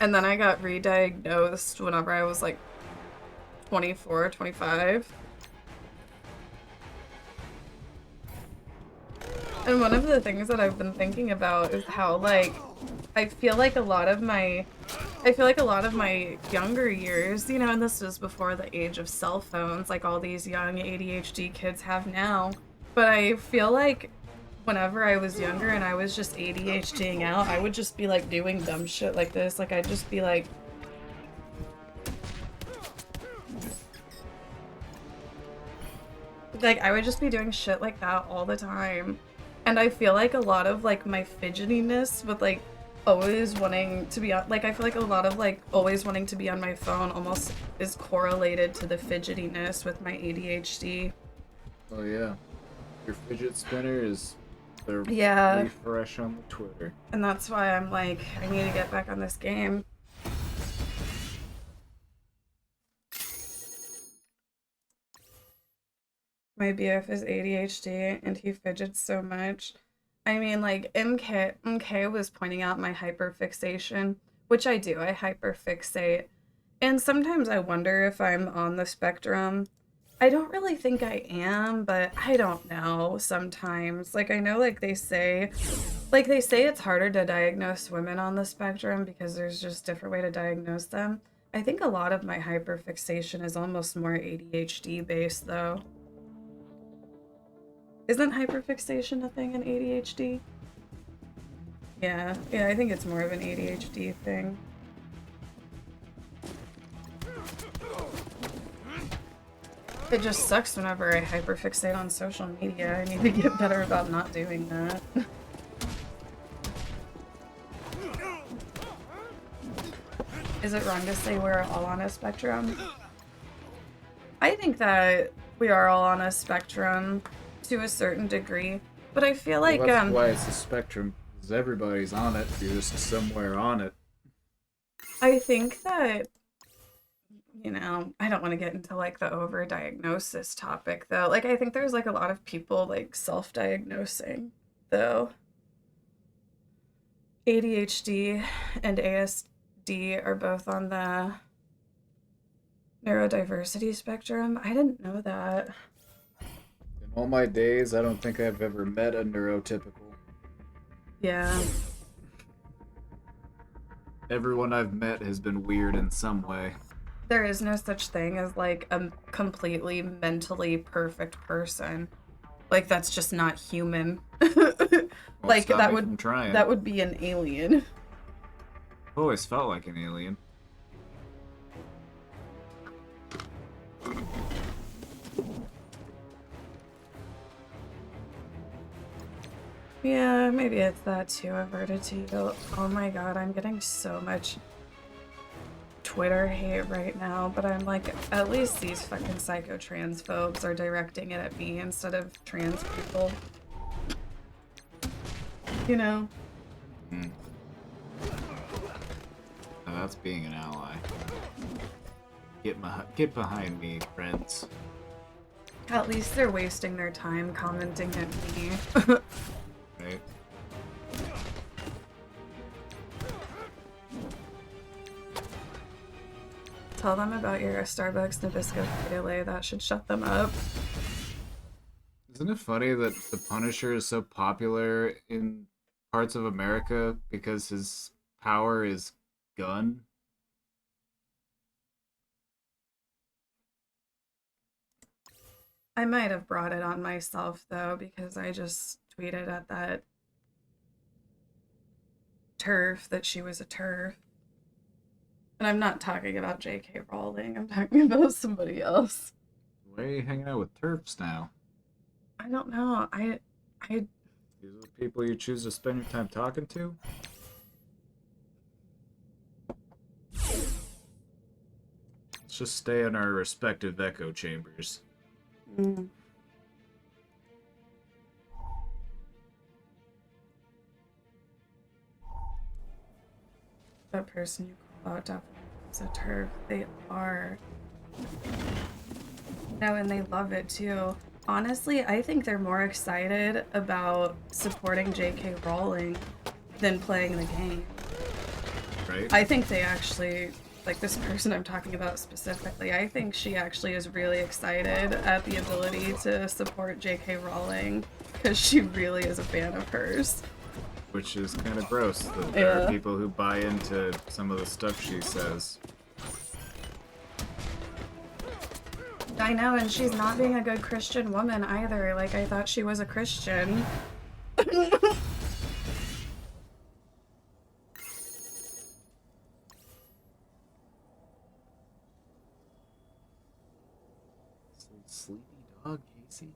And then I got re-diagnosed whenever I was like 24, 25. And one of the things that I've been thinking about is how, like, I feel like a lot of my younger years, you know, and this is before the age of cell phones, like all these young ADHD kids have now, but I feel like whenever I was younger and I was just ADHDing out, I would just be, like, doing dumb shit like this. Like, I'd just be, like... Like, I would just be doing shit like that all the time. And I feel like a lot of, like, my fidgetiness with, like, always wanting to be on, like, I feel like a lot of, like, always wanting to be on my phone almost is correlated to the fidgetiness with my ADHD. Oh, yeah. Your fidget spinner is the refresh on the Twitter. And that's why I'm like, I need to get back on this game. My BF is ADHD, and he fidgets so much. I mean, like, MK was pointing out my hyperfixation, which I do. I hyperfixate. And sometimes I wonder if I'm on the spectrum. I don't really think I am, but I don't know sometimes. Like, I know, like, they say it's harder to diagnose women on the spectrum because there's just different way to diagnose them. I think a lot of my hyperfixation is almost more ADHD based, though. Isn't hyperfixation a thing in ADHD? Yeah, I think it's more of an ADHD thing. It just sucks whenever I hyperfixate on social media. I need to get better about not doing that. Is it wrong to say we're all on a spectrum? I think that we are all on a spectrum to a certain degree, but I feel like well, that's why it's a spectrum, because everybody's on it. You're just somewhere on it. I think that, you know, I don't want to get into like the over-diagnosis topic though. Like, I think there's like a lot of people like self-diagnosing though. ADHD and ASD are both on the Neurodiversity spectrum? I didn't know that. In all my days, I don't think I've ever met a neurotypical. Yeah. Everyone I've met has been weird in some way. There is no such thing as like a completely mentally perfect person. Like that's just not human. Like stop that me would from trying. that would be an alien. I've always felt like an alien. Yeah, maybe it's that too. Averted to you. Oh my god, I'm getting so much Twitter hate right now, but I'm like, at least these fucking psycho transphobes are directing it at me instead of trans people. You know? Mm. Now that's being an ally. Get behind me, friends. At least they're wasting their time commenting at me. Right? Tell them about your Starbucks Nabisco Frito-Lay. That should shut them up. Isn't it funny that the Punisher is so popular in parts of America because his power is gun? I might have brought it on myself though, because I just tweeted at that TERF that she was a TERF. And I'm not talking about J.K. Rowling, I'm talking about somebody else. Why are you hanging out with TERFs now? I don't know. I These are the people you choose to spend your time talking to? Let's just stay in our respective echo chambers. Mm. That person you call out definitely is a TERF. They are. No, and they love it too. Honestly, I think they're more excited about supporting J.K. Rowling than playing the game. Right? I think they actually, like this person I'm talking about specifically, I think she actually is really excited at the ability to support J.K. Rowling because she really is a fan of hers. Which is kind of gross that there are people who buy into some of the stuff she says. I know, and she's not being a good Christian woman either. Like, I thought she was a Christian. Sleepy dog, Casey.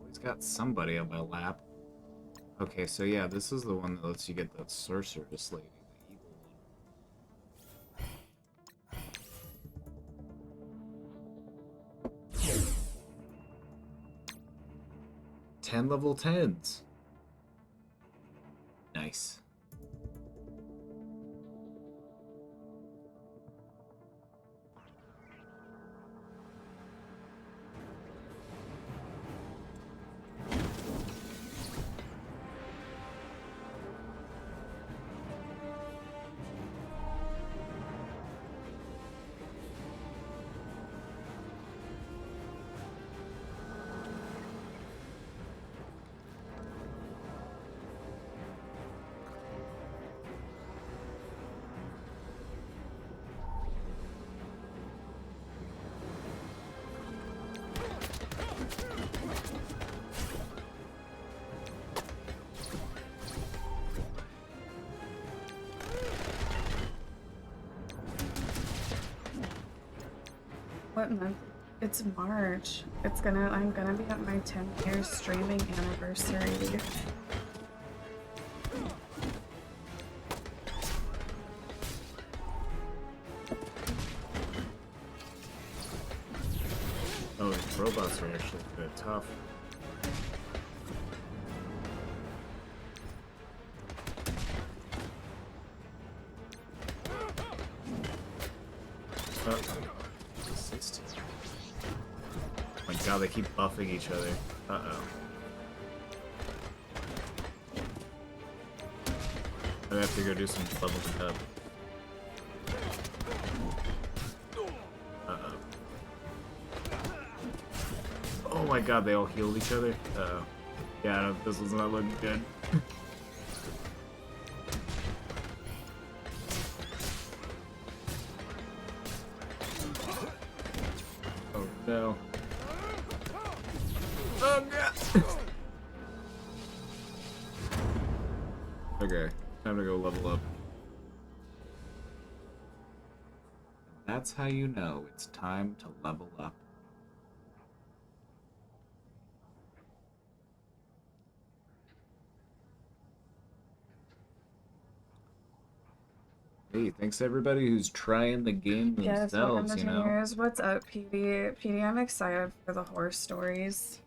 Always got somebody on my lap. Okay, so yeah, this is the one that lets you get that sorceress lady, the evil one. 10 level 10s. Nice. What month? It's March. I'm gonna be at my 10-year streaming anniversary. Oh, these robots are actually kind of tough. Assist. Oh my god, they keep buffing each other. Uh-oh. I I have to go do some leveling up. Uh-oh. Oh my god, they all healed each other? Uh-oh. Yeah, this was not looking good. Oh no. Oh god! Okay, time to go level up. That's how you know it's time to level up. Hey, thanks to everybody who's trying the game Yes, welcome themselves, to you 10 know? years. What's up, PD? PD, I'm excited for the horror stories.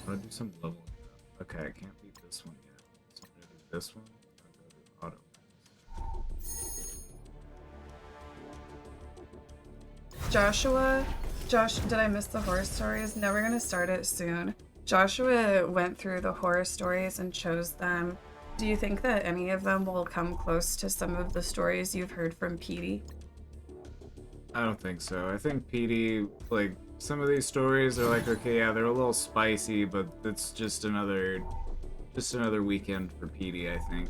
I'm gonna do some leveling up. Okay, I can't beat this one yet. So I'm gonna do this one. I'm gonna go to auto. Josh, did I miss the horror stories? No, we're gonna start it soon. Joshua went through the horror stories and chose them. Do you think that any of them will come close to some of the stories you've heard from Petey? I don't think so. I think PD, like, some of these stories are like, okay, yeah, they're a little spicy, but it's just another weekend for PD, I think.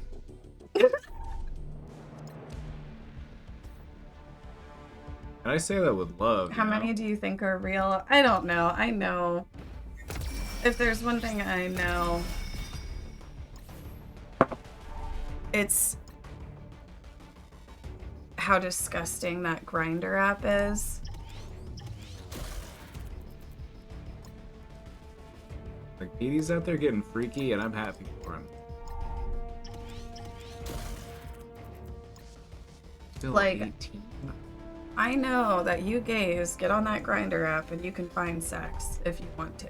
And I say that with love. How many do you think are real? I don't know. I know. If there's one thing I know, it's how disgusting that Grinder app is. Like, PD's out there getting freaky, and I'm happy for him. Still Like, 18. I know that you gays get on that Grinder app and you can find sex if you want to.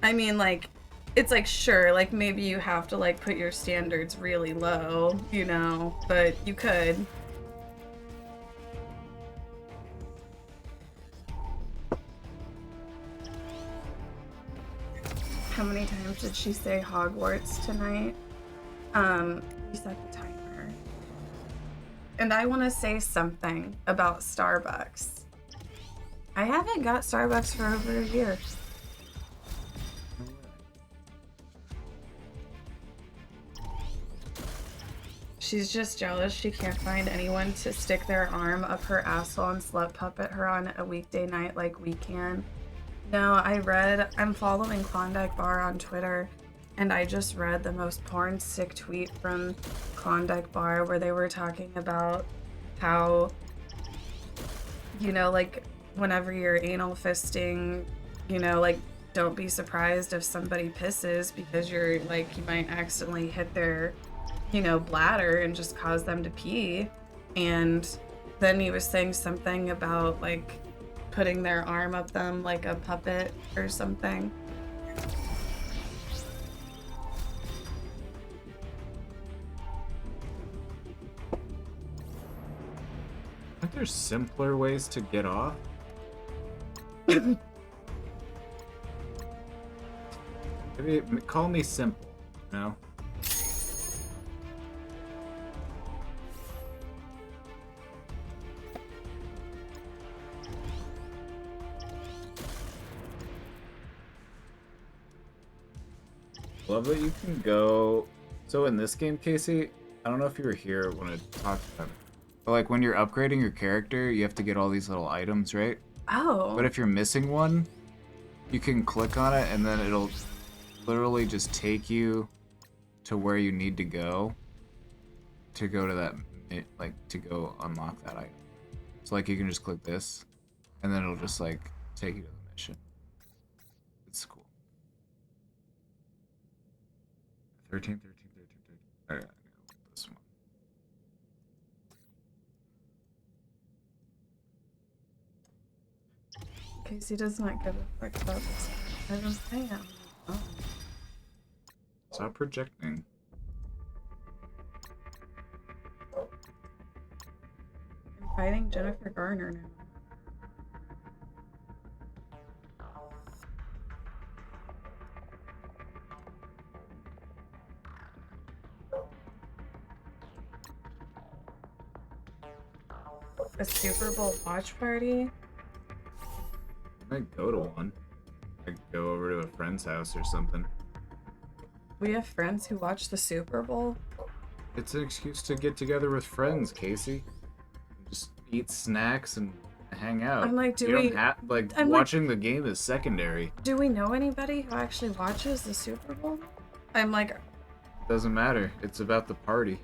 I mean, like, it's like, sure, like, maybe you have to, like, put your standards really low, you know, but you could. How many times did she say Hogwarts tonight? Reset the timer. And I want to say something about Starbucks. I haven't got Starbucks for over a year. She's just jealous she can't find anyone to stick their arm up her asshole and slut puppet her on a weekday night like we can. No, I'm following Klondike Bar on Twitter, and I just read the most porn sick tweet from Klondike Bar where they were talking about how, you know, like, whenever you're anal fisting, you know, like, don't be surprised if somebody pisses because you're, like, you might accidentally hit their, you know, bladder and just cause them to pee. And then he was saying something about, like, putting their arm up them like a puppet or something. Aren't there simpler ways to get off? Maybe call me simple, you know? Love that you can go. So in this game, Casey, I don't know if you were here when I talked about it, but like when you're upgrading your character, you have to get all these little items, right? Oh. But if you're missing one, you can click on it and then it'll literally just take you to where you need to go to that, like, to go unlock that item. So like you can just click this and then it'll just like take you to the mission. It's cool. 13. Alright, this one. Casey does not give a fuck about this. I am. Stop projecting. I'm fighting Jennifer Garner now. A Super Bowl watch party? I might go to one. I could go over to a friend's house or something. We have friends who watch the Super Bowl? It's an excuse to get together with friends, Casey. Just eat snacks and hang out. I'm like, I'm watching the game is secondary. Do we know anybody who actually watches the Super Bowl? I'm like... Doesn't matter. It's about the party.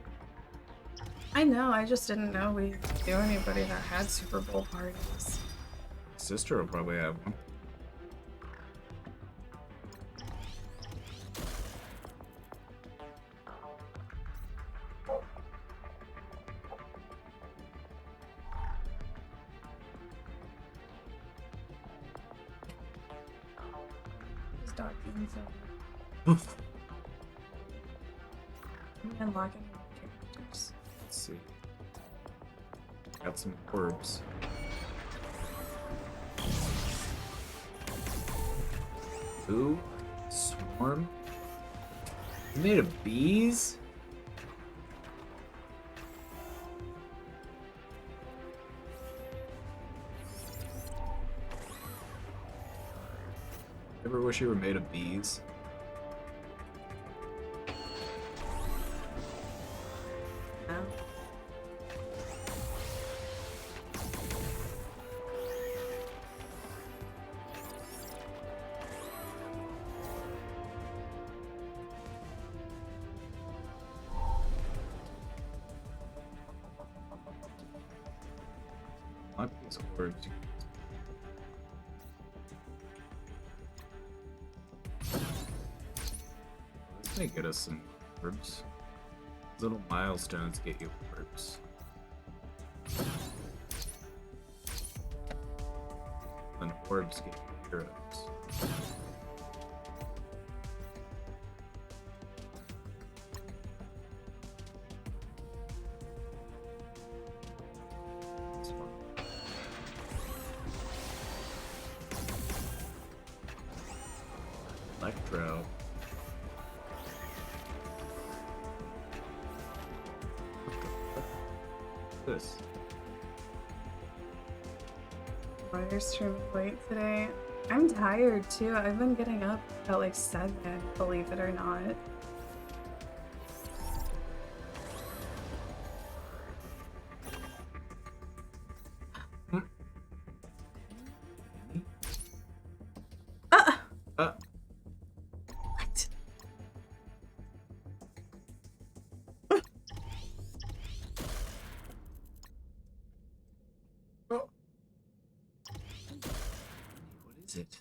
I know, I just didn't know we knew anybody that had Super Bowl parties. Sister will probably have one. This dog being so... I'm unlocking characters. Let's see. Got some orbs. Ooh, swarm. You made of bees? Ever wish you were made of bees? No. Lock these orbs. This may get us some orbs. Little milestones get you orbs. And orbs get you heroes. That's fun. Electro. This. Why are streaming late today? I'm tired too. I've been getting up at like 7, believe it or not. What? What is it?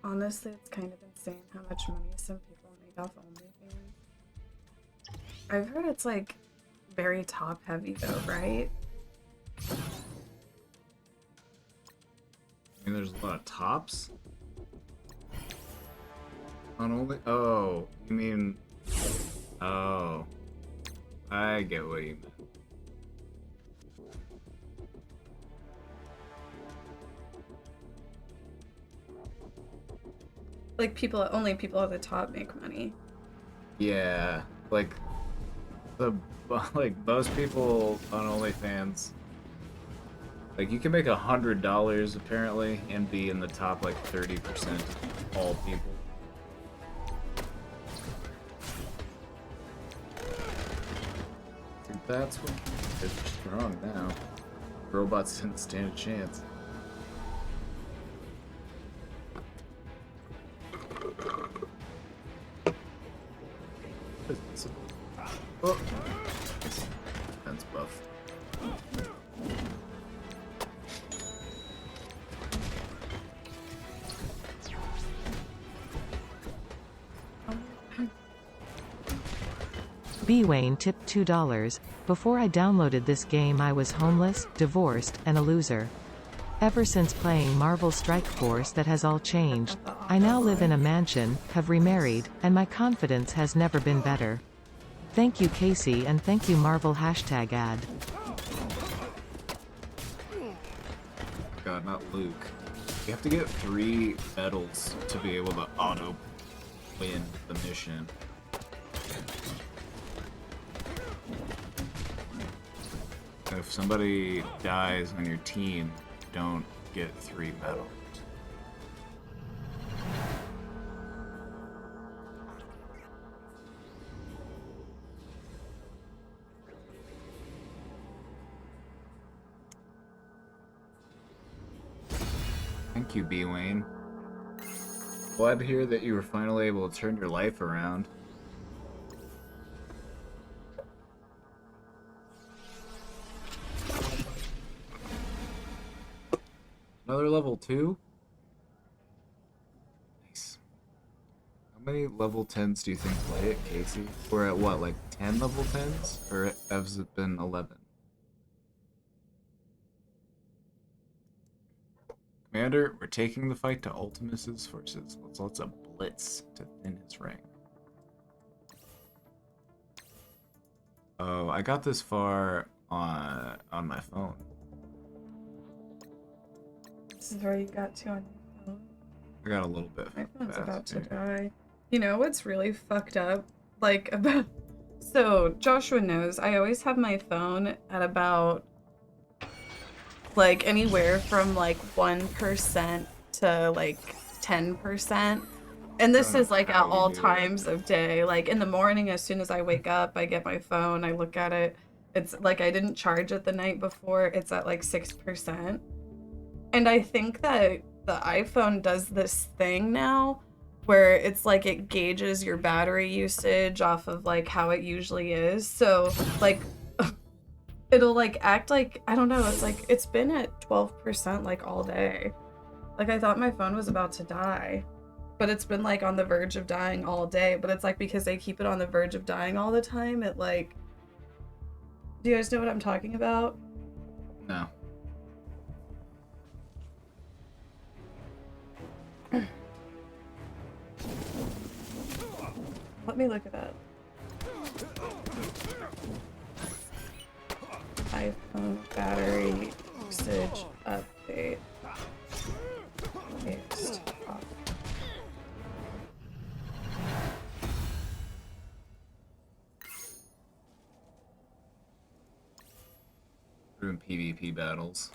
Honestly, it's kind of insane how much money some people make off OnlyFans. I've heard it's like very top heavy though, right? I mean, there's a lot of tops. On only. Oh, you mean? Oh, I get what you meant. Like only people at the top make money. Yeah, like most people on OnlyFans, like you can make $100 apparently and be in the top like 30% of all people. I think that's what is strong now. Robots didn't stand a chance. Oh. Defense buff. B. Wayne tipped $2. Before I downloaded this game I was homeless, divorced, and a loser. Ever since playing Marvel Strike Force that has all changed. I now live in a mansion, have remarried, and my confidence has never been better. Thank you Casey and thank you Marvel #ad. God, not Luke. You have to get 3 medals to be able to auto win the mission. If somebody dies on your team, don't get 3 medals. Thank you, B. Wayne. Glad to hear that you were finally able to turn your life around. Another level 2? Nice. How many level 10s do you think play it, Casey? We're at what, like 10 level 10s? Or has it been 11? Commander, we're taking the fight to Ultimus's forces. Let's a blitz to thin his rank. Oh, I got this far on my phone. This is where you got to on your phone. I got a little bit. My phone's faster. about to die. You know what's really fucked up? Like, about... So, Joshua knows, I always have my phone at about... like anywhere from like 1% to like 10%. And this is like at all times of day. Like in the morning, as soon as I wake up, I get my phone, I look at it. It's like I didn't charge it the night before. It's at like 6%. And I think that the iPhone does this thing now where it's like it gauges your battery usage off of like how it usually is. So like it'll like act like, I don't know, it's like it's been at 12% like all day. Like I thought my phone was about to die, but it's been like on the verge of dying all day. But it's like because they keep it on the verge of dying all the time, it like, do you guys know what I'm talking about? No. Let me look at that. iPhone battery usage update. Paste off. Doing PvP battles.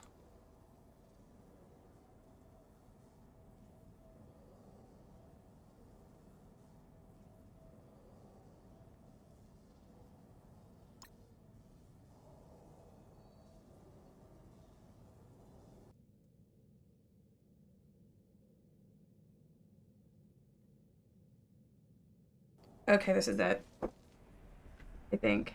Okay, this is it. I think.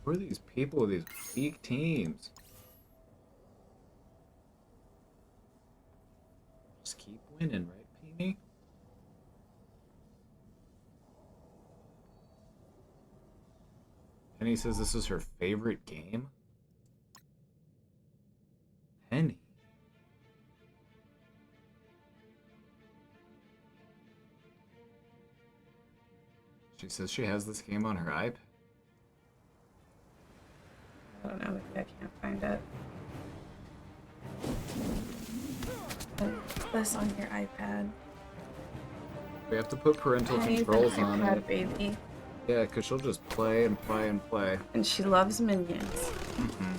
Who are these people with these weak teams? Just keep winning, right, Peony? Penny says this is her favorite game. Penny. She says she has this game on her iPad. I don't know, maybe I can't find it. Put this on your iPad. We have to put parental Penny's an controls on iPad it. baby. Yeah, because she'll just play and play and play. And she loves Minions. Mm-hmm.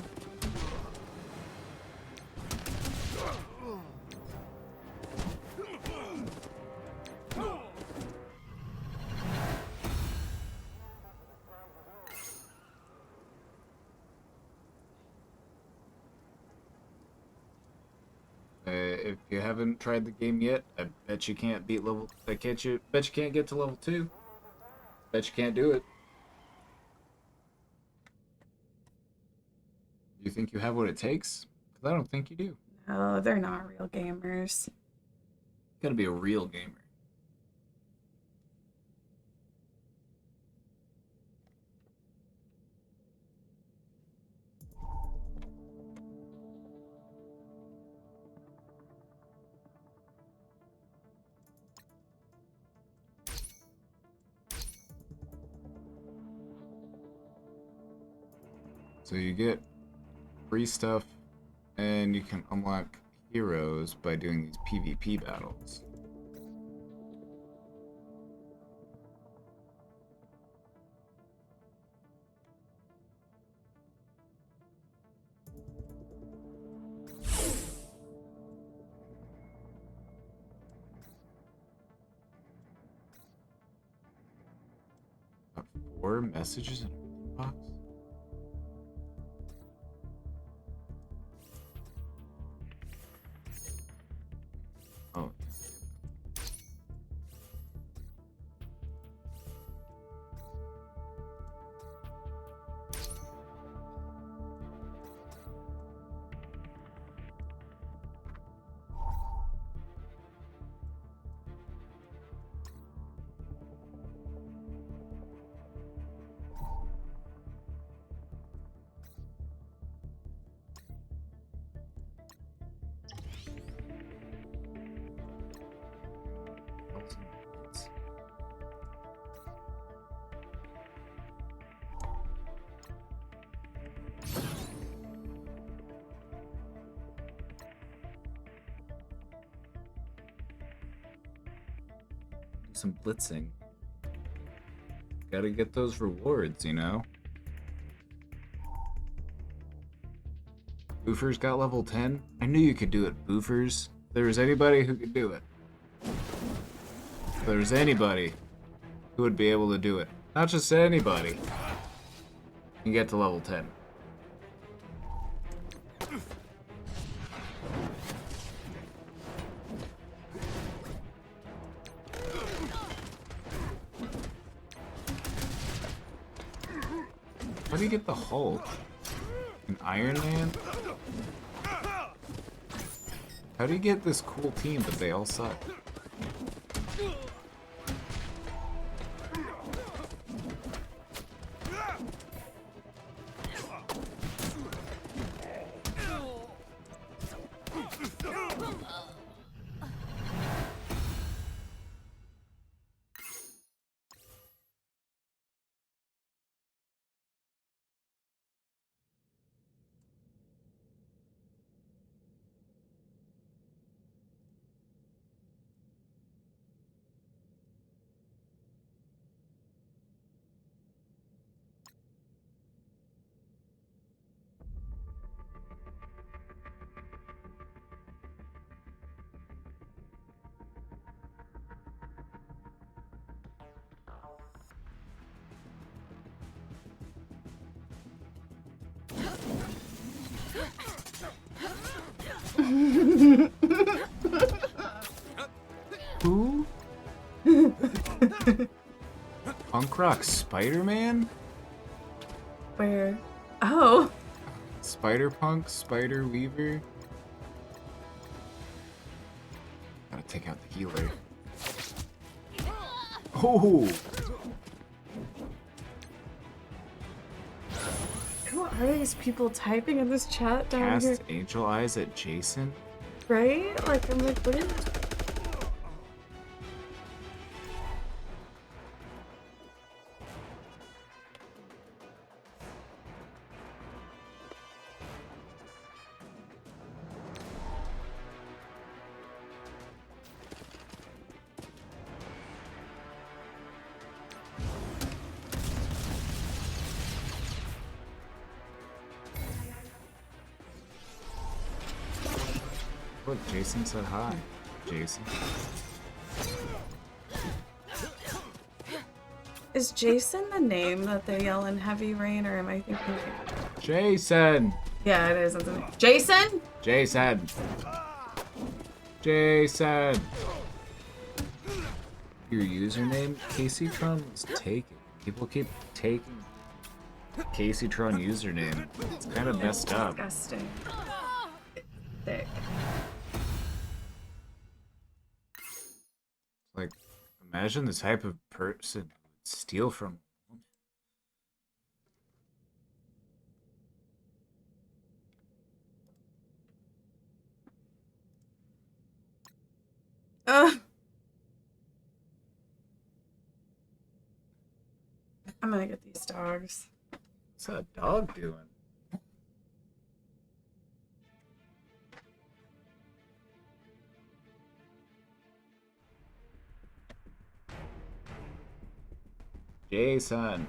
if you haven't tried the game yet, I bet you can't beat level. Bet you can't get to level 2. Bet you can't do it. You think you have what it takes? Because I don't think you do. No, they're not real gamers. You gotta be a real gamer. So you get free stuff, and you can unlock heroes by doing these PvP battles. Got 4 messages in a box. Oh. Some blitzing. Gotta get those rewards, you know? Boofers got level 10? I knew you could do it, Boofers. If there was anybody who could do it. If there was anybody who would be able to do it. Not just anybody. You get to level 10. How do you get the Hulk? An Iron Man? How do you get this cool team but they all suck? Who? Punk Rock Spider-Man? Where? Oh. Spider-Punk, Spider-Weaver. Gotta take out the healer. Oh! Who are these people typing in this chat down Cast here? Angel Eyes at Jason? Right? Like, I'm like, what is... Look, Jason said hi. Jason. Is Jason the name that they yell in Heavy Rain, or am I thinking... Jason! Yeah, it is. Isn't it? Jason? Jason! Jason! Your username, Kaceytron, was taken. People keep taking Kaceytron username. It's kind of messed up. Disgusting. Thick. Like, imagine the type of person who would steal from a woman. I'm gonna get these dogs. What's that dog doing? Jason.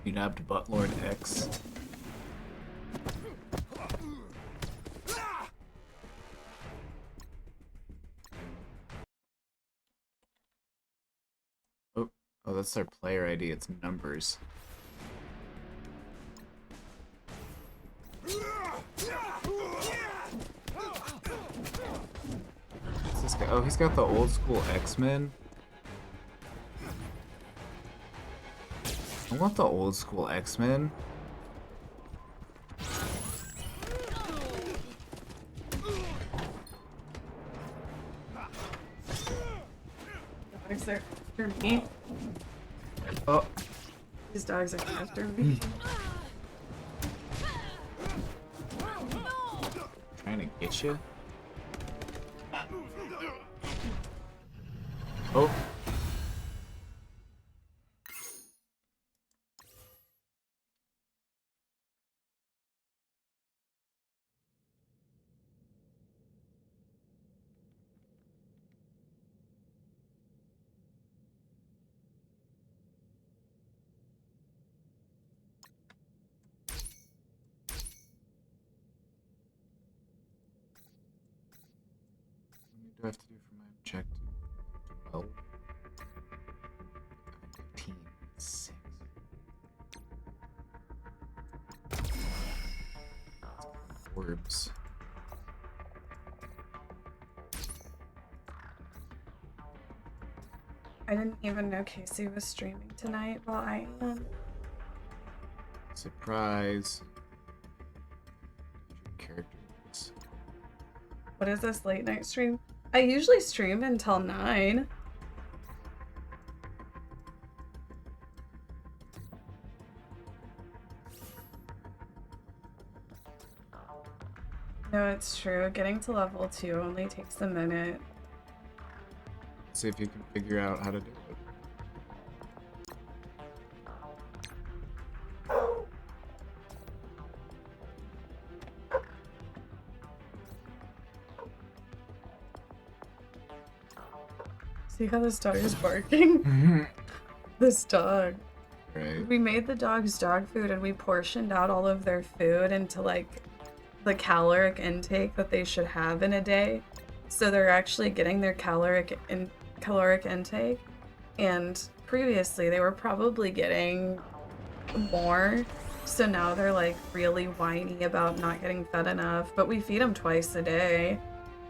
You nabbed Buttlord X. Oh, that's their player ID. It's numbers. What's this guy? Oh, he's got the old school X-Men. I want the old school X-Men. Dogs are after me. Oh. These dogs are after me. Trying to get you. Oh. What do I have to do for my objective? 12. 15. 6. Orbs. I didn't even know Casey was streaming tonight while I am. Surprise. Characters. What is this late night stream? I usually stream until 9. No, it's true. Getting to level 2 only takes a minute. See if you can figure out how to do it. See how this dog is barking? This dog. Right. We made the dogs dog food and we portioned out all of their food into like the caloric intake that they should have in a day. So they're actually getting their caloric intake. And previously they were probably getting more. So now they're like really whiny about not getting fed enough. But we feed them twice a day.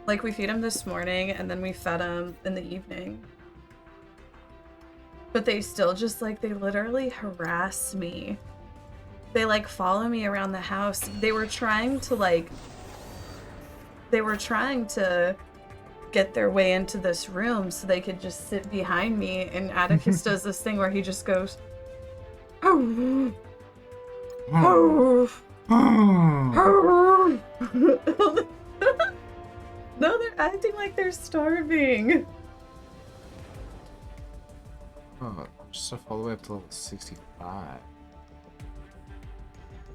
Like we feed them this morning and then we fed them in the evening. But they still just like, they literally harass me. They like follow me around the house. They were trying to get their way into this room so they could just sit behind me. And Atticus does this thing where he just goes, oh, oh, oh. No, they're acting like they're starving. Oh, stuff all the way up to level 65.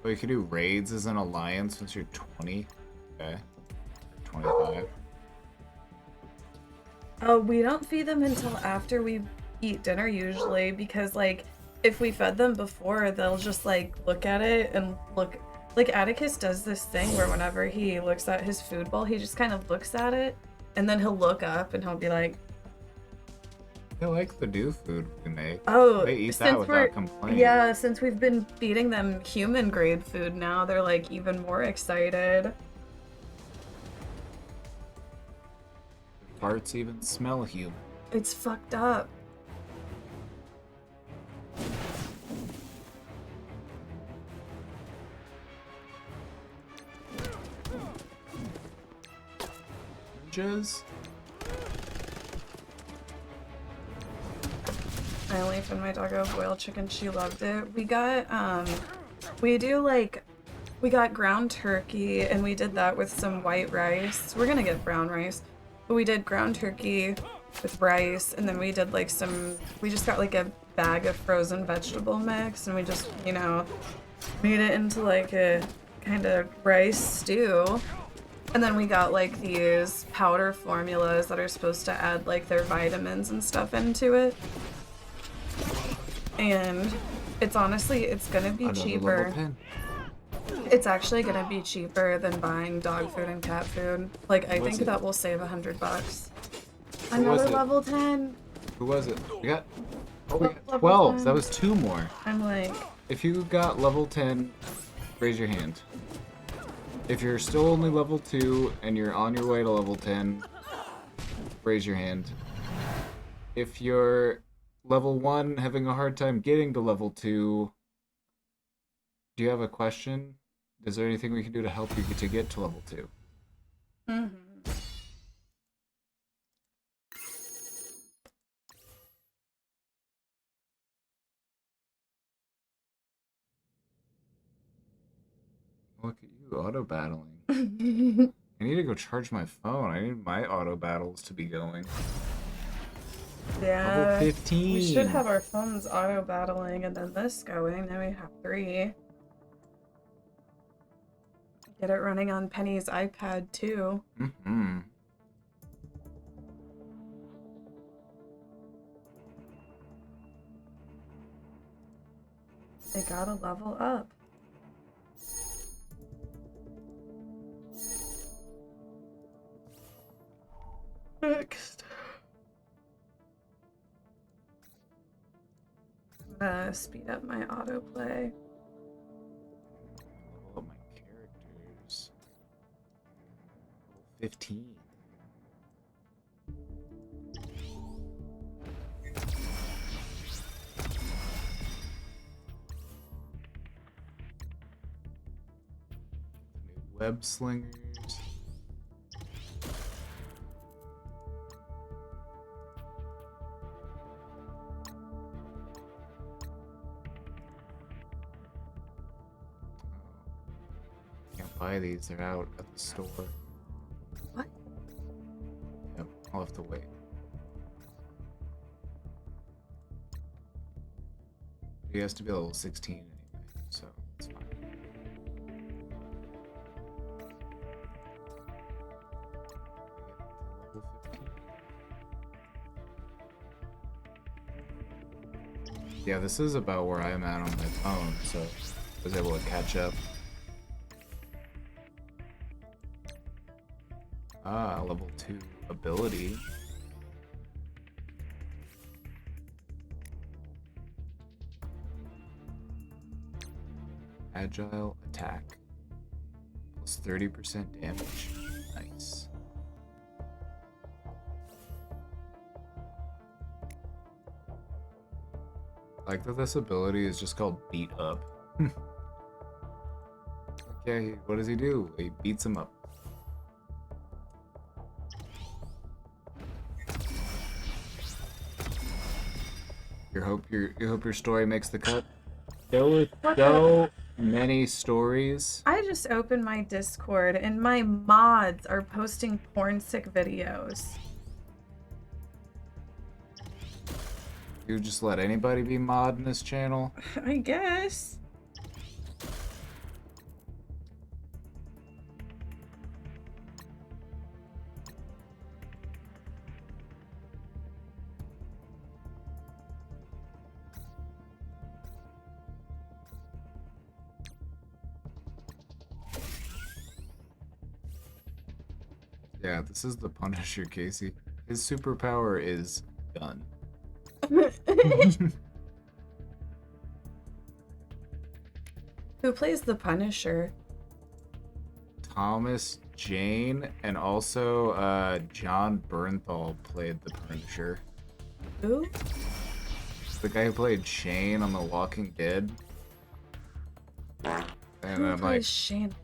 Oh, you can do raids as an alliance once you're 20. Okay. Or 25. Oh, we don't feed them until after we eat dinner usually, because like if we fed them before, they'll just like look at it and look. Like Atticus does this thing where whenever he looks at his food bowl, he just kind of looks at it and then he'll look up and he'll be like, They like the new food we make. oh, They eat that without complaining. yeah, since we've been feeding them human grade food now, they're like even more excited. parts even smell human. It's fucked up. Ninjas? I only fed my doggo boiled chicken. She loved it. We got we got ground turkey, and we did that with some white rice. We're gonna get brown rice, but we did ground turkey with rice, and then we did like we just got like a bag of frozen vegetable mix, and we just, you know, made it into like a kind of rice stew. And then we got like these powder formulas that are supposed to add like their vitamins and stuff into it. And it's honestly, it's gonna be cheaper. It's actually gonna be cheaper than buying dog food and cat food. Like, I think that will save $100. Another level 10. Who was it? We got 12. 10. That was 2 more. I'm like... If you got level 10, raise your hand. If you're still only level 2 and you're on your way to level 10, raise your hand. If you're level 1 having a hard time getting to level 2, do you have a question? Is there anything we can do to help you to get to level 2? Mm-hmm. Look at you, auto battling. I need to go charge my phone. I need my auto battles to be going. Yeah. Level 15. We should have our phones auto battling and then this going. Then we have 3. Get it running on Penny's iPad too. Mm-hmm. They gotta level up. Next. I'm gonna speed up my autoplay. Level up my characters. Level 15. The new web slingers. Buy these, they're out at the store. What? Yep, I'll have to wait. He has to be level 16 anyway, so it's fine. Level 15. Yeah, this is about where I'm at on my phone, so I was able to catch up. Ah, level 2 ability. Agile attack. Plus 30% damage. Nice. I like that this ability is just called beat up. Okay, what does he do? He beats him up. You hope your story makes the cut. There were so many stories. I just opened my Discord and my mods are posting porn sick videos. You just let anybody be mod in this channel? I guess. Yeah, this is the Punisher, Casey. His superpower is gun. Who plays the Punisher? Thomas Jane, and also John Bernthal played the Punisher. Who? The guy who played Shane on The Walking Dead. And Who I'm plays like, Shane?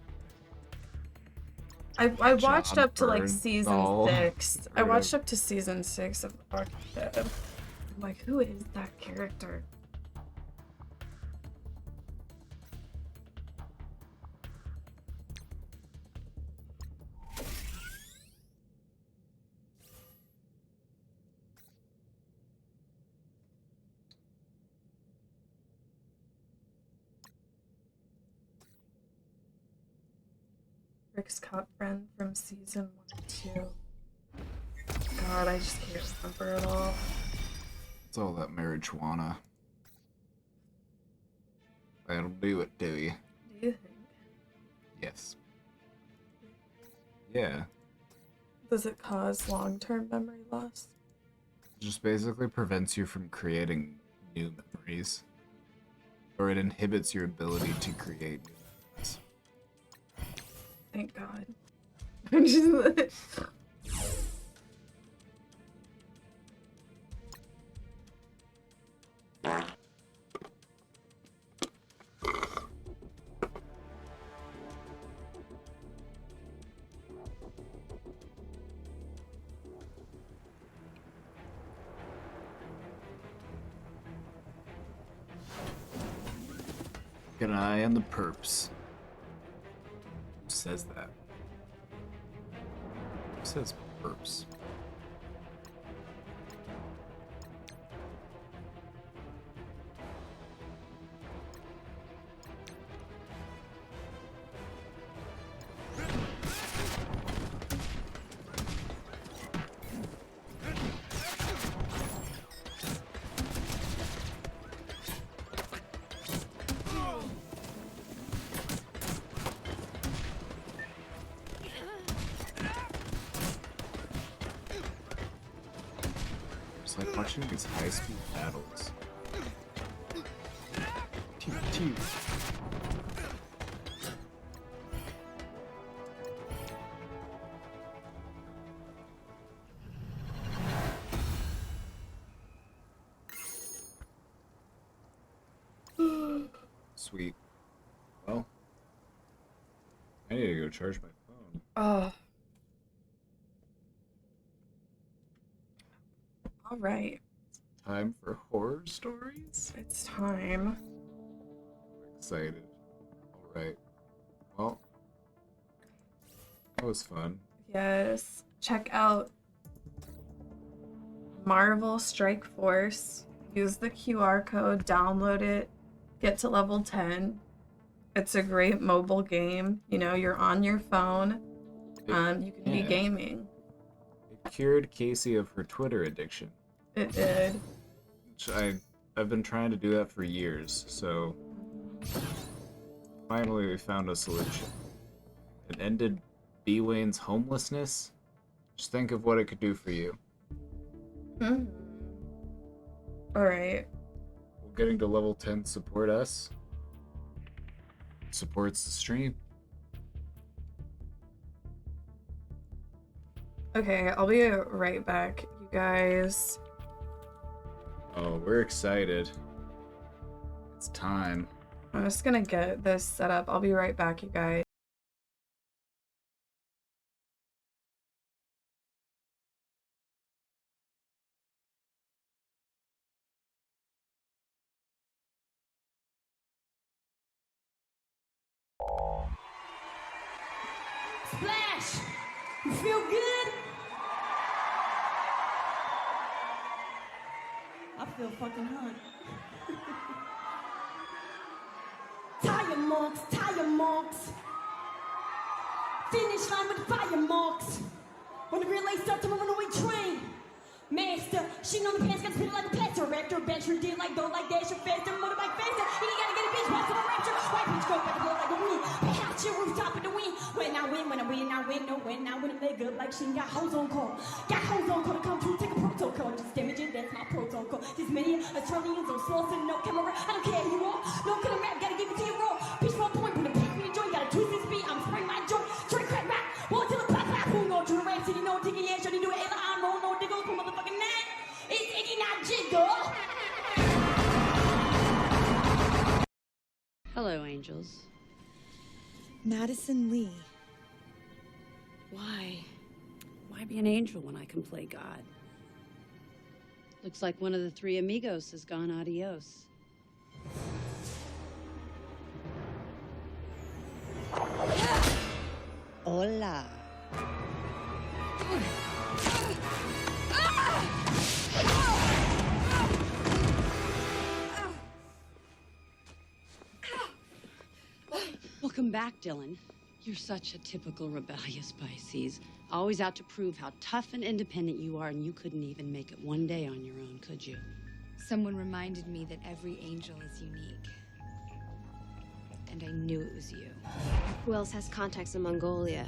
I watched John up to like season Bernthal. 6. I watched up to season 6 of The Walking Dead. I'm like, who is that character? Rick's cop friend from season 1 and 2. God, I just can't remember it all. it's all that marijuana. That'll do it, do you? Do you think? Yes. Yeah. Does it cause long-term memory loss? Just basically prevents you from creating new memories. Or it inhibits your ability to create new memories. Thank God. I'm just Got an eye on the perps. Who says that? Who says perps? It's like watching these high-speed battles. Pew, pew. Sweet. Well, I need to go charge my phone. Oh. All right. Time for horror stories? It's time. Excited. Alright. Well, that was fun. Yes. Check out Marvel Strike Force. Use the QR code, download it, get to level 10. It's a great mobile game. You know, you're on your phone. You can be gaming. It cured Casey of her Twitter addiction. It did. Which I've been trying to do that for years, so finally we found a solution. It ended B. Wayne's homelessness. Just think of what it could do for you. Alright. Will getting to level 10 support us? Supports the stream. Okay, I'll be right back, you guys. Oh, we're excited. It's time. I'm just gonna get this set up. I'll be right back, you guys. Splash! You feel good? I feel fucking hot. Tire marks, tire marks. Finish line with fire marks. When the relay starts to move on the way train. Master, she know the pants got spit like a plaster. Raptor, bench, did like go like dash, faster, motorbike faster. He gotta get a bitch, pass to the rapture. White bitch go back and blow like a wind. Perhaps your rooftop in the wind. When I win, no when I win a leg up like she ain't got hoes on call. Got hoes on call to come through, take a protocol. Just damage it, that's my protocol. This many Australians on slow, so no camera. I don't care who you are. No killer rap, gotta give it to you raw. Pitch 1 point, put a pack in the joint, gotta twist this beat. I'm spraying my joint. Drink crack rap. One, two, Duh! Hello, angels. Madison Lee. Why? Why be an angel when I can play God? Looks like one of the three amigos has gone adios. Hola. Welcome back, Dylan. You're such a typical rebellious Pisces. Always out to prove how tough and independent you are, and you couldn't even make it one day on your own, could you? Someone reminded me that every angel is unique. And I knew it was you. Who else has contacts in Mongolia?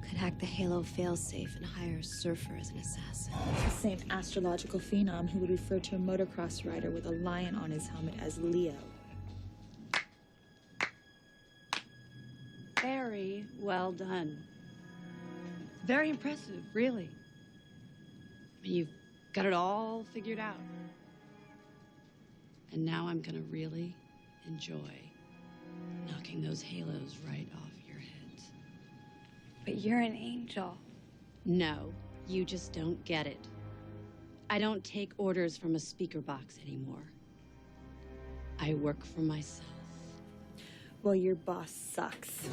Could hack the Halo failsafe and hire a surfer as an assassin. The same astrological phenom who would refer to a motocross rider with a lion on his helmet as Leo. Very well done. Very impressive, really. I mean, you've got it all figured out. And now I'm gonna really enjoy knocking those halos right off your heads. But you're an angel. No, you just don't get it. I don't take orders from a speaker box anymore. I work for myself. Well, your boss sucks.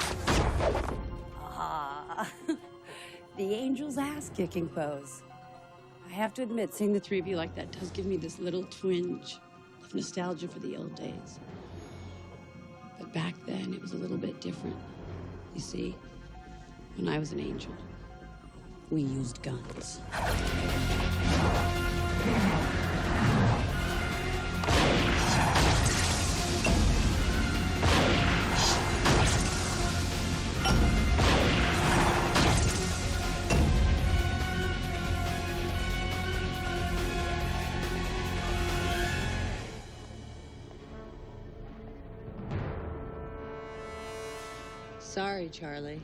Ah, the angel's ass-kicking pose. I have to admit, seeing the three of you like that does give me this little twinge of nostalgia for the old days. But back then, it was a little bit different. You see, when I was an angel, we used guns. Sorry, Charlie.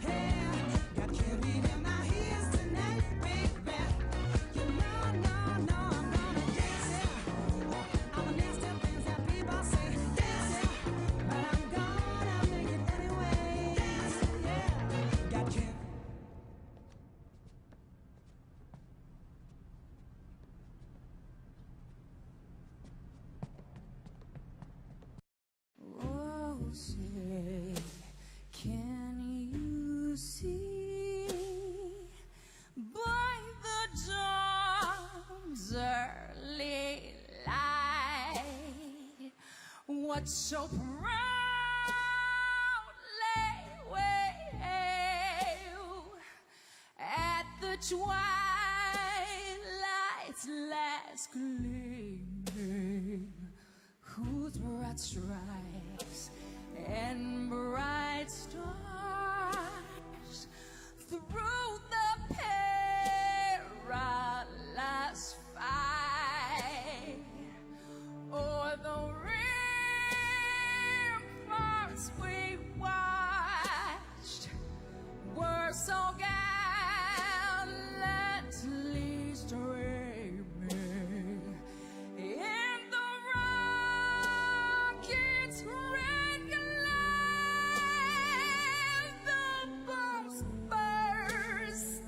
Hey! Can you see by the dawn's early light what so proudly wave at the twilight's last gleaming, whose broad stripes and bright stars through the perilous fight o'er the ramparts we watched were so gallantly streaming in the rocket's red glare, the bombs bursting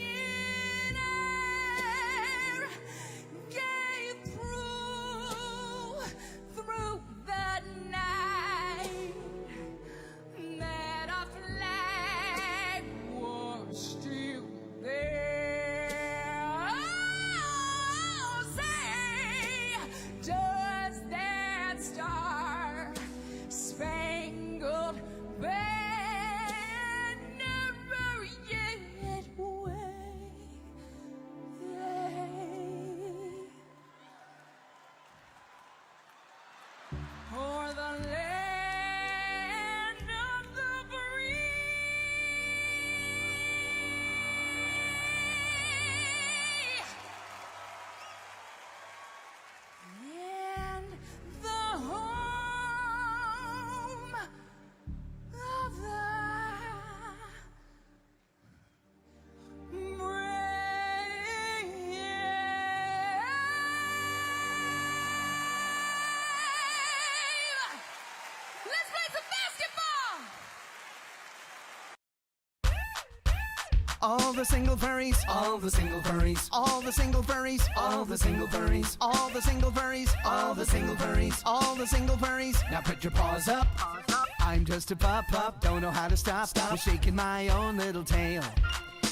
in air gave through the night that our flag was still there. Oh, say, does that star-spangled banner yet wave? O'er the land of the free and the home of the Let's play some basketball! All the single furries, all the single furries, all the single furries, all the single furries, all the single furries, all the single furries, all the single furries. Now put your paws up. I'm just a pup, don't know how to stop. I'm shaking my own little tail.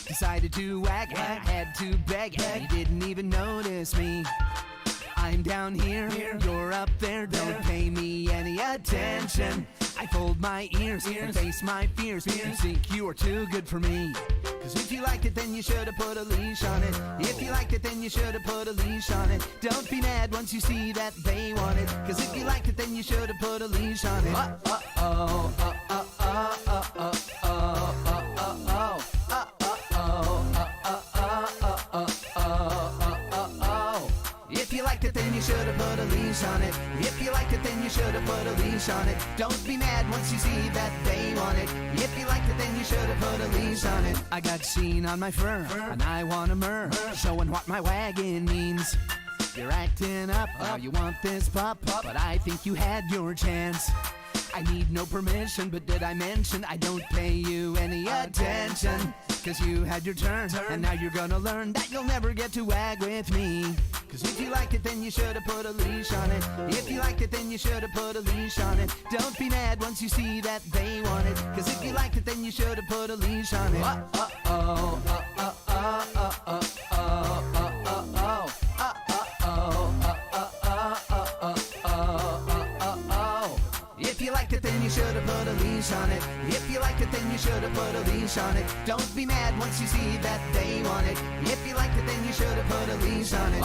Decided to wag, had to beg, you didn't even notice me. I'm down here, you're up there, don't pay me any attention. I fold my ears and face my fears. You think you are too good for me. Cause if you liked it, then you should have put a leash on it. If you liked it, then you should have put a leash on it. Don't be mad once you see that they want it. Cause if you liked it, then you should have put a leash on it. If you liked it, then you should have put a leash on it. If you liked it, then you should have put a leash on it. Don't be mad once you see that they want it. If you liked it, then you should have put a leash on it. I got sheen on my fur, and I want a myrrh, showing what my wagon means. You're acting up, now you want this pup, but I think you had your chance. I need no permission, but did I mention I don't pay you any attention? Cause you had your turn, and now you're gonna learn that you'll never get to wag with me. Cause if you liked it, then you should have put a leash on it. If you liked it, then you should have put a leash on it. Don't be mad once you see that they want it. Cause if you liked it, then you should have put a leash on it. If you liked it, then you should have put a leash on it. If you liked it, then you should have put a leash on it. Don't be mad once you see that they want it. If you liked it, then you should have put a leash on it.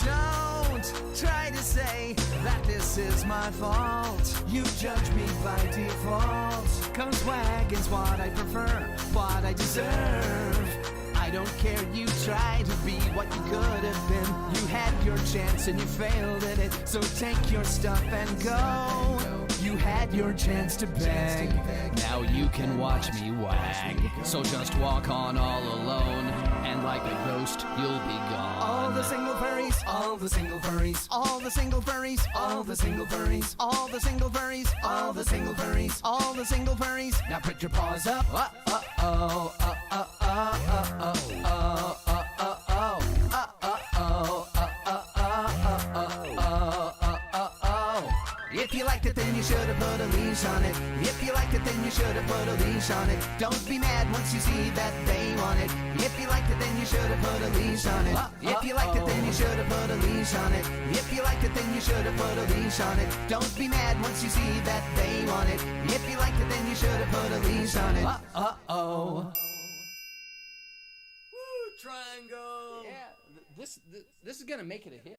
Don't try to say that this is my fault. You judge me by default. Cause wagging's what I prefer, what I deserve. I don't care, you tried to be what you could have been. You had your chance and you failed at it. So take your stuff and go. You had your chance to beg. Now you can watch me wag. So just walk on all alone, and like a ghost, you'll be gone. All the single furries, all the single furries, all the single furries, all the single furries, all the single furries, all the single furries, all the single furries. Now put your paws up. If you liked it, then you should have put a leash on it. If you liked it, then you should have put a leash on it. Don't be mad once you see that they want it. If you liked it, then you should have put a leash on it. If you liked it, then you should have put a leash on it. If you liked it, then you should have put a leash on it. Don't be mad once you see that they want it. If you liked it, then you should have put a leash on it. Woo, triangle. Yeah, this is gonna make it a hit.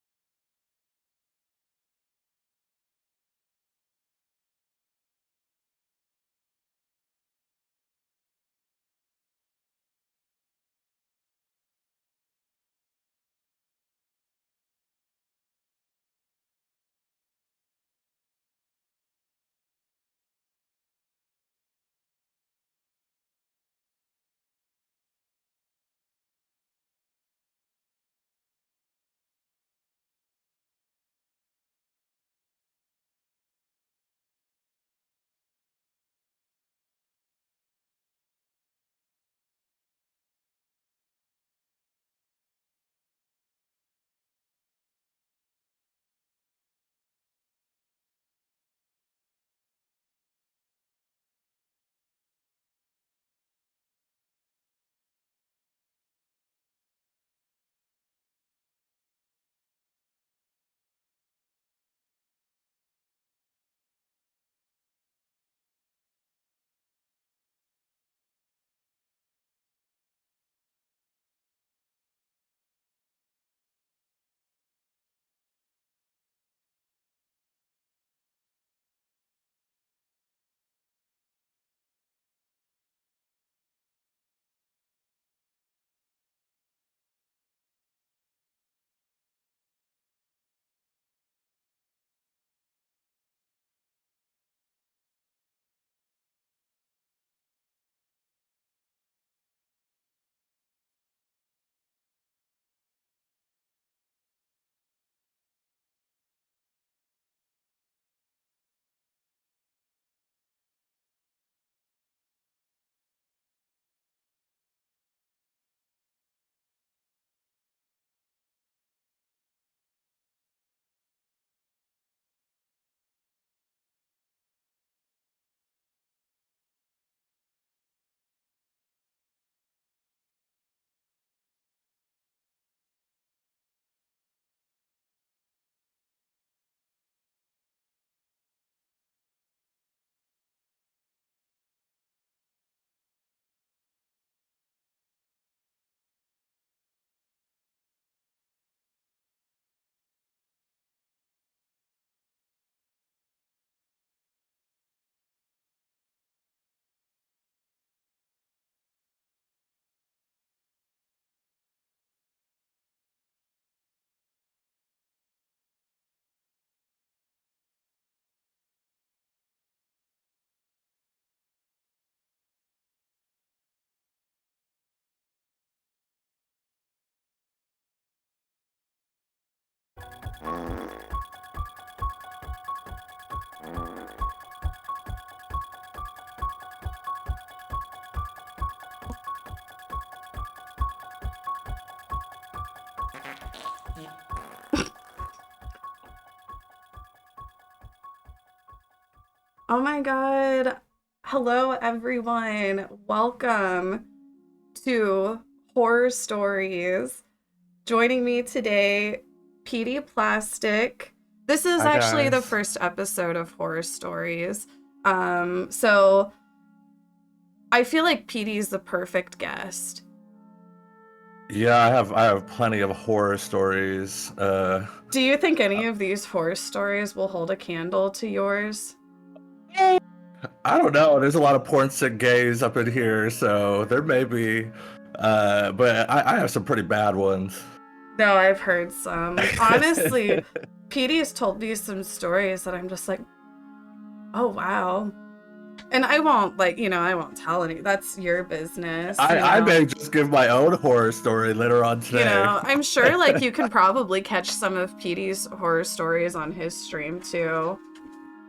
Oh my God. Hello, everyone. Welcome to Horror Stories. Joining me today, PD Plastic. This is Hi, actually the guys. first episode of Horror Stories. So I feel like PD's the perfect guest. Yeah, I have plenty of horror stories. Do you think any of these horror stories will hold a candle to yours? I don't know. There's a lot of porn sick gays up in here, so there may be. But I have some pretty bad ones. No, I've heard some. Honestly, PD's told me some stories that I'm just like, oh wow. And I won't I won't tell any. That's your business. I may just give my own horror story later on today. You know, I'm sure like you can probably catch some of PD's horror stories on his stream too.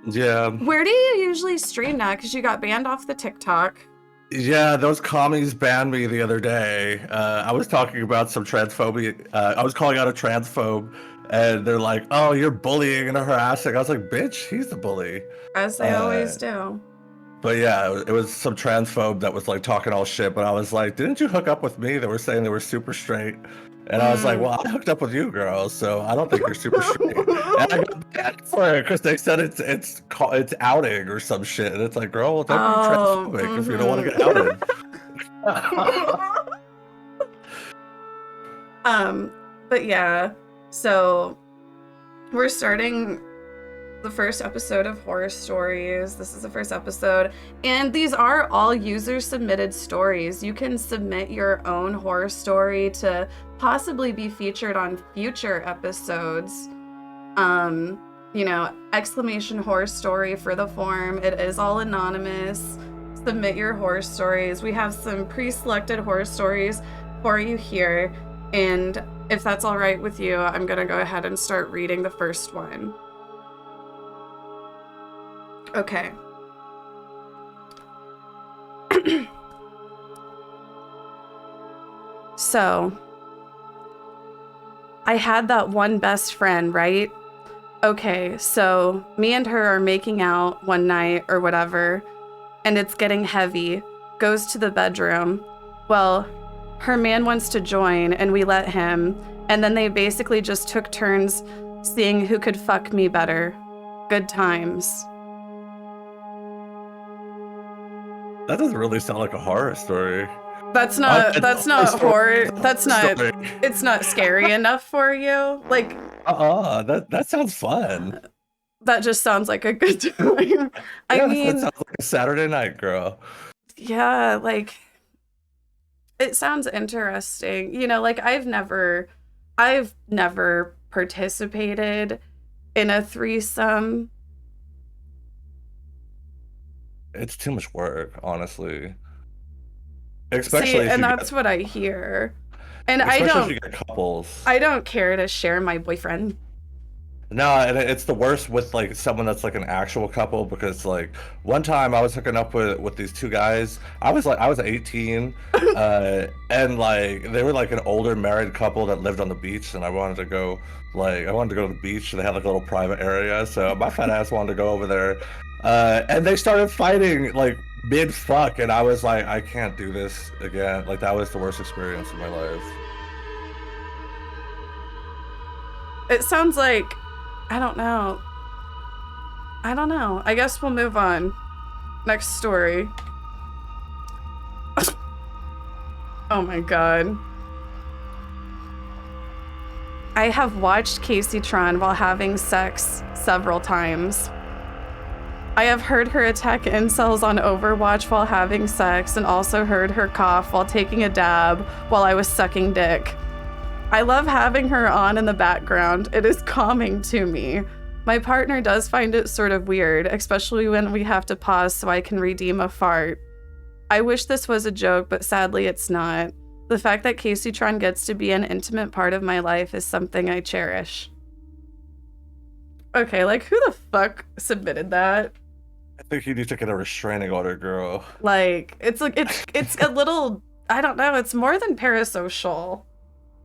Yeah. Where do you usually stream now? Because you got banned off the TikTok. Yeah, those commies banned me the other day. I was talking about some transphobia. I was calling out a transphobe, and they're like, "Oh, you're bullying and harassing." I was like, "Bitch, he's the bully." As they always do. But yeah, it was some transphobe that was like talking all shit. But I was like, "Didn't you hook up with me?" They were saying they were super straight, and I was like, "Well, I hooked up with you, girl, so I don't think you're super straight." And I got banned for it because they said it's outing or some shit, and it's like, girl, well, don't be transphobic if you don't want to get outed. But yeah, so we're starting the first episode of Horror Stories. This is the first episode, and these are all user submitted stories. You can submit your own horror story to possibly be featured on future episodes. You know, exclamation horror story for the form. It is all anonymous. Submit your horror stories. We have some pre-selected horror stories for you here, and if that's all right with you, I'm gonna go ahead and start reading the first one. Okay. So, I had that one best friend, right? Okay, so me and her are making out one night or whatever, and it's getting heavy. Goes to the bedroom. Well, her man wants to join, and we let him, and then they basically just took turns seeing who could fuck me better. Good times. That doesn't really sound like a horror story. That's not horror. That's not, story. it's not scary enough for you. Like, that sounds fun. that just sounds like a good time. I mean, that sounds like a Saturday night, girl. Yeah, like, it sounds interesting. You know, like I've never participated in a threesome. It's too much work, honestly. Especially and that's what I hear. And I if don't you get couples. I don't care to share my boyfriend. No, and it's the worst with like someone that's like an actual couple, because like one time I was hooking up with these two guys. I was 18, and like they were like an older married couple that lived on the beach, and I wanted to go to the beach. They had like a little private area, so my fat ass wanted to go over there, and they started fighting like mid fuck, and I was like, I can't do this again. Like that was the worst experience of my life. It sounds like, I don't know. I guess we'll move on. Next story. Oh my god. I have watched Kaceytron while having sex several times. I have heard her attack incels on Overwatch while having sex, and also heard her cough while taking a dab while I was sucking dick. I love having her on in the background. It is calming to me. My partner does find it sort of weird, especially when we have to pause so I can redeem a fart. I wish this was a joke, but sadly it's not. The fact that Kaceytron gets to be an intimate part of my life is something I cherish. Okay, like who the fuck submitted that? I think you need to get a restraining order, girl. Like, it's a little, I don't know, it's more than parasocial.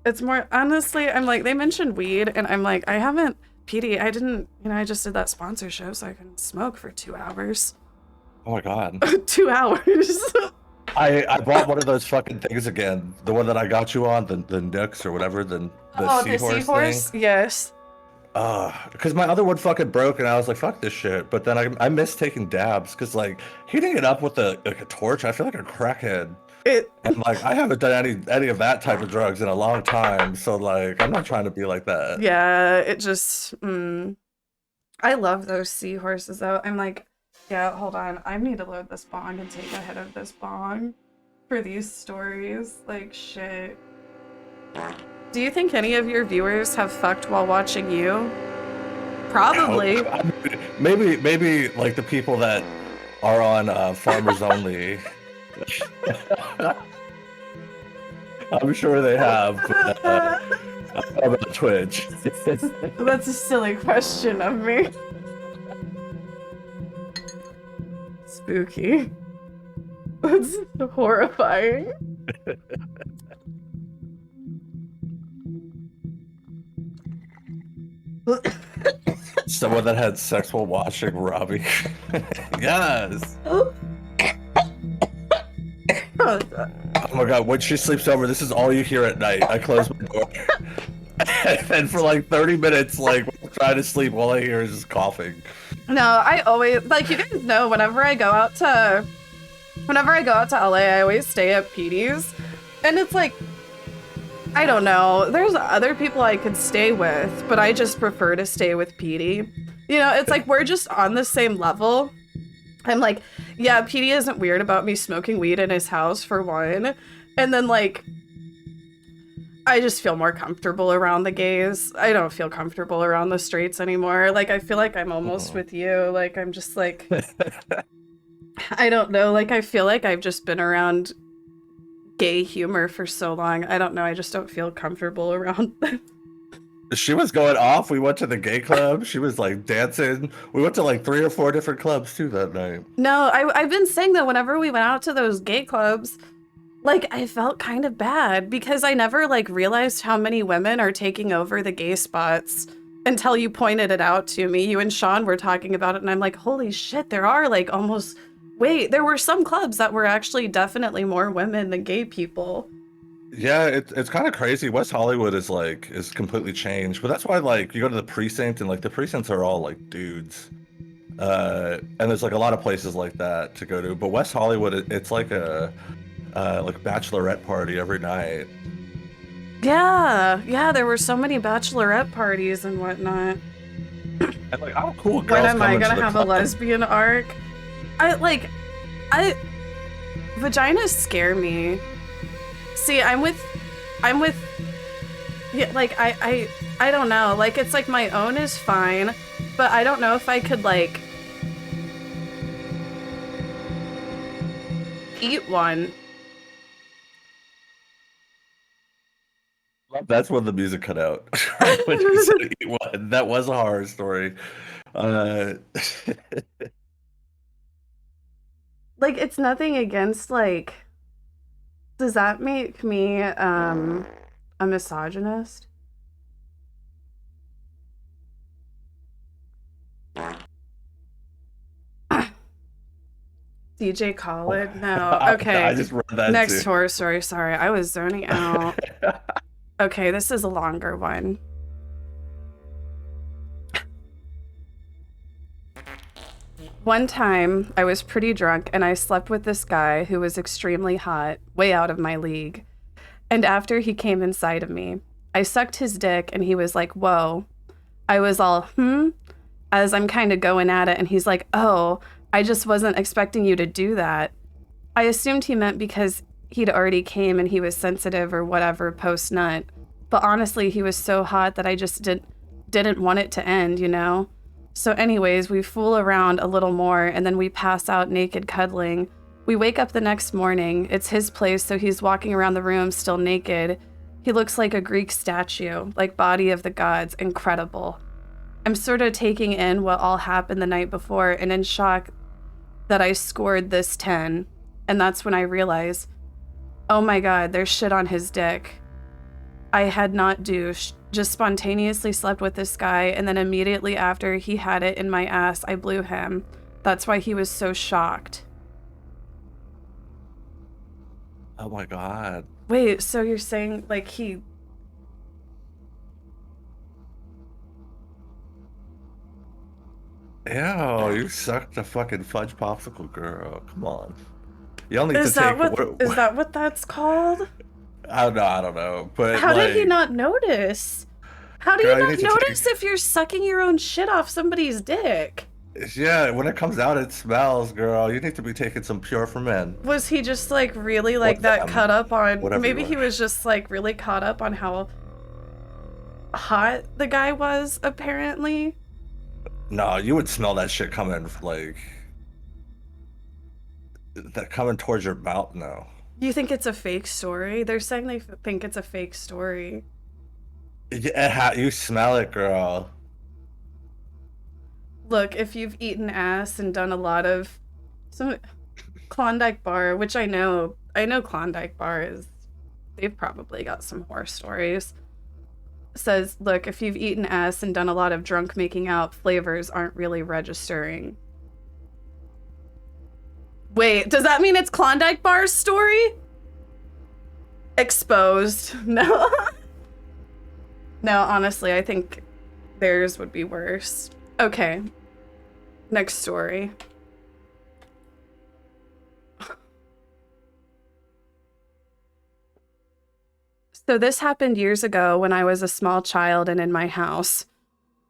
It's more, honestly, I'm like, they mentioned weed, and I'm like, I haven't, PD, I didn't, I just did that sponsor show so I can smoke for 2 hours. Oh my god. 2 hours. I bought one of those fucking things again. The one that I got you on, the Nix or whatever, the seahorse thing. Yes. Because my other one fucking broke, and I was like, fuck this shit. But then I miss taking dabs, because like heating it up with a torch, I feel like a crackhead. And like I haven't done any of that type of drugs in a long time, so like I'm not trying to be like that. Yeah, it just I love those seahorses though. I'm like, yeah, hold on, I need to load this bong and take a hit of this bong for these stories. Like shit. Do you think any of your viewers have fucked while watching you? Probably. Maybe like the people that are on Farmers Only. I'm sure they have, but how about Twitch? That's a silly question of me. Spooky. That's horrifying. Someone that had sex while watching Robbie. Yes. Oh my god, when she sleeps over, this is all you hear at night. I close my door. And for like 30 minutes, like trying to sleep, all I hear is just coughing. No, I always, like, you guys know, whenever I go out to LA, I always stay at Petey's. And it's like, I don't know, there's other people I could stay with, but I just prefer to stay with Petey. You know, it's like we're just on the same level. I'm like, yeah, Petey isn't weird about me smoking weed in his house, for one. And then, like, I just feel more comfortable around the gays. I don't feel comfortable around the straights anymore. Like, I feel like I'm almost with you. Like, I'm just like, I don't know. Like, I feel like I've just been around gay humor for so long. I don't know. I just don't feel comfortable around them. She was going off. We went to the gay club. She was like dancing. We went to like 3 or 4 different clubs too that night. No, I've been saying that whenever we went out to those gay clubs, like, I felt kind of bad because I never, like, realized how many women are taking over the gay spots until you pointed it out to me. You and Sean were talking about it, and I'm like, holy shit, there are, like, almost... Wait, there were some clubs that were actually definitely more women than gay people. Yeah, it's kind of crazy. West Hollywood is completely changed, but that's why, like, you go to the precinct and, like, the precincts are all, like, dudes. And there's, like, a lot of places like that to go to, but West Hollywood, it's like a... like bachelorette party every night. Yeah, there were so many bachelorette parties and whatnot. And like, how cool girls When am I gonna have club. a lesbian arc? Vaginas scare me. See, I'm with, yeah, like, I don't know. Like, it's like my own is fine, but I don't know if I could, like, eat one. That's when the music cut out. When you said eat one. That was a horror story. Like, it's nothing against, like, does that make me a misogynist? DJ Khaled? No. Okay. I just read that Next too. horror story. Sorry, I was zoning out. Okay, this is a longer one. One time, I was pretty drunk and I slept with this guy who was extremely hot, way out of my league. And after he came inside of me, I sucked his dick and he was like, whoa. I was all, as I'm kind of going at it, and he's like, oh, I just wasn't expecting you to do that. I assumed he meant because he'd already came and he was sensitive or whatever post-nut. But honestly, he was so hot that I just didn't want it to end, you know? So anyways, we fool around a little more and then we pass out naked cuddling. We wake up the next morning. It's his place, so he's walking around the room still naked. He looks like a Greek statue, like body of the gods, incredible. I'm sort of taking in what all happened the night before and in shock that I scored this 10. And that's when I realize, oh my god, there's shit on his dick. I had not douched, just spontaneously slept with this guy, and then immediately after he had it in my ass, I blew him. That's why he was so shocked. Oh my god. Wait, so you're saying, like, he... Ew, you sucked a fucking fudge popsicle, girl. Come on. You only Is to that take what, is that what that's called? I don't know. But How like, did he not notice? How do Girl, you you not need to notice if you're sucking your own shit off somebody's dick? yeah, when it comes out, it smells, girl. You need to be taking some Pure for Men. Was he just like really like Or that them. caught up on, Whatever maybe you he want. was just like really caught up on how hot the guy was, apparently? No, you would smell that shit coming, like, that coming towards your mouth now. You think it's a fake story? They're saying they think it's a fake story. You smell it, girl. Look, if you've eaten ass and done a lot of some Klondike Bar, which I know Klondike Bar is, they've probably got some horror stories. says, look, if you've eaten ass and done a lot of drunk making out, flavors aren't really registering. Wait, does that mean it's Klondike Bar's story? Exposed. No. No, honestly, I think theirs would be worse. Okay. Next story. So this happened years ago when I was a small child and in my house.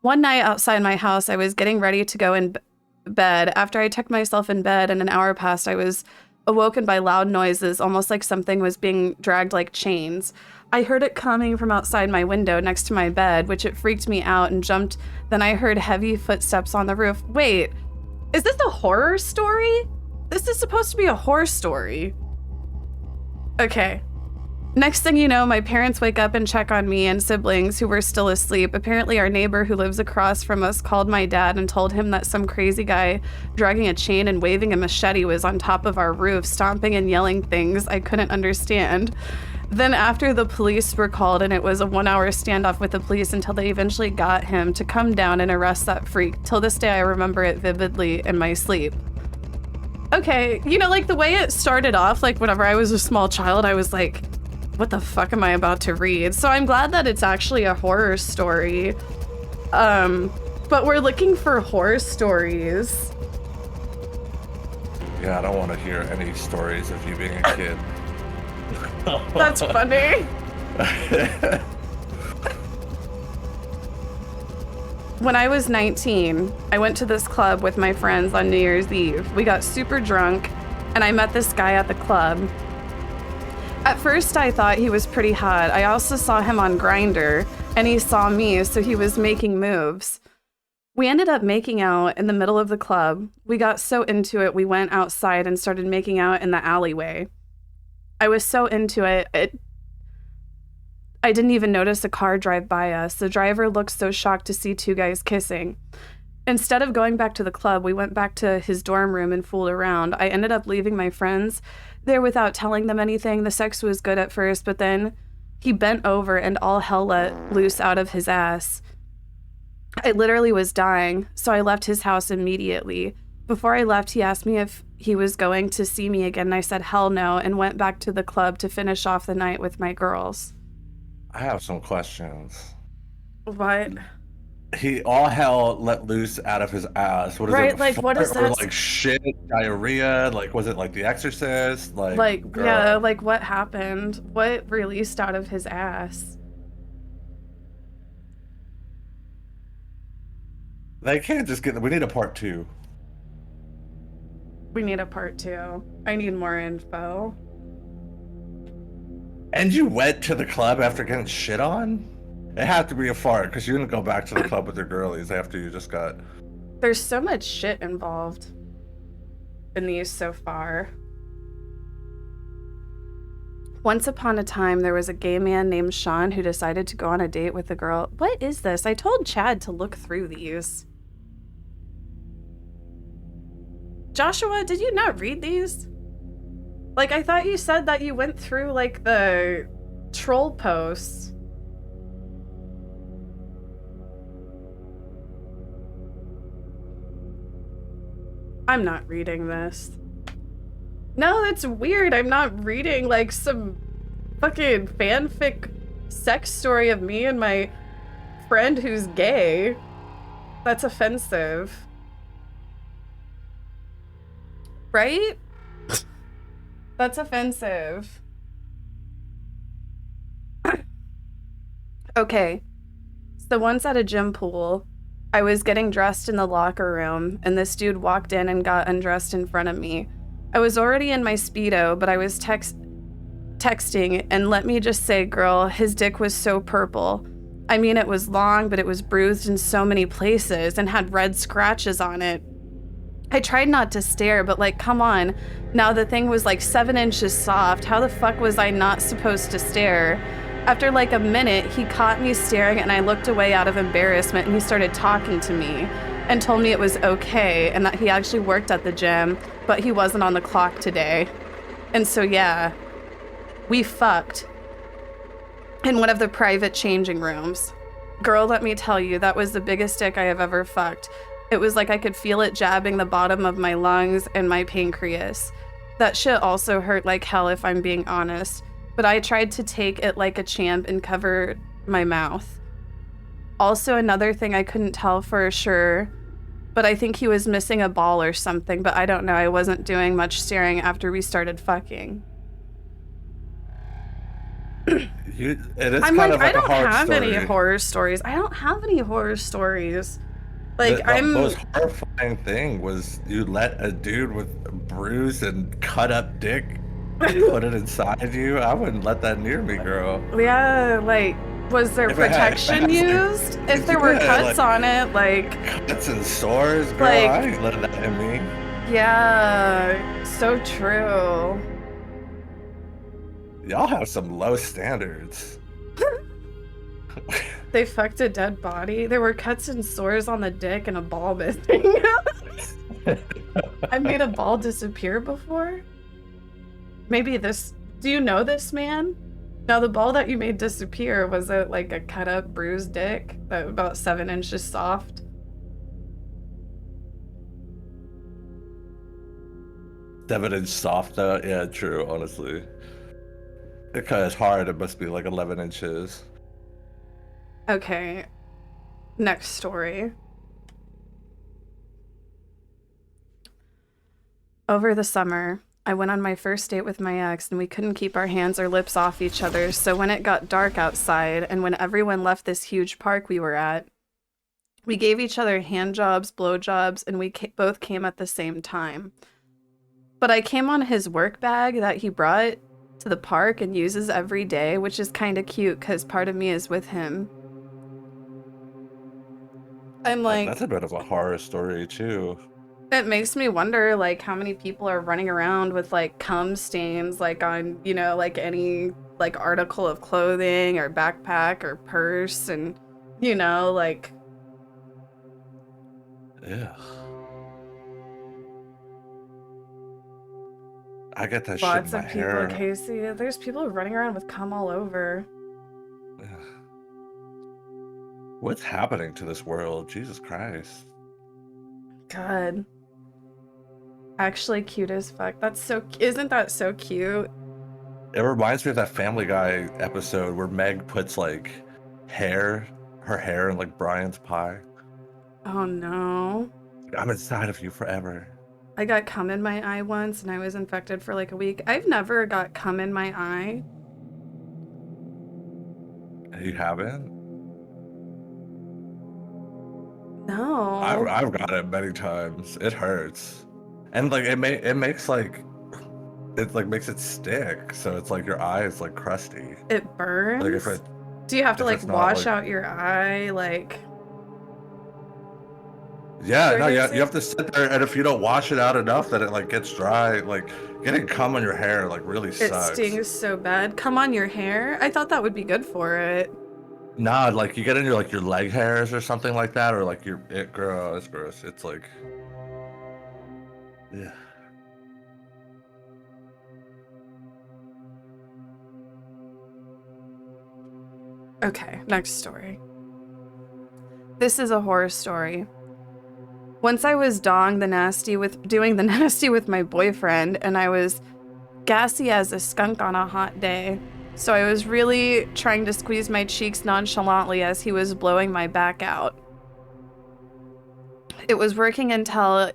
One night outside my house, I was getting ready to go in bed. After I tucked myself in bed and an hour passed, I was awoken by loud noises, almost like something was being dragged like chains. I heard it coming from outside my window next to my bed, which it freaked me out and jumped. Then I heard heavy footsteps on the roof. Wait, is this a horror story? This is supposed to be a horror story. Okay. Next thing you know, my parents wake up and check on me and siblings who were still asleep. Apparently our neighbor who lives across from us called my dad and told him that some crazy guy dragging a chain and waving a machete was on top of our roof, stomping and yelling things I couldn't understand. Then after the police were called and it was a 1-hour standoff with the police until they eventually got him to come down and arrest that freak. Till this day I remember it vividly in my sleep. Okay, you know, like the way it started off, like whenever I was a small child, I was like, what the fuck am I about to read? So I'm glad that it's actually a horror story. But we're looking for horror stories. Yeah, I don't want to hear any stories of you being a kid. That's funny. When I was 19, I went to this club with my friends on New Year's Eve. We got super drunk, and I met this guy at the club. At first, I thought he was pretty hot. I also saw him on Grindr, and he saw me, so he was making moves. We ended up making out in the middle of the club. We got so into it, we went outside and started making out in the alleyway. I was so into it, I didn't even notice a car drive by us. The driver looked so shocked to see two guys kissing. Instead of going back to the club, we went back to his dorm room and fooled around. I ended up leaving my friends there without telling them anything. The sex was good at first, but then he bent over and all hell let loose out of his ass. I literally was dying, so I left his house immediately. Before I left, he asked me if he was going to see me again, and I said hell no, and went back to the club to finish off the night with my girls. I have some questions. What? He all hell let loose out of his ass. What is right, it? like what is or that? like shit, diarrhea? Like was it like The Exorcist? Like girl. Yeah, like what happened? What released out of his ass? They can't just get. We need a part 2. We need a part 2. I need more info. And you went to the club after getting shit on? It had to be a fart, because you didn't go back to the club with your girlies after you just got... There's so much shit involved in these so far. Once upon a time, there was a gay man named Sean who decided to go on a date with a girl. What is this? I told Chad to look through these. Joshua, did you not read these? Like, I thought you said that you went through, like, the troll posts. I'm not reading this. No, that's weird. I'm not reading, like, some fucking fanfic sex story of me and my friend who's gay. That's offensive. Right? That's offensive. Okay. So once at a gym pool, I was getting dressed in the locker room, and this dude walked in and got undressed in front of me. I was already in my Speedo, but I was texting, and let me just say, girl, his dick was so purple. I mean, it was long, but it was bruised in so many places and had red scratches on it. I tried not to stare, but like, come on. Now the thing was like 7 inches soft. How the fuck was I not supposed to stare? After like a minute, he caught me staring and I looked away out of embarrassment, and he started talking to me and told me it was okay and that he actually worked at the gym, but he wasn't on the clock today. And so yeah, we fucked. in one of the private changing rooms. Girl, let me tell you, that was the biggest dick I have ever fucked. It was like I could feel it jabbing the bottom of my lungs and my pancreas. That shit also hurt like hell if I'm being honest, but I tried to take it like a champ and cover my mouth. Also, another thing I couldn't tell for sure, but I think he was missing a ball or something, but I don't know. I wasn't doing much staring after we started fucking. I'm like, I don't have any horror stories. I don't have any horror stories. Like, the most horrifying thing was you let a dude with a bruised and cut up dick put it inside you. I wouldn't let that near me, girl. Yeah, like, was there protection used? If there were cuts on it, like... Cuts and sores, girl, like, I ain't letting that in me. Yeah, so true. Y'all have some low standards. They fucked a dead body. There were cuts and sores on the dick and a ball missing. I made a ball disappear before? Maybe this... Do you know this man? Now, the ball that you made disappear, was it like a cut up, bruised dick? About 7 inches soft? Seven-inch soft, though? Yeah, true, honestly. Because hard, it must be like 11 inches. Okay. Next story. Over the summer, I went on my first date with my ex and we couldn't keep our hands or lips off each other, so when it got dark outside and when everyone left this huge park we were at, we gave each other hand jobs, blow jobs, and we both came at the same time. But I came on his work bag that he brought to the park and uses every day, which is kind of cute because part of me is with him. I'm like... That's a bit of a horror story, too. It makes me wonder, like, how many people are running around with, like, cum stains, like, on, you know, like, any, like, article of clothing or backpack or purse and, you know, like... Yeah. I get that Lots shit in my of people, hair. Casey. There's people running around with cum all over. What's happening to this world? Jesus Christ. God. Actually cute as fuck. That's so... Isn't that so cute? It reminds me of that Family Guy episode where Meg puts, like, her hair in, like, Brian's pie. Oh, no. I'm inside of you forever. I got cum in my eye once and I was infected for like a week. I've never got cum in my eye. You haven't? No. I've got it many times. It hurts. And like it makes like makes it stick. So it's like your eye is like crusty. It burns? Like if it, do you have to like it's not, wash like- out your eye? Like... Yeah, no, you have to sit there, and if you don't wash it out enough, then it like gets dry. Like getting cum on your hair like really sucks. It stings so bad. Cum on your hair? I thought that would be good for it. Nah, like you get in your like your leg hairs or something like that, or like it's gross. It's like, yeah. Okay, next story. This is a horror story. Once I was doing the nasty with my boyfriend, and I was gassy as a skunk on a hot day. So I was really trying to squeeze my cheeks nonchalantly as he was blowing my back out. It was working until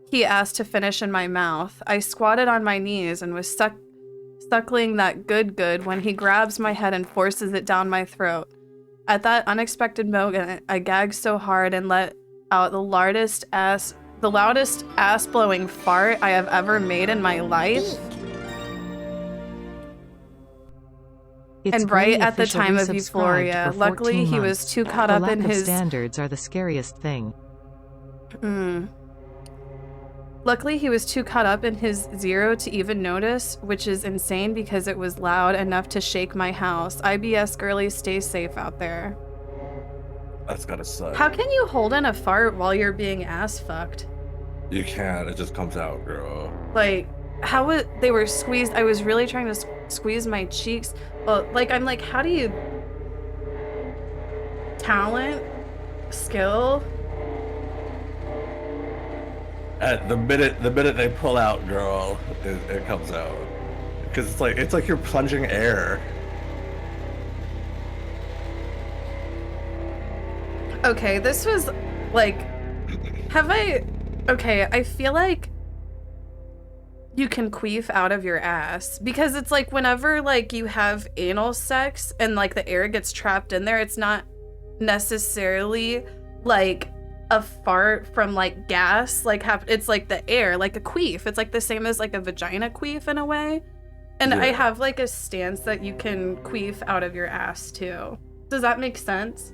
he asked to finish in my mouth. I squatted on my knees and was suckling that good when he grabs my head and forces it down my throat. At that unexpected moment, I gagged so hard and let out the loudest ass blowing fart I have ever made in my life. And right at the time of euphoria, luckily he was too caught up in his standards are the scariest thing. Luckily he was too caught up in his zero to even notice, which is insane because it was loud enough to shake my house. IBS girlies, stay safe out there. That's gotta suck. How can you hold in a fart while you're being ass fucked? You can't. It just comes out, girl. Like, they were squeezed. I was really trying to squeeze my cheeks. Well, like, I'm like, how do you... Talent? Skill? At the minute they pull out, girl, it comes out. Because it's like you're plunging air. Okay, this was like, okay, I feel like you can queef out of your ass because it's like whenever like you have anal sex and like the air gets trapped in there, it's not necessarily like a fart from like gas, like it's like the air, like a queef. It's like the same as like a vagina queef in a way. And Yeah. I have like a stance that you can queef out of your ass too. Does that make sense?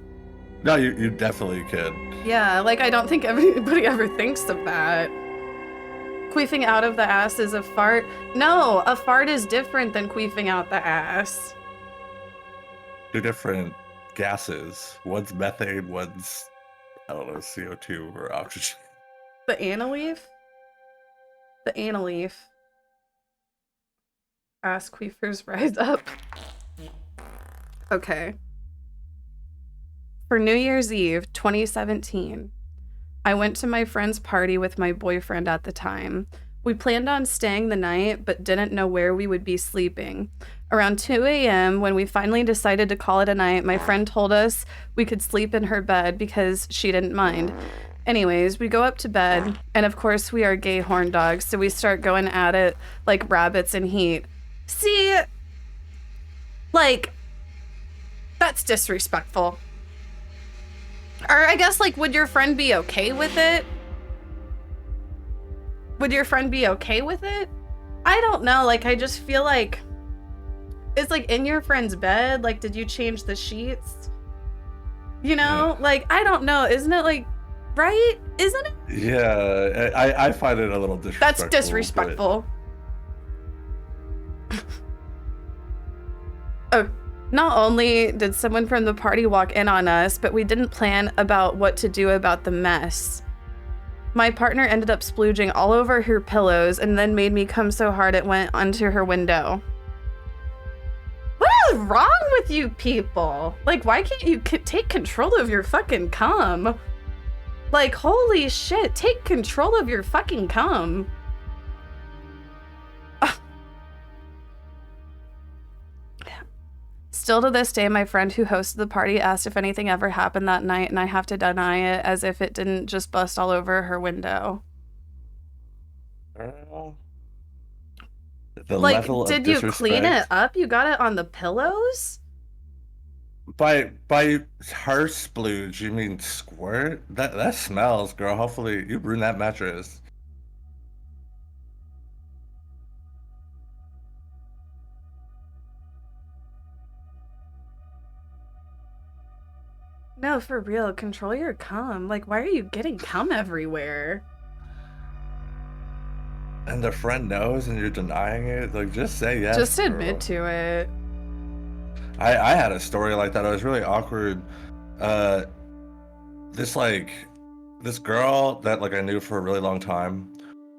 No, you definitely could. Yeah, like I don't think anybody ever thinks of that. Queefing out of the ass is a fart. No, a fart is different than queefing out the ass. Two different gases. One's methane, one's, I don't know, CO2 or oxygen. The analeaf? The analeaf. Ass queefers rise up. Okay. For New Year's Eve, 2017, I went to my friend's party with my boyfriend at the time. We planned on staying the night, but didn't know where we would be sleeping. Around 2 a.m., when we finally decided to call it a night, my friend told us we could sleep in her bed because she didn't mind. Anyways, we go up to bed, and of course we are gay horn dogs, so we start going at it like rabbits in heat. See, like, that's disrespectful. Or I guess, like, would your friend be okay with it? Would your friend be okay with it? I don't know. Like, I just feel like it's like in your friend's bed. Like, did you change the sheets? You know, like, I don't know. Isn't it like, right? Isn't it? Yeah, I find it a little disrespectful. That's disrespectful. Oh. Not only did someone from the party walk in on us, but we didn't plan about what to do about the mess. My partner ended up splooging all over her pillows and then made me come so hard it went onto her window. What is wrong with you people? Like, why can't you take control of your fucking cum? Like, holy shit, take control of your fucking cum. Still to this day, my friend who hosted the party asked if anything ever happened that night, and I have to deny it as if it didn't just bust all over her window. The Like, level of did you clean disrespect- it up? You got it on the pillows? By her splooge, you mean squirt? That smells, girl. Hopefully you ruined that mattress. No, for real. Control your cum. Like, why are you getting cum everywhere? And the friend knows and you're denying it? Like, just say yes. Just girl. admit to it. I had a story like that. It was really awkward. This girl that like I knew for a really long time.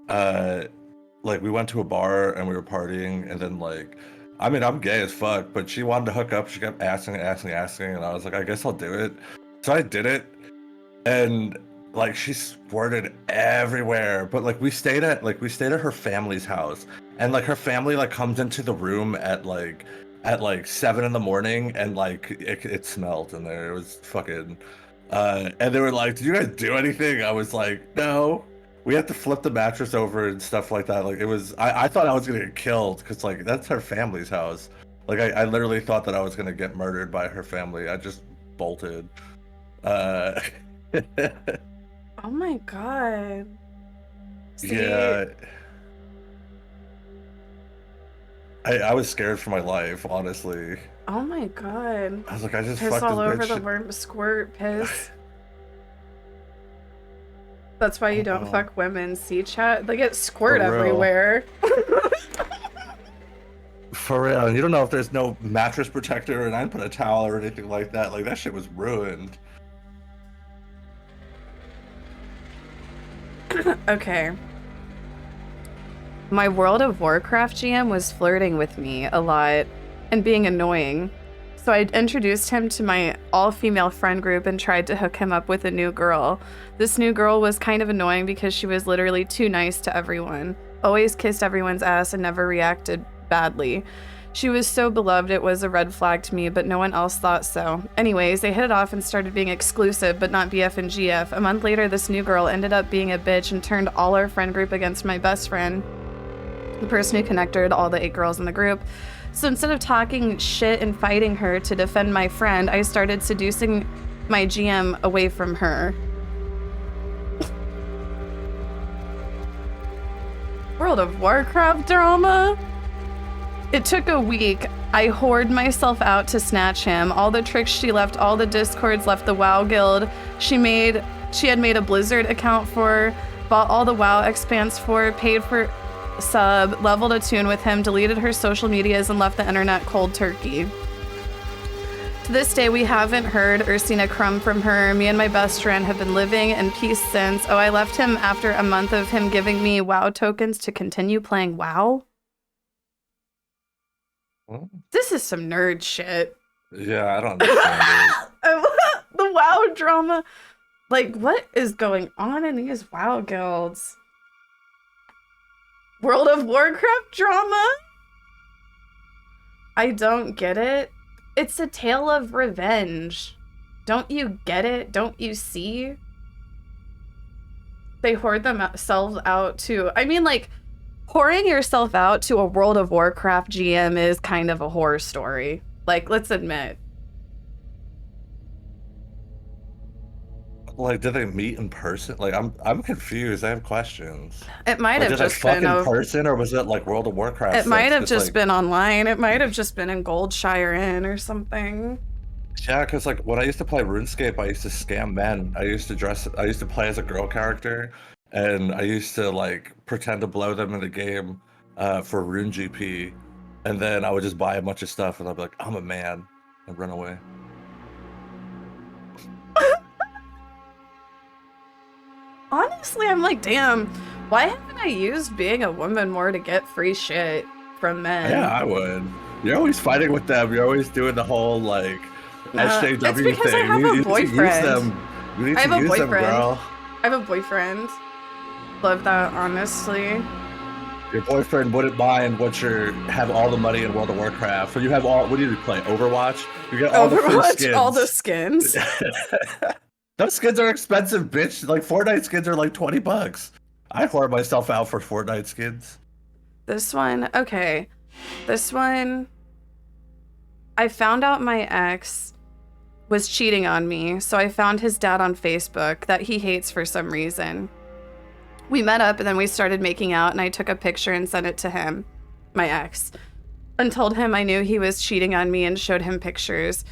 Like we went to a bar and we were partying, and then like, I mean, I'm gay as fuck, but she wanted to hook up. She kept asking, and I was like, I guess I'll do it. So I did it, and like she squirted everywhere. But like we stayed at her family's house, and like her family like comes into the room at like 7 in the morning, and like it smelled in there. It was fucking. And they were like, "Did you guys do anything?" I was like, "No." We had to flip the mattress over and stuff like that. Like it was, I thought I was gonna get killed because like that's her family's house. Like I literally thought that I was gonna get murdered by her family. I just bolted. Oh my god. See, Yeah. I was scared for my life, honestly. oh my god. I was like, I just piss fucked all this over bitch. the worm, squirt piss. That's why you don't fuck women. See, chat? They get squirt For real. everywhere. For real, and you don't know if there's no mattress protector, and I didn't put a towel or anything like that. Like that shit was ruined. Okay. my World of Warcraft GM was flirting with me a lot and being annoying. So I introduced him to my all-female friend group and tried to hook him up with a new girl. This new girl was kind of annoying because she was literally too nice to everyone. Always kissed everyone's ass and never reacted badly. She was so beloved it was a red flag to me, but no one else thought so. Anyways, they hit it off and started being exclusive, but not BF and GF. A month later, this new girl ended up being a bitch and turned all our friend group against my best friend, the person who connected all the 8 girls in the group. So instead of talking shit and fighting her to defend my friend, I started seducing my GM away from her. World of Warcraft drama? It took a week. I whored myself out to snatch him. All the tricks she left, all the discords, left the WoW guild. She had made a Blizzard account for, bought all the WoW expanse for, paid for sub, leveled a tune with him, deleted her social medias, and left the internet cold turkey. To this day, we haven't heard or seen a crumb from her. Me and my best friend have been living in peace since. Oh, I left him after a month of him giving me WoW tokens to continue playing WoW? This is some nerd shit. Yeah, I don't understand it. The WoW drama. Like, what is going on in these WoW guilds? World of Warcraft drama? I don't get it. It's a tale of revenge. Don't you get it? Don't you see? They hoard themselves out to... I mean, like, whoring yourself out to a World of Warcraft GM is kind of a horror story. Like, let's admit. Like, did they meet in person? Like, I'm confused. I have questions. It might Like, have did just they fuck been in person, or was it like World of Warcraft? It might have sex? just Like, been online. It might have just been in Goldshire Inn or something. yeah, because like when I used to play RuneScape, I used to scam men. I used to play as a girl character, and I used to like pretend to blow them in the game for Rune GP, and then I would just buy a bunch of stuff, and I'd be like, I'm a man, and run away. Honestly, I'm like, damn, why haven't I used being a woman more to get free shit from men? Yeah, I would. You're always fighting with them. You're always doing the whole like SJW it's because thing. I have you a need to use boyfriend. them. You need I have to a use them, boyfriend. girl. I have a boyfriend. Love that, honestly. Your boyfriend wouldn't mind once you have all the money in World of Warcraft. So you have all. What do you play? Overwatch. You get all the free skins. All the skins. Those skins are expensive, bitch. Like Fortnite skins are like $20. I whore myself out for Fortnite skins. This one, okay. This one, I found out my ex was cheating on me, so I found his dad on Facebook that he hates for some reason. We met up and then we started making out, and I took a picture and sent it to him, my ex, and told him I knew he was cheating on me and showed him pictures.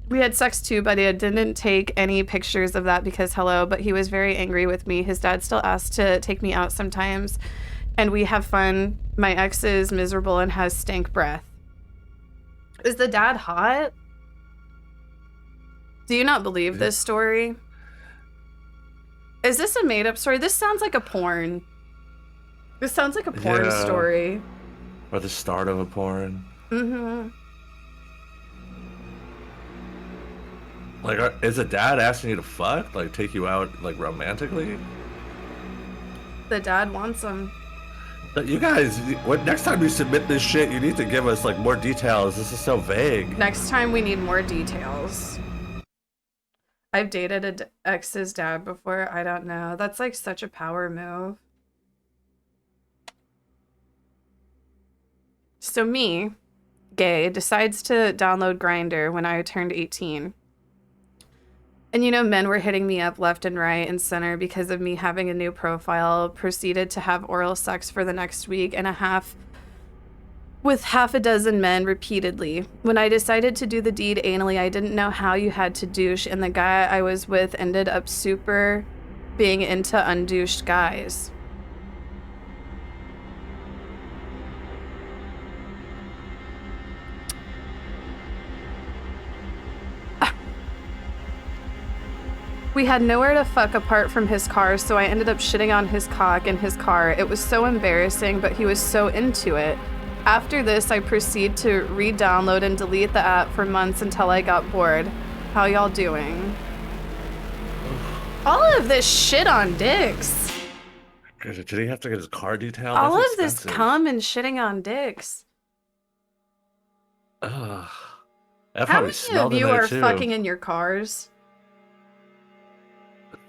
We had sex too, but I didn't take any pictures of that because hello, but he was very angry with me. His dad still asked to take me out sometimes, and we have fun. My ex is miserable and has stank breath. Is the dad hot? Do you not believe this story? Is this a made-up story? This sounds like a porn. This sounds like a porn story. Or the start of a porn. Mm-hmm. Like, is a dad asking you to fuck? Like, take you out, like, romantically? The dad wants him. But you guys, next time you submit this shit, you need to give us, like, more details. This is so vague. Next time we need more details. I've dated an ex's dad before. I don't know. That's, like, such a power move. So me, gay, decides to download Grindr when I turned 18. And you know, men were hitting me up left and right and center because of me having a new profile, proceeded to have oral sex for the next week and a half with half a dozen men repeatedly. When I decided to do the deed anally, I didn't know how you had to douche, and the guy I was with ended up super being into undouched guys. We had nowhere to fuck apart from his car, so I ended up shitting on his cock in his car. It was so embarrassing, but he was so into it. After this, I proceed to re-download and delete the app for months until I got bored. How y'all doing? All of this shit on dicks. Did he have to get his car detailed? All of That's this expensive. cum and shitting on dicks. Ugh. That How probably many smelled of in you there are too. fucking in your cars?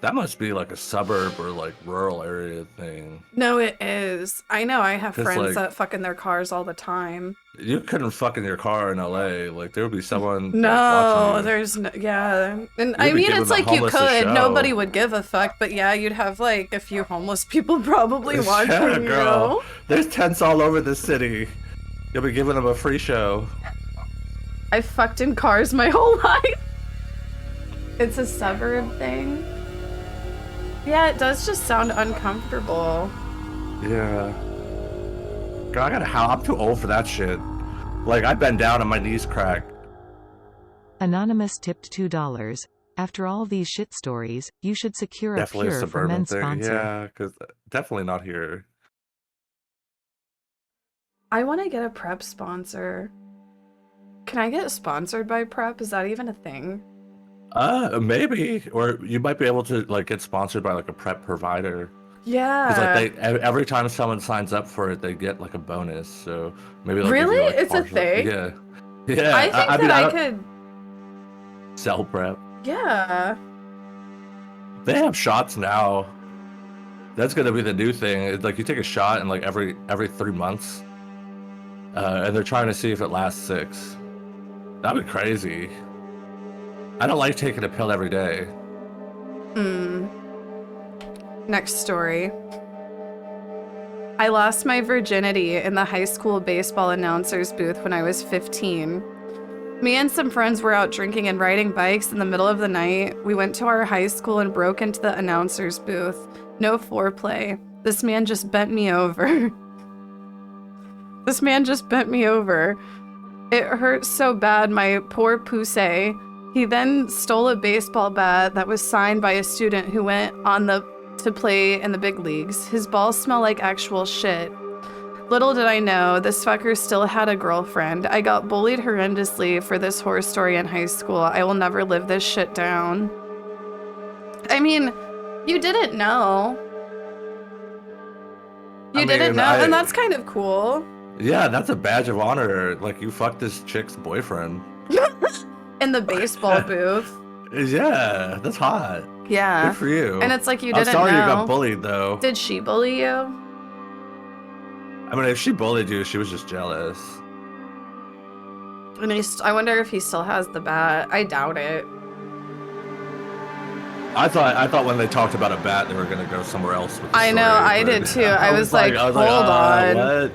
That must be like a suburb or like rural area thing. No, it is. I know. I have 'Cause, friends like, that fuck in their cars all the time. You couldn't fuck in your car in LA. Like there would be someone like, No, watching you. there's no, yeah. And You'd I be mean, giving it's the like you homeless a could. show. Nobody would give a fuck, but yeah, you'd have like a few homeless people probably watching Yeah, you. girl. There's tents all over the city. You'll be giving them a free show. I've fucked in cars my whole life. It's a suburb thing. Yeah, it does just sound uncomfortable. Yeah. Girl, I gotta I'm too old for that shit. Like I bend down and my knees crack. Anonymous tipped $2. After all these shit stories, you should secure Definitely a a Pure for suburban Men thing. sponsor. Yeah, because definitely not here. I want to get a prep sponsor. Can I get sponsored by prep? Is that even a thing? Maybe, or you might be able to like get sponsored by like a prep provider. Yeah. Because like every time someone signs up for it, they get like a bonus. So maybe like Really? If you, like, It's a partial- thing? Yeah. Yeah. I think mean, that I don't- could. sell prep. Yeah. They have shots now. That's gonna be the new thing. It's like you take a shot in like every 3 months, and they're trying to see if it lasts 6. That'd be crazy. I don't like taking a pill every day. Next story. I lost my virginity in the high school baseball announcer's booth when I was 15. Me and some friends were out drinking and riding bikes in the middle of the night. We went to our high school and broke into the announcer's booth. No foreplay. This man just bent me over. This man just bent me over. It hurt so bad, my poor poussey. He then stole a baseball bat that was signed by a student who went on to play in the big leagues. His balls smell like actual shit. Little did I know, this fucker still had a girlfriend. I got bullied horrendously for this horror story in high school. I will never live this shit down. I mean, you didn't know. You didn't know, and that's kind of cool. Yeah, that's a badge of honor. Like you fucked this chick's boyfriend. In the baseball booth. Yeah, that's hot. Yeah. Good for you. And it's like you I'm didn't sorry know. you got bullied though. Did she bully you? I mean, if she bullied you, she was just jealous. And I wonder if he still has the bat. I doubt it. I thought when they talked about a bat, they were gonna go somewhere else with the I know, story, I but did too. I was like, hold on. What?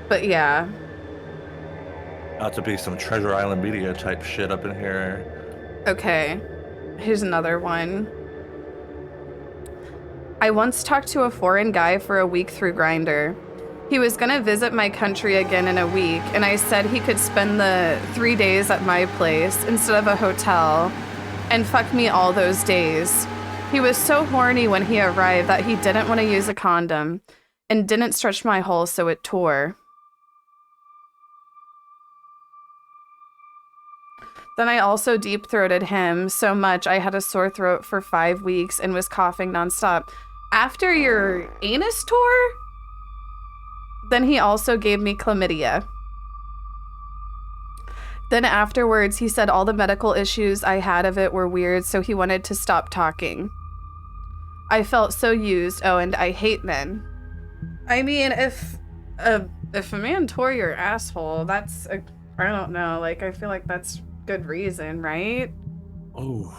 But yeah. About to be some Treasure Island Media type shit up in here. Okay. Here's another one. I once talked to a foreign guy for a week through Grindr. He was gonna visit my country again in a week, and I said he could spend the 3 days at my place instead of a hotel and fuck me all those days. He was so horny when he arrived that he didn't want to use a condom and didn't stretch my hole so it tore. Then I also deep-throated him so much I had a sore throat for 5 weeks and was coughing nonstop. After your anus tour? Then he also gave me chlamydia. Then afterwards, he said all the medical issues I had of it were weird, so he wanted to stop talking. I felt so used. Oh, and I hate men. I mean, if a man tore your asshole, that's I don't know. Like, I feel like that's good reason, right? Oh,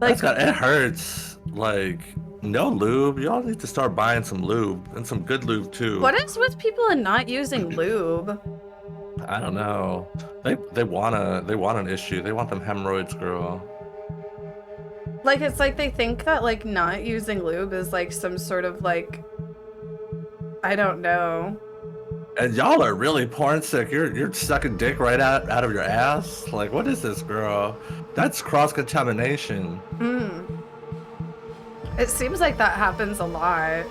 Like, it hurts. Like no lube. Y'all need to start buying some lube and some good lube too. what is with people and not using lube? I don't know. They want an issue. They want them hemorrhoids, girl. Like, it's like they think that like not using lube is like some sort of like, I don't know. And y'all are really porn sick. You're sucking dick right out of your ass. Like, what is this, girl? That's cross contamination. It seems like that happens a lot.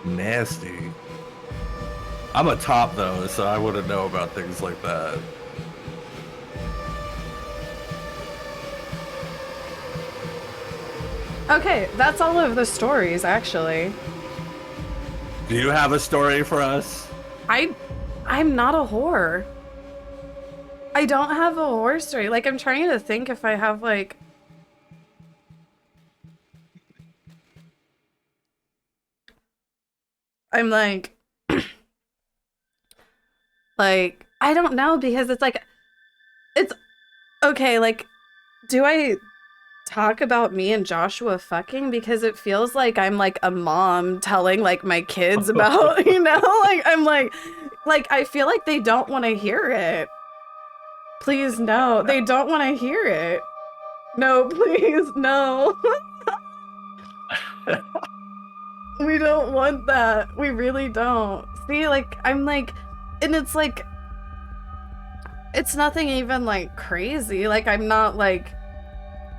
Nasty. I'm a top though, so I wouldn't know about things like that. Okay, that's all of the stories, actually. Do you have a story for us? I'm not a whore. I don't have a horror story. Like, I'm trying to think if I have, like... I'm like... like, I don't know, because it's like... It's... Okay, like, do I talk about me and Joshua fucking? Because it feels like I'm, like, a mom telling, like, my kids about, you know? Like, I'm like, I feel like they don't want to hear it. Please, no. They don't want to hear it. No, please, no. We don't want that. We really don't. See, like, I'm like, and it's like, it's nothing even, like, crazy. Like, I'm not, like,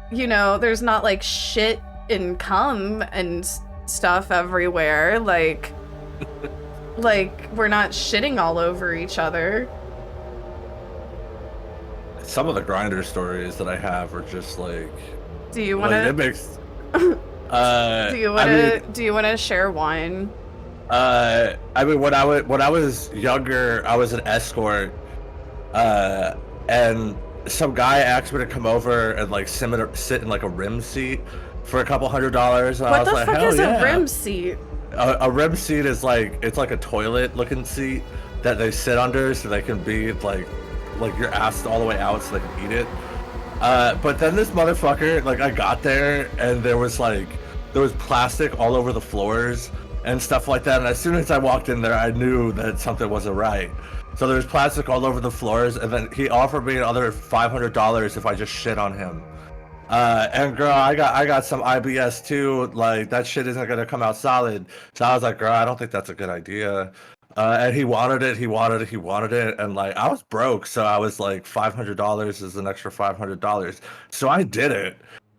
you know, there's not, like, shit and cum and stuff everywhere. Like, we're not shitting all over each other. Some of the grinder stories that I have are just like. Do you want to? Like, it makes. Do you want to? Do you want to share one? I mean, when I was younger, I was an escort, and some guy asked me to come over and like sit in like a rim seat for a couple $100. And What the fuck is a rim seat? A rim seat is like, it's like a toilet looking seat that they sit under so they can be like your ass all the way out so they can eat it. But then this motherfucker, like, I got there and there was plastic all over the floors and stuff like that. And as soon as I walked in there, I knew that something wasn't right. So there was plastic all over the floors, and then he offered me another $500 if I just shit on him. And girl, I got some IBS too. Like, that shit isn't gonna come out solid. So I was like, girl, I don't think that's a good idea. And he wanted it, and like, I was broke, so I was like, $500 is an extra $500. So I did it.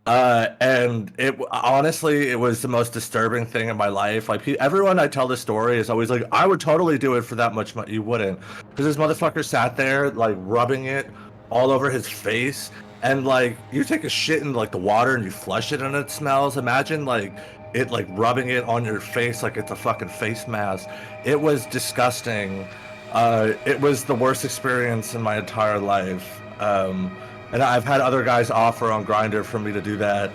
And it honestly, it was the most disturbing thing in my life. Like, everyone I tell the story is always like, I would totally do it for that much money. You wouldn't, because this motherfucker sat there like rubbing it all over his face, and like, you take a shit in like the water and you flush it and it smells. Imagine like it like rubbing it on your face like it's a fucking face mask. It was disgusting. It was the worst experience in my entire life. And I've had other guys offer on Grindr for me to do that,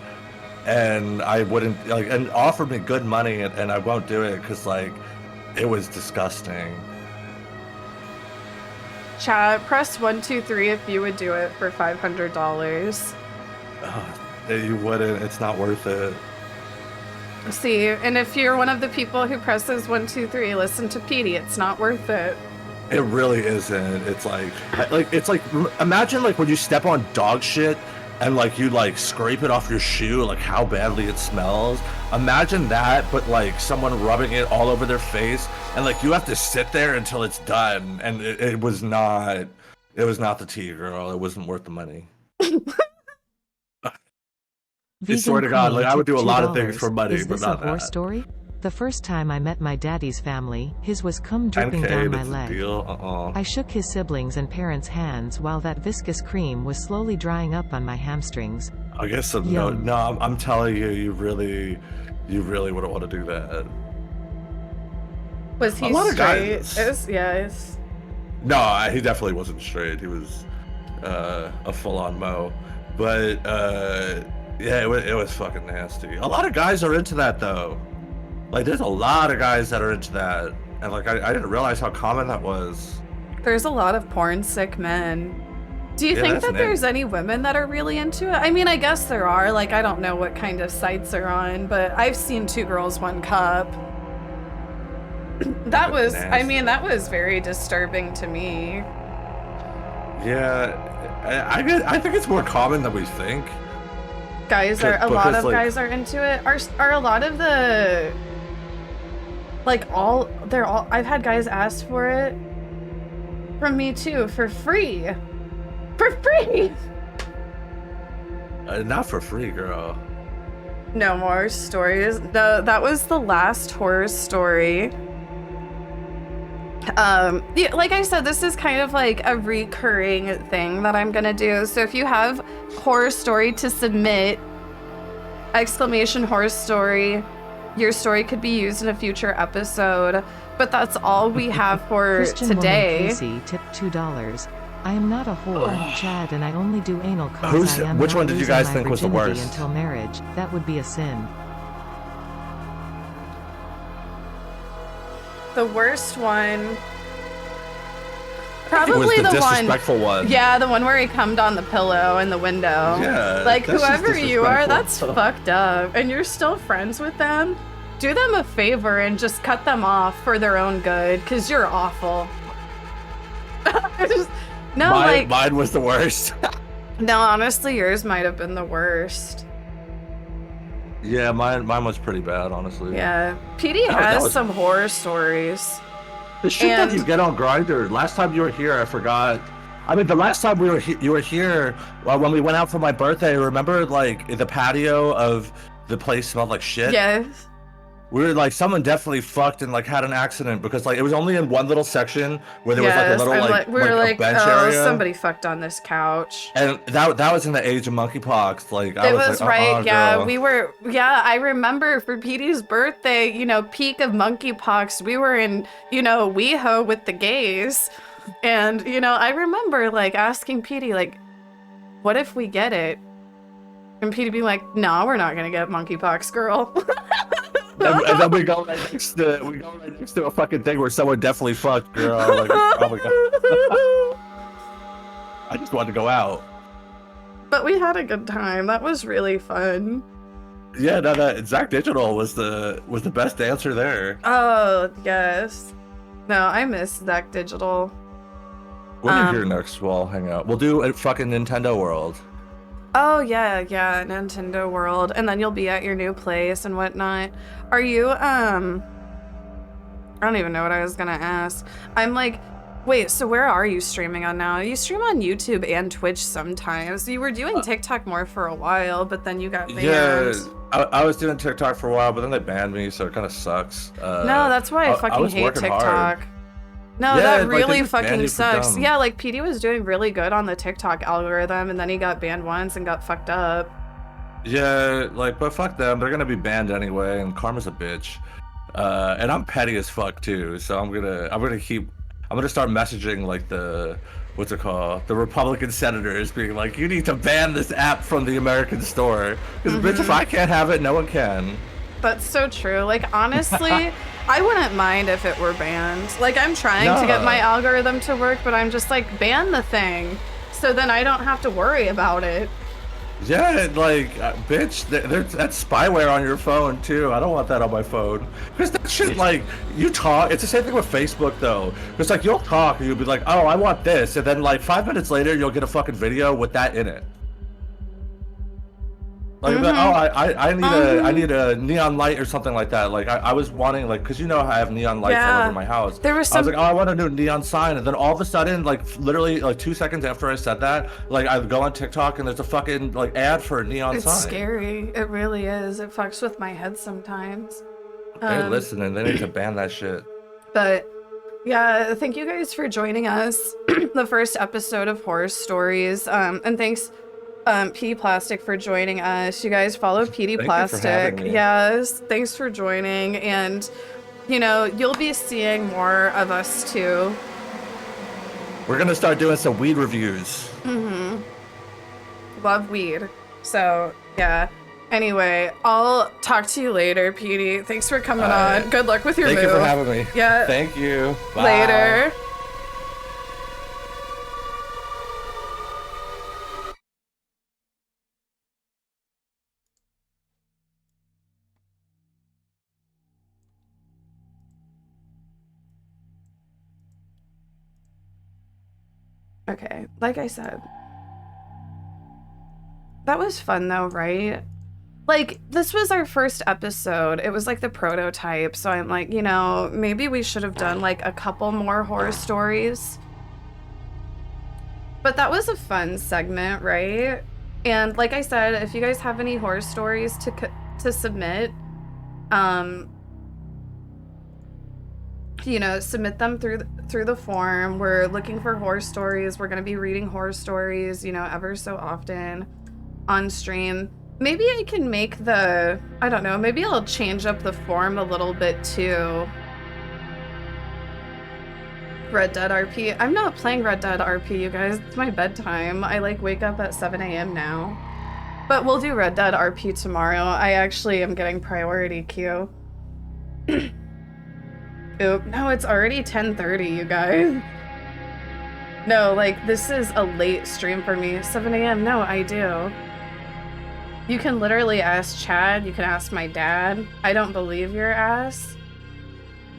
and I wouldn't, like, and offer me good money, and I won't do it because, like, it was disgusting. Chat, press 1, 2, 3 if you would do it for $500. You wouldn't. It's not worth it. See, and if you're one of the people who presses 1, 2, 3, listen to Petey. It's not worth it. It really isn't. It's like imagine like when you step on dog shit and like you like scrape it off your shoe, like how badly it smells. Imagine that, but like someone rubbing it all over their face, and like you have to sit there until it's done. And it was not the tea, girl. It wasn't worth the money. I swear to God, like, I would do a lot of things for money, but not that. Is this a horror story? The first time I met my daddy's family, his was cum dripping down my leg. I shook his siblings and parents' hands while that viscous cream was slowly drying up on my hamstrings. I guess no, I'm telling you, you really wouldn't want to do that. Was he straight? Yes. No, he definitely wasn't straight. He was a full-on mo. But yeah, it was fucking nasty. A lot of guys are into that though. Like, there's a lot of guys that are into that, and like I didn't realize how common that was. There's a lot of porn sick men. Do you think that there's any women that are really into it? I mean, I guess there are. Like, I don't know what kind of sites they're on, but I've seen 2 girls, 1 cup. That was, I mean, that was very disturbing to me. Yeah, I think it's more common than we think. A lot of guys are into it. Are a lot of the Like I've had guys ask for it from me too, for free. For free! Not for free, girl. No more stories. That was the last horror story. Yeah, like I said, this is kind of like a recurring thing that I'm gonna do. So if you have horror story to submit, exclamation horror story, your story could be used in a future episode. But that's all we have for Christian today. Woman Casey tipped $2. I am not a whore, Chad, and I only do anal cause I am Which not one did you losing guys my think was the virginity worst? until marriage. That would be a sin. The worst one. It Probably was the the disrespectful one. Yeah, the one where he cummed on the pillow in the window. Yeah, Like, that's just whoever you are, that's disrespectful. fucked up. And you're still friends with them? Do them a favor and just cut them off for their own good, because you're awful. Mine was the worst. No, honestly, yours might have been the worst. Yeah, mine was pretty bad, honestly. Yeah. PD That has was- some horror stories. The shit that And- you get on Grindr. Last time you were here, I forgot. I mean, the last time you were here, when we went out for my birthday. Remember, like the patio of the place smelled like shit. Yes. We were like, someone definitely fucked and like had an accident because like it was only in one little section where there was like a little and like, we were a like, bench oh, area. somebody fucked on this couch. And that was in the age of monkeypox. Like I It was was like, right, yeah. girl. I remember for Petey's birthday, peak of monkeypox, we were in, WeHo with the gays. And, I remember like asking Petey, like, what if we get it? And Petey being like, no, we're not gonna get monkeypox, girl. And then we go right next to a fucking thing where someone definitely fucked, girl. Like, oh my god. I just wanted to go out. But we had a good time. That was really fun. Yeah, no, Zach Digital was the best answer there. Oh, yes. No, I miss Zach Digital. When you're here next, we'll hang out. We'll do a fucking Nintendo World. Oh, yeah, Nintendo World. And then you'll be at your new place and whatnot. Are you, I don't even know what I was gonna ask. I'm like, wait, so where are you streaming on now? You stream on YouTube and Twitch sometimes. You were doing TikTok more for a while, but then you got banned. Yeah, I was doing TikTok for a while, but then they banned me, so it kind of sucks. No, that's why I fucking was hate working TikTok. hard. No, Yeah, that like, they really just banned fucking you for sucks. dumb. Yeah, like PD was doing really good on the TikTok algorithm, and then he got banned once and got fucked up. Yeah, like, but fuck them. They're gonna be banned anyway, and Karma's a bitch. And I'm petty as fuck too, so I'm gonna start messaging like the Republican senators, being like, you need to ban this app from the American store, because bitch, if I can't have it, no one can. That's so true. Like, honestly, I wouldn't mind if it were banned. Like, I'm trying to get No. my algorithm to work, but I'm just like, ban the thing, so then I don't have to worry about it. Yeah, like, bitch, that's spyware on your phone too. I don't want that on my phone. Because that shit, like, you talk, it's the same thing with Facebook though. It's like, you'll talk and you'll be like, oh, I want this. And then like 5 minutes later, you'll get a fucking video with that in it. Like, oh, I need a neon light or something like that. Like, I was wanting, like, because you know how I have neon lights all Yeah. over my house. There was I was some- like, oh, I want a new neon sign. And then all of a sudden, like, literally, like, 2 seconds after I said that, like, I go on TikTok and there's a fucking, like, ad for a neon It's sign. scary. It really is. It fucks with my head sometimes. They're listening. They need to ban that shit. But yeah, thank you guys for joining us. The first episode of Horror Stories. And thanks, PD Plastic, for joining us. You guys follow PD Thank you for Plastic. having me. Yes, thanks for joining. And, you'll be seeing more of us too. We're gonna start doing some weed reviews. Love weed. So, yeah. Anyway, I'll talk to you later, PD. Thanks for coming on. Good luck with your Thank move. you for having me. Yeah. Thank you. Bye. Later. Okay, like I said, that was fun though, right? like, this was our first episode. It was like the prototype. So I'm like, you know, maybe we should have done like a couple more horror stories. But that was a fun segment, right? And like I said, if you guys have any horror stories to submit, you know, submit them through the form. We're looking for horror stories. We're going to be reading horror stories, you know, ever so often on stream. Maybe I can make I don't know, maybe I'll change up the form a little bit too. Red Dead RP. I'm not playing Red Dead RP, you guys. It's my bedtime. I like wake up at 7 a.m. now. But we'll do Red Dead RP tomorrow. I actually am getting priority queue. Oop, no, it's already 10:30, you guys. No, like, this is a late stream for me. 7 a.m. No, I do. You can literally ask Chad. You can ask my dad. I don't believe your ass.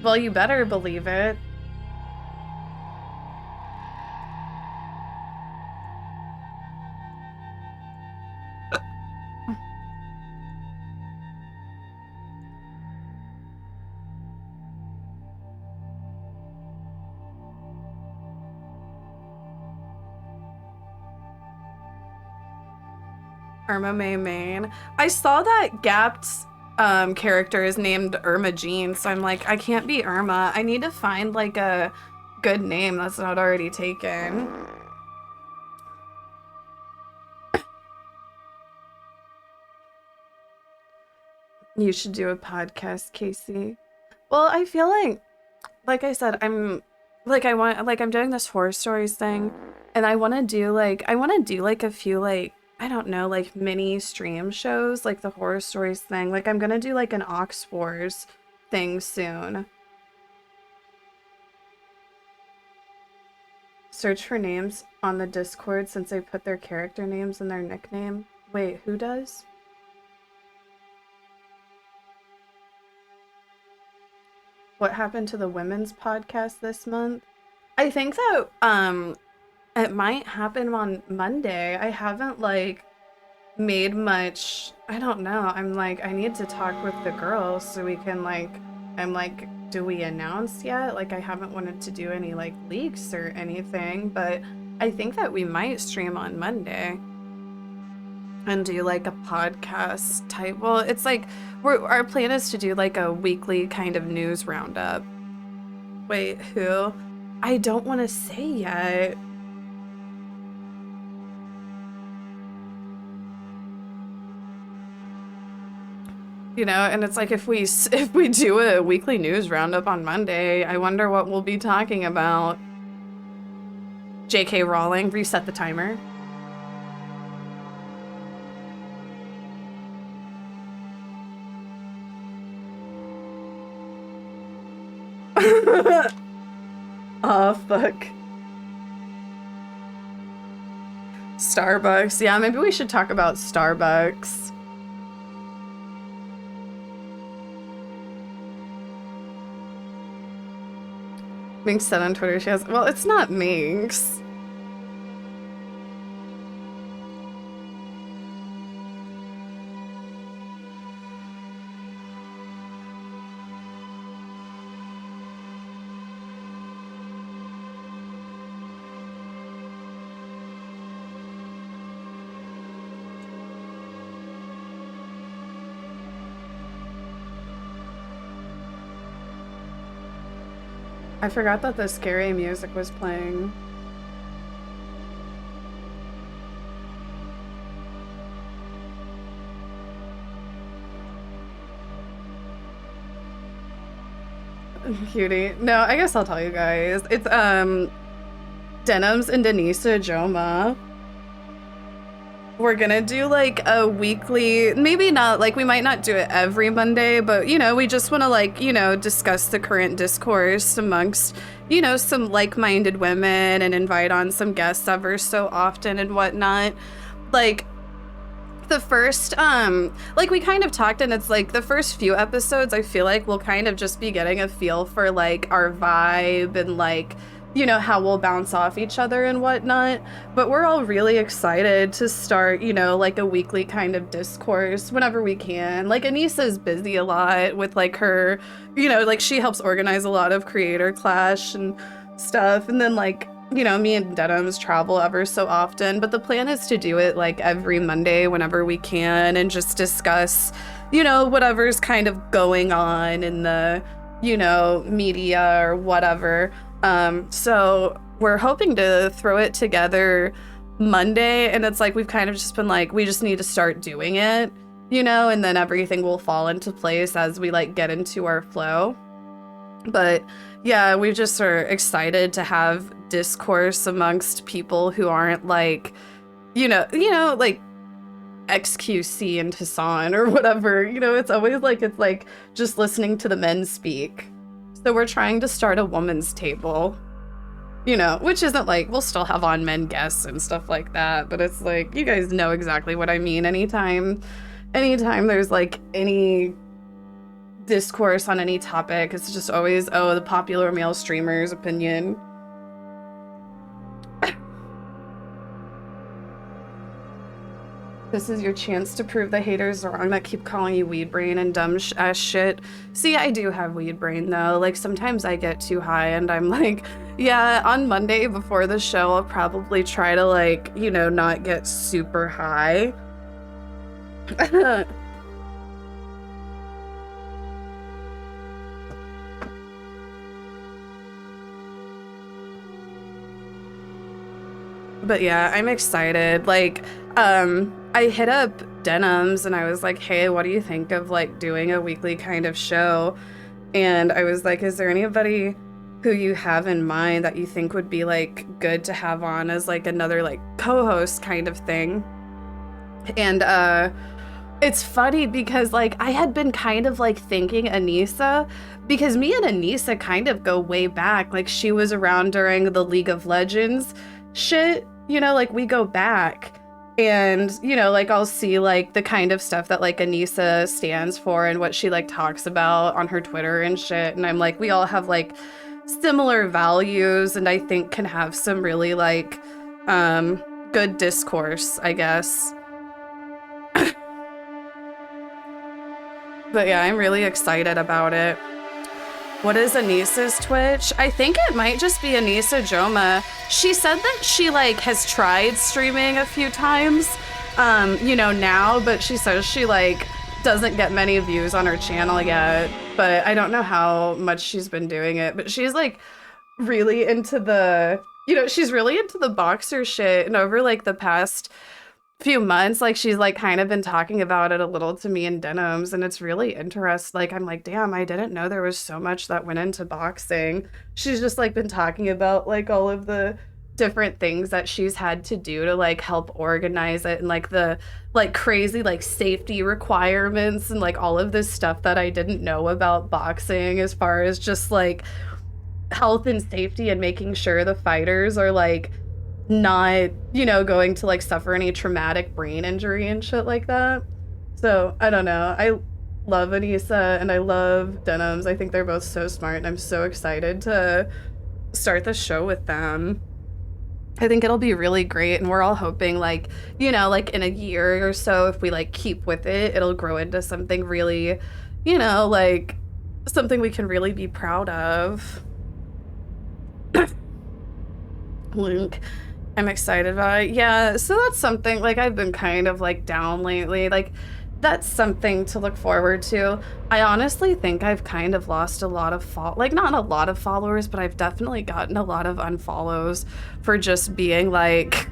Well, you better believe it. Irma May Main. I saw that Gapt's character is named Irma Jean, so I'm like, I can't be Irma. I need to find like a good name that's not already taken. You should do a podcast, Casey. Well, I feel like I said, I'm doing this horror stories thing, and I want to do like a few like, I don't know, like mini stream shows, like the horror stories thing. Like I'm gonna do like an Ox Wars thing soon. Search for names on the Discord since they put their character names in their nickname. Wait, who does? What happened to the women's podcast this month? I think that it might happen on Monday. I haven't like made much, I don't know. I'm like, I need to talk with the girls so we can like, I'm like, do we announce yet? Like I haven't wanted to do any like leaks or anything, but I think that we might stream on Monday and do like a podcast type. Well, it's like our plan is to do like a weekly kind of news roundup. Wait, who? I don't want to say yet. You know, and it's like if we do a weekly news roundup on Monday, I wonder what we'll be talking about. J.K. Rowling, reset the timer. Oh, fuck. Starbucks. Yeah, maybe we should talk about Starbucks. Minx said on Twitter she has, well, it's not Minx. I forgot that the scary music was playing. Cutie. No, I guess I'll tell you guys. It's Denim's and Denisa Joma. We're gonna do like a weekly, maybe not, like we might not do it every Monday, but you know, we just want to like, you know, discuss the current discourse amongst, you know, some like-minded women and invite on some guests ever so often and whatnot. Like the first, like we kind of talked, and it's like the first few episodes, I feel like we'll kind of just be getting a feel for like our vibe and like you know, how we'll bounce off each other and whatnot. But we're all really excited to start, you know, like a weekly kind of discourse whenever we can. Like Anissa's busy a lot with like her, you know, like she helps organize a lot of Creator Clash and stuff. And then like, you know, me and Denims travel ever so often. But the plan is to do it like every Monday whenever we can and just discuss, you know, whatever's kind of going on in the, you know, media or whatever. So we're hoping to throw it together Monday, and it's like we've kind of just been like, we just need to start doing it, you know, and then everything will fall into place as we like get into our flow. But yeah, we just are excited to have discourse amongst people who aren't like, you know, like XQC and Hassan or whatever, you know, it's like just listening to the men speak. So we're trying to start a woman's table, you know, which isn't like, we'll still have on men guests and stuff like that, but it's like, you guys know exactly what I mean. Anytime there's like any discourse on any topic, it's just always, oh, the popular male streamer's opinion. This is your chance to prove the haters wrong that keep calling you weed brain and dumb ass shit. See, I do have weed brain though. Like sometimes I get too high and I'm like, yeah, on Monday before the show, I'll probably try to like, you know, not get super high. But yeah, I'm excited. Like, I hit up Denims and I was like, hey, what do you think of like doing a weekly kind of show? And I was like, is there anybody who you have in mind that you think would be like good to have on as like another like co-host kind of thing? And it's funny because like I had been kind of like thinking Anissa, because me and Anissa kind of go way back. Like she was around during the League of Legends shit, you know, like we go back. And, you know, like I'll see like the kind of stuff that like Anissa stands for and what she like talks about on her Twitter and shit. And I'm like, we all have like similar values and I think can have some really like good discourse, I guess. But yeah, I'm really excited about it. What is Anissa's Twitch? I think it might just be Anissa Joma. She said that she like has tried streaming a few times, you know, now, but she says she like doesn't get many views on her channel yet. But I don't know how much she's been doing it. But she's like really into the, you know, she's really into the boxer shit. And over like the past few months, like she's like kind of been talking about it a little to me and Denims, and it's really interesting. Like I'm like, damn, I didn't know there was so much that went into boxing. She's just like been talking about like all of the different things that she's had to do to like help organize it and like the like crazy like safety requirements and like all of this stuff that I didn't know about boxing as far as just like health and safety and making sure the fighters are like not, you know, going to like suffer any traumatic brain injury and shit like that. So I don't know. I love Anissa and I love Denims. I think they're both so smart and I'm so excited to start the show with them. I think it'll be really great, and we're all hoping like, you know, like in a year or so, if we like keep with it, it'll grow into something really, you know, like something we can really be proud of. Link. I'm excited about it. Yeah, so that's something, like I've been kind of like down lately. Like that's something to look forward to. I honestly think I've kind of lost a lot of like not a lot of followers, but I've definitely gotten a lot of unfollows for just being like,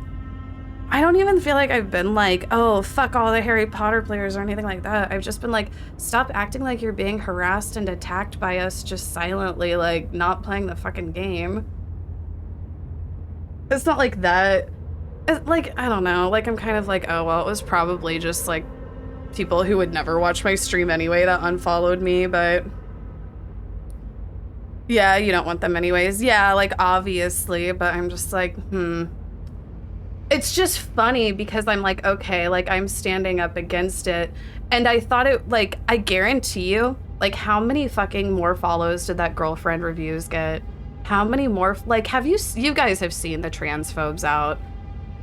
I don't even feel like I've been like, oh, fuck all the Harry Potter players or anything like that. I've just been like, stop acting like you're being harassed and attacked by us just silently, like not playing the fucking game. It's not like that. It's like, I don't know. Like, I'm kind of like, oh, well, it was probably just like people who would never watch my stream anyway that unfollowed me, but yeah, you don't want them anyways. Yeah, like obviously, but I'm just like, It's just funny because I'm like, okay, like I'm standing up against it. And I thought it, like, I guarantee you, like how many fucking more follows did that girlfriend reviews get? how many more, like, you guys have seen the transphobes out.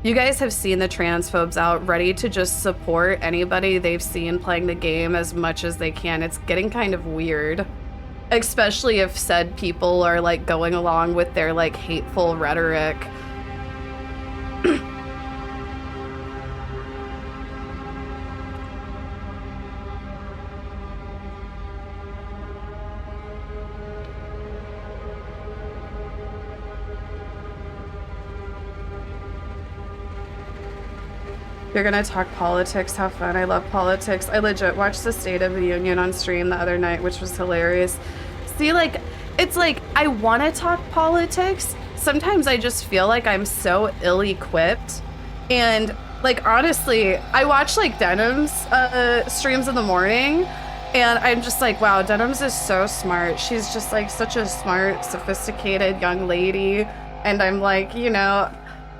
You guys have seen the transphobes out ready to just support anybody they've seen playing the game as much as they can. It's getting kind of weird, especially if said people are like going along with their like hateful rhetoric. You're gonna talk politics, how fun. I love politics. I legit watched the State of the Union on stream the other night, which was hilarious. See, like, it's like, I wanna talk politics. Sometimes I just feel like I'm so ill-equipped. And, like, honestly, I watch, like, Denim's streams in the morning, and I'm just like, wow, Denim's is so smart. She's just, like, such a smart, sophisticated young lady. And I'm like, you know,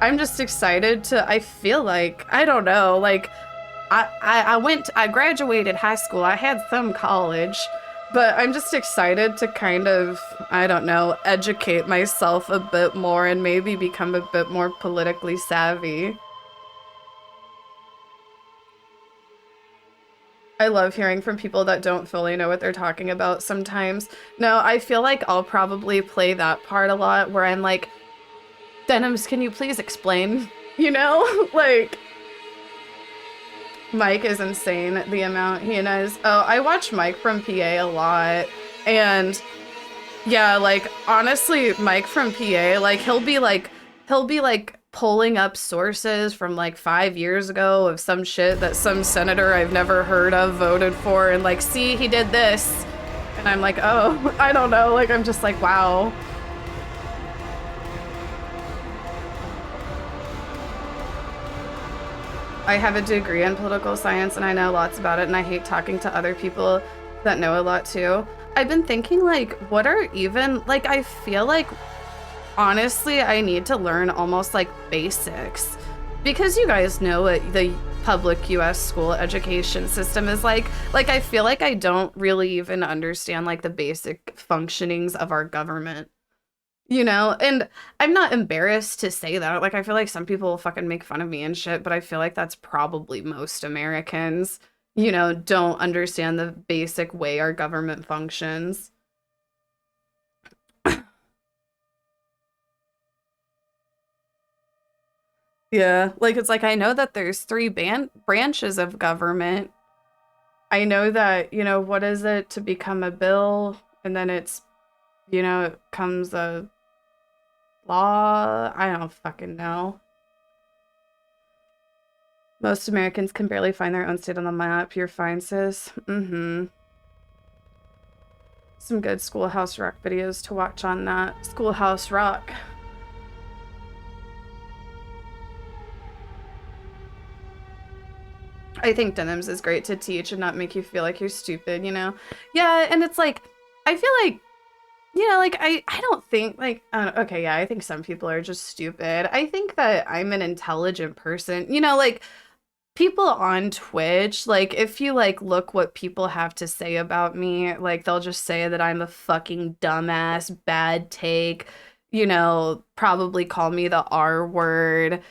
I'm just excited to, I feel like, I don't know, like, I graduated high school, I had some college, but I'm just excited to kind of, I don't know, educate myself a bit more and maybe become a bit more politically savvy. I love hearing from people that don't fully know what they're talking about sometimes. No, I feel like I'll probably play that part a lot where I'm like, Denims, can you please explain? You know? Like, Mike is insane, the amount he knows. Oh, I watch Mike from PA a lot. And yeah, like, honestly, Mike from PA, like, he'll be like pulling up sources from like 5 years ago of some shit that some senator I've never heard of voted for, and like, see, he did this. And I'm like, oh, I don't know. Like, I'm just like, wow. I have a degree in political science and I know lots about it, and I hate talking to other people that know a lot too. I've been thinking, like, what are even, like, I feel like, honestly, I need to learn almost like basics, because you guys know what the public US school education system is like. Like, I feel like I don't really even understand like the basic functionings of our government. You know, and I'm not embarrassed to say that. Like, I feel like some people will fucking make fun of me and shit, but I feel like that's probably most Americans, you know, don't understand the basic way our government functions. Yeah, like, it's like, I know that there's 3 branches of government. I know that, you know, what is it to become a bill? And then it's, you know, it comes a law. I don't fucking know. Most Americans can barely find their own state on the map. You're fine, sis. Mm-hmm. Some good Schoolhouse Rock videos to watch on that. Schoolhouse Rock. I think Denims is great to teach and not make you feel like you're stupid, you know? Yeah, and it's like, I feel like, you know, like, I don't think, like, okay, yeah, I think some people are just stupid. I think that I'm an intelligent person. You know, like, people on Twitch, like, if you, like, look what people have to say about me, like, they'll just say that I'm a fucking dumbass, bad take, you know, probably call me the R word,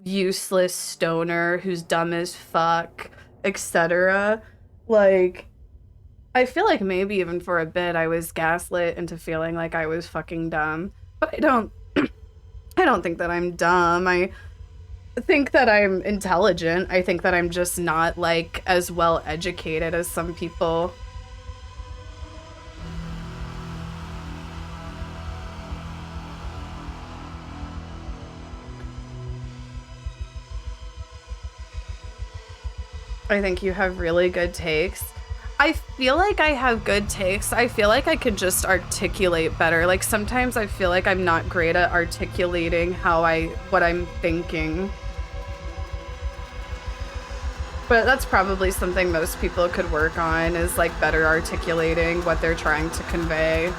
useless stoner who's dumb as fuck, etc. Like, I feel like maybe even for a bit I was gaslit into feeling like I was fucking dumb. But I don't think that I'm dumb. I think that I'm intelligent. I think that I'm just not, like, as well educated as some people. I think you have really good takes. I feel like I have good takes. I feel like I could just articulate better. Like, sometimes I feel like I'm not great at articulating what I'm thinking. But that's probably something most people could work on, is like better articulating what they're trying to convey.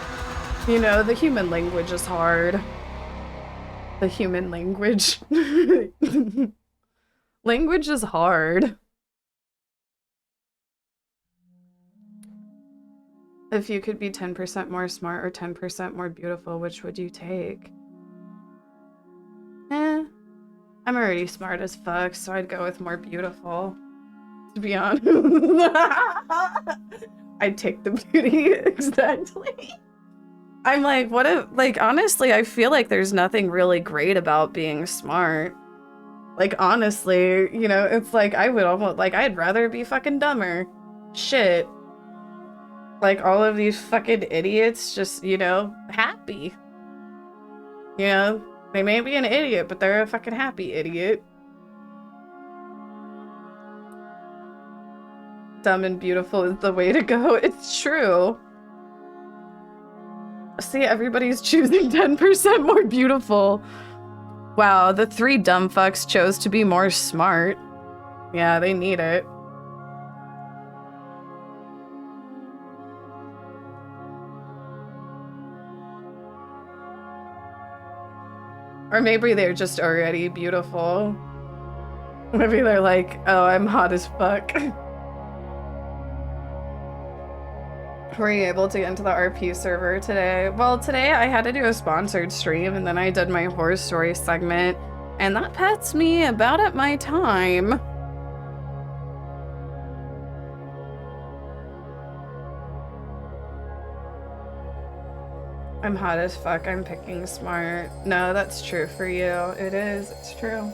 You know, the human language is hard. The human language. Language is hard. If you could be 10% more smart or 10% more beautiful, which would you take? I'm already smart as fuck, so I'd go with more beautiful. To be honest. I'd take the beauty, exactly. I'm like, what if, like, honestly, I feel like there's nothing really great about being smart. Like, honestly, you know, it's like, I would almost, like, I'd rather be fucking dumber. Shit. Like, all of these fucking idiots just, you know, happy. You know, they may be an idiot, but they're a fucking happy idiot. Dumb and beautiful is the way to go. It's true. See, everybody's choosing 10% more beautiful. Wow, the 3 dumb fucks chose to be more smart. Yeah, they need it. Or maybe they're just already beautiful. Maybe they're like, oh, I'm hot as fuck. Were you able to get into the RP server today? Well, today I had to do a sponsored stream and then I did my horror story segment, and that puts me about at my time. I'm hot as fuck, I'm picking smart. No, that's true for you. It is, it's true.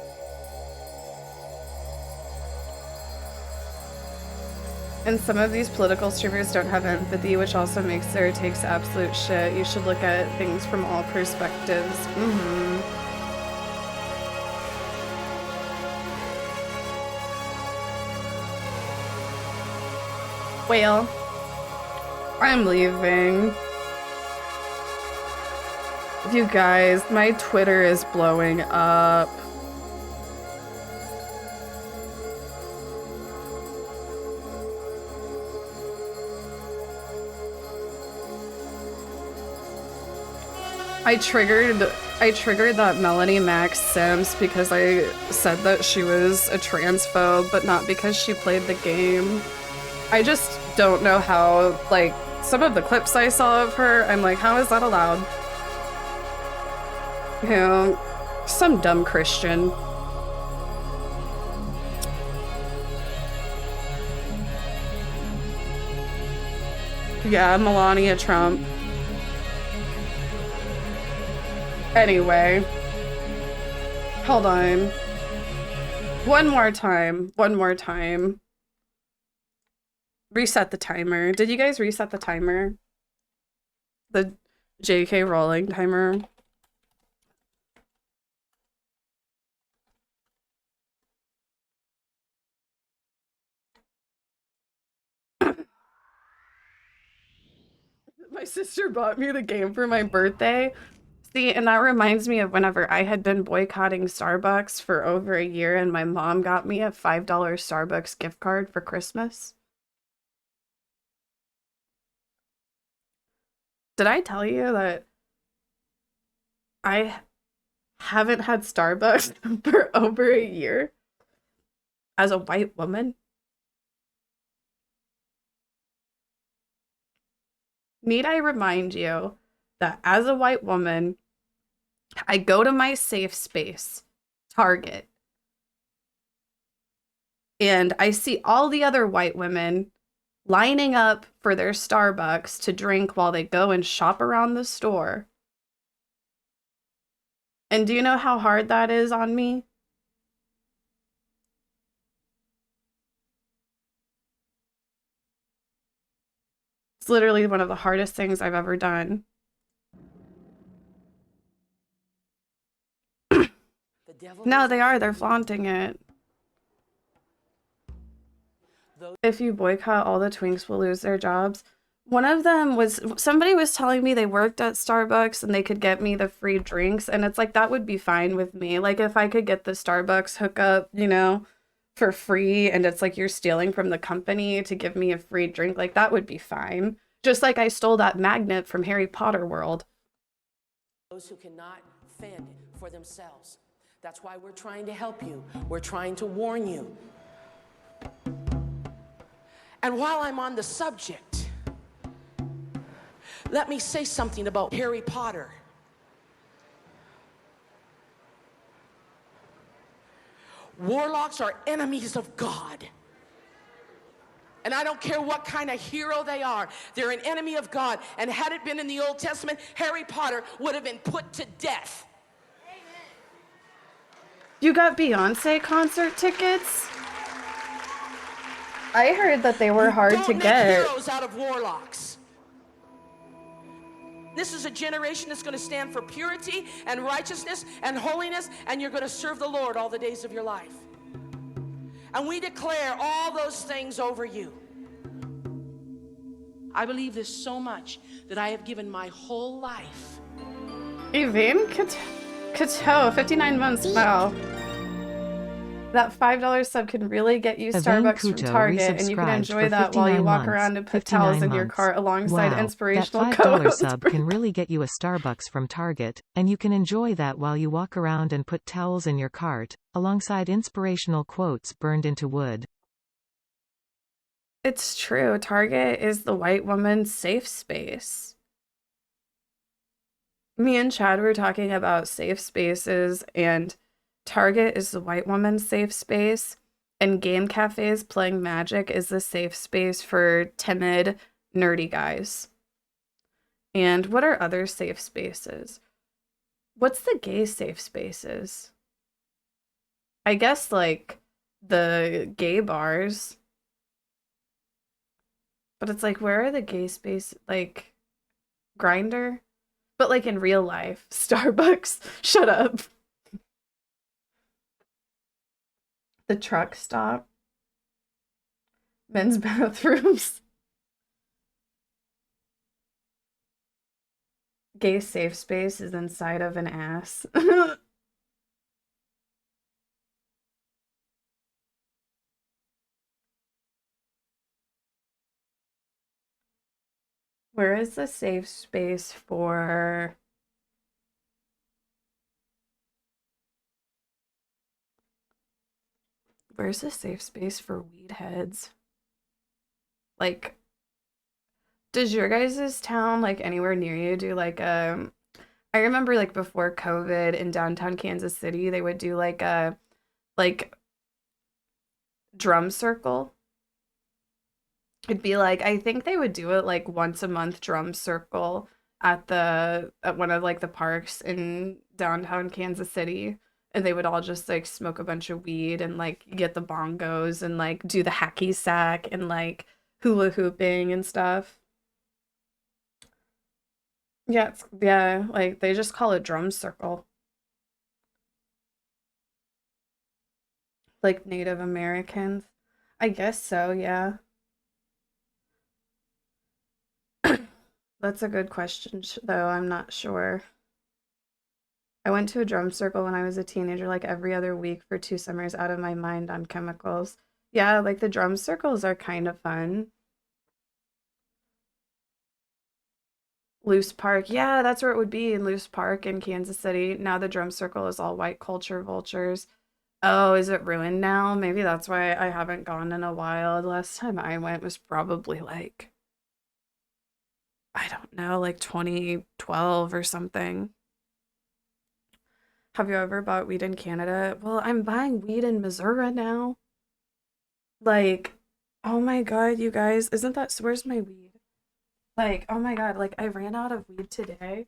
And some of these political streamers don't have empathy, which also makes their takes absolute shit. You should look at things from all perspectives. Well, I'm leaving. You guys, my Twitter is blowing up. I triggered that Melanie Max Sims because I said that she was a transphobe, but not because she played the game. I just don't know how, like, some of the clips I saw of her, I'm like, how is that allowed? You know, some dumb Christian. Yeah, Melania Trump. Anyway, hold on. One more time. Reset the timer. Did you guys reset the timer? The JK Rowling timer? My sister bought me the game for my birthday. See, and that reminds me of whenever I had been boycotting Starbucks for over a year and my mom got me a $5 Starbucks gift card for Christmas. Did I tell you that I haven't had Starbucks for over a year as a white woman? Need I remind you that as a white woman, I go to my safe space, Target, and I see all the other white women lining up for their Starbucks to drink while they go and shop around the store. And do you know how hard that is on me? It's literally one of the hardest things I've ever done. No, they are. They're flaunting it. If you boycott, all the twinks will lose their jobs. One of them was, somebody was telling me they worked at Starbucks and they could get me the free drinks. And it's like, that would be fine with me. Like, if I could get the Starbucks hookup, you know, for free, and it's like you're stealing from the company to give me a free drink, like, that would be fine. Just like I stole that magnet from Harry Potter World. Those who cannot fend for themselves. That's why we're trying to help you. We're trying to warn you. And while I'm on the subject Let me say something about Harry Potter. Warlocks are enemies of God. And I don't care what kind of hero they are. They're an enemy of God. And had it been in the Old Testament, Harry Potter would have been put to death. You got Beyonce concert tickets? I heard that they were hard to Don't make get. heroes out of warlocks. This is a generation that's going to stand for purity and righteousness and holiness, and you're going to serve the Lord all the days of your life. And we declare all those things over you. I believe this so much that I have given my whole life. Yvonne Cato, 59 months. Wow. That $5 sub can really get you Starbucks from Target, and you can enjoy that while you walk around and put towels in your cart alongside inspirational that $5 quotes. sub can really get you a Starbucks from Target, and you can enjoy that while you walk around and put towels in your cart, alongside inspirational quotes burned into wood. It's true. Target is the white woman's safe space. Me and Chad were talking about safe spaces, and Target is the white woman's safe space, and game cafes playing Magic is the safe space for timid, nerdy guys. And what are other safe spaces? What's the gay safe spaces? I guess, like, the gay bars. But it's like, where are the gay space, like, Grindr? But, like, in real life, Starbucks, shut up. The truck stop. Men's bathrooms. Gay safe space is inside of an ass. Where is the safe space for... Where's the safe space for weed heads? Like, does your guys' town, like, anywhere near you do, like, I remember, like, before COVID in downtown Kansas City, they would do, like, a, like, drum circle. It'd be, like, I think they would do it, like, once a month drum circle at one of, like, the parks in downtown Kansas City. And they would all just, like, smoke a bunch of weed and, like, get the bongos and, like, do the hacky sack and, like, hula hooping and stuff. Yeah, yeah, like, they just call it drum circle. Like Native Americans. I guess so, yeah. That's a good question, though. I'm not sure. I went to a drum circle when I was a teenager, like every other week for 2 summers out of my mind on chemicals. Yeah, like the drum circles are kind of fun. Loose Park. Yeah, that's where it would be, in Loose Park in Kansas City. Now the drum circle is all white culture vultures. Oh, is it ruined now? Maybe that's why I haven't gone in a while. The last time I went was probably like, I don't know, like 2012 or something. Have you ever bought weed in Canada? Well, I'm buying weed in Missouri now. Like, oh my God, you guys, isn't that, where's my weed? Like, oh my God, like I ran out of weed today.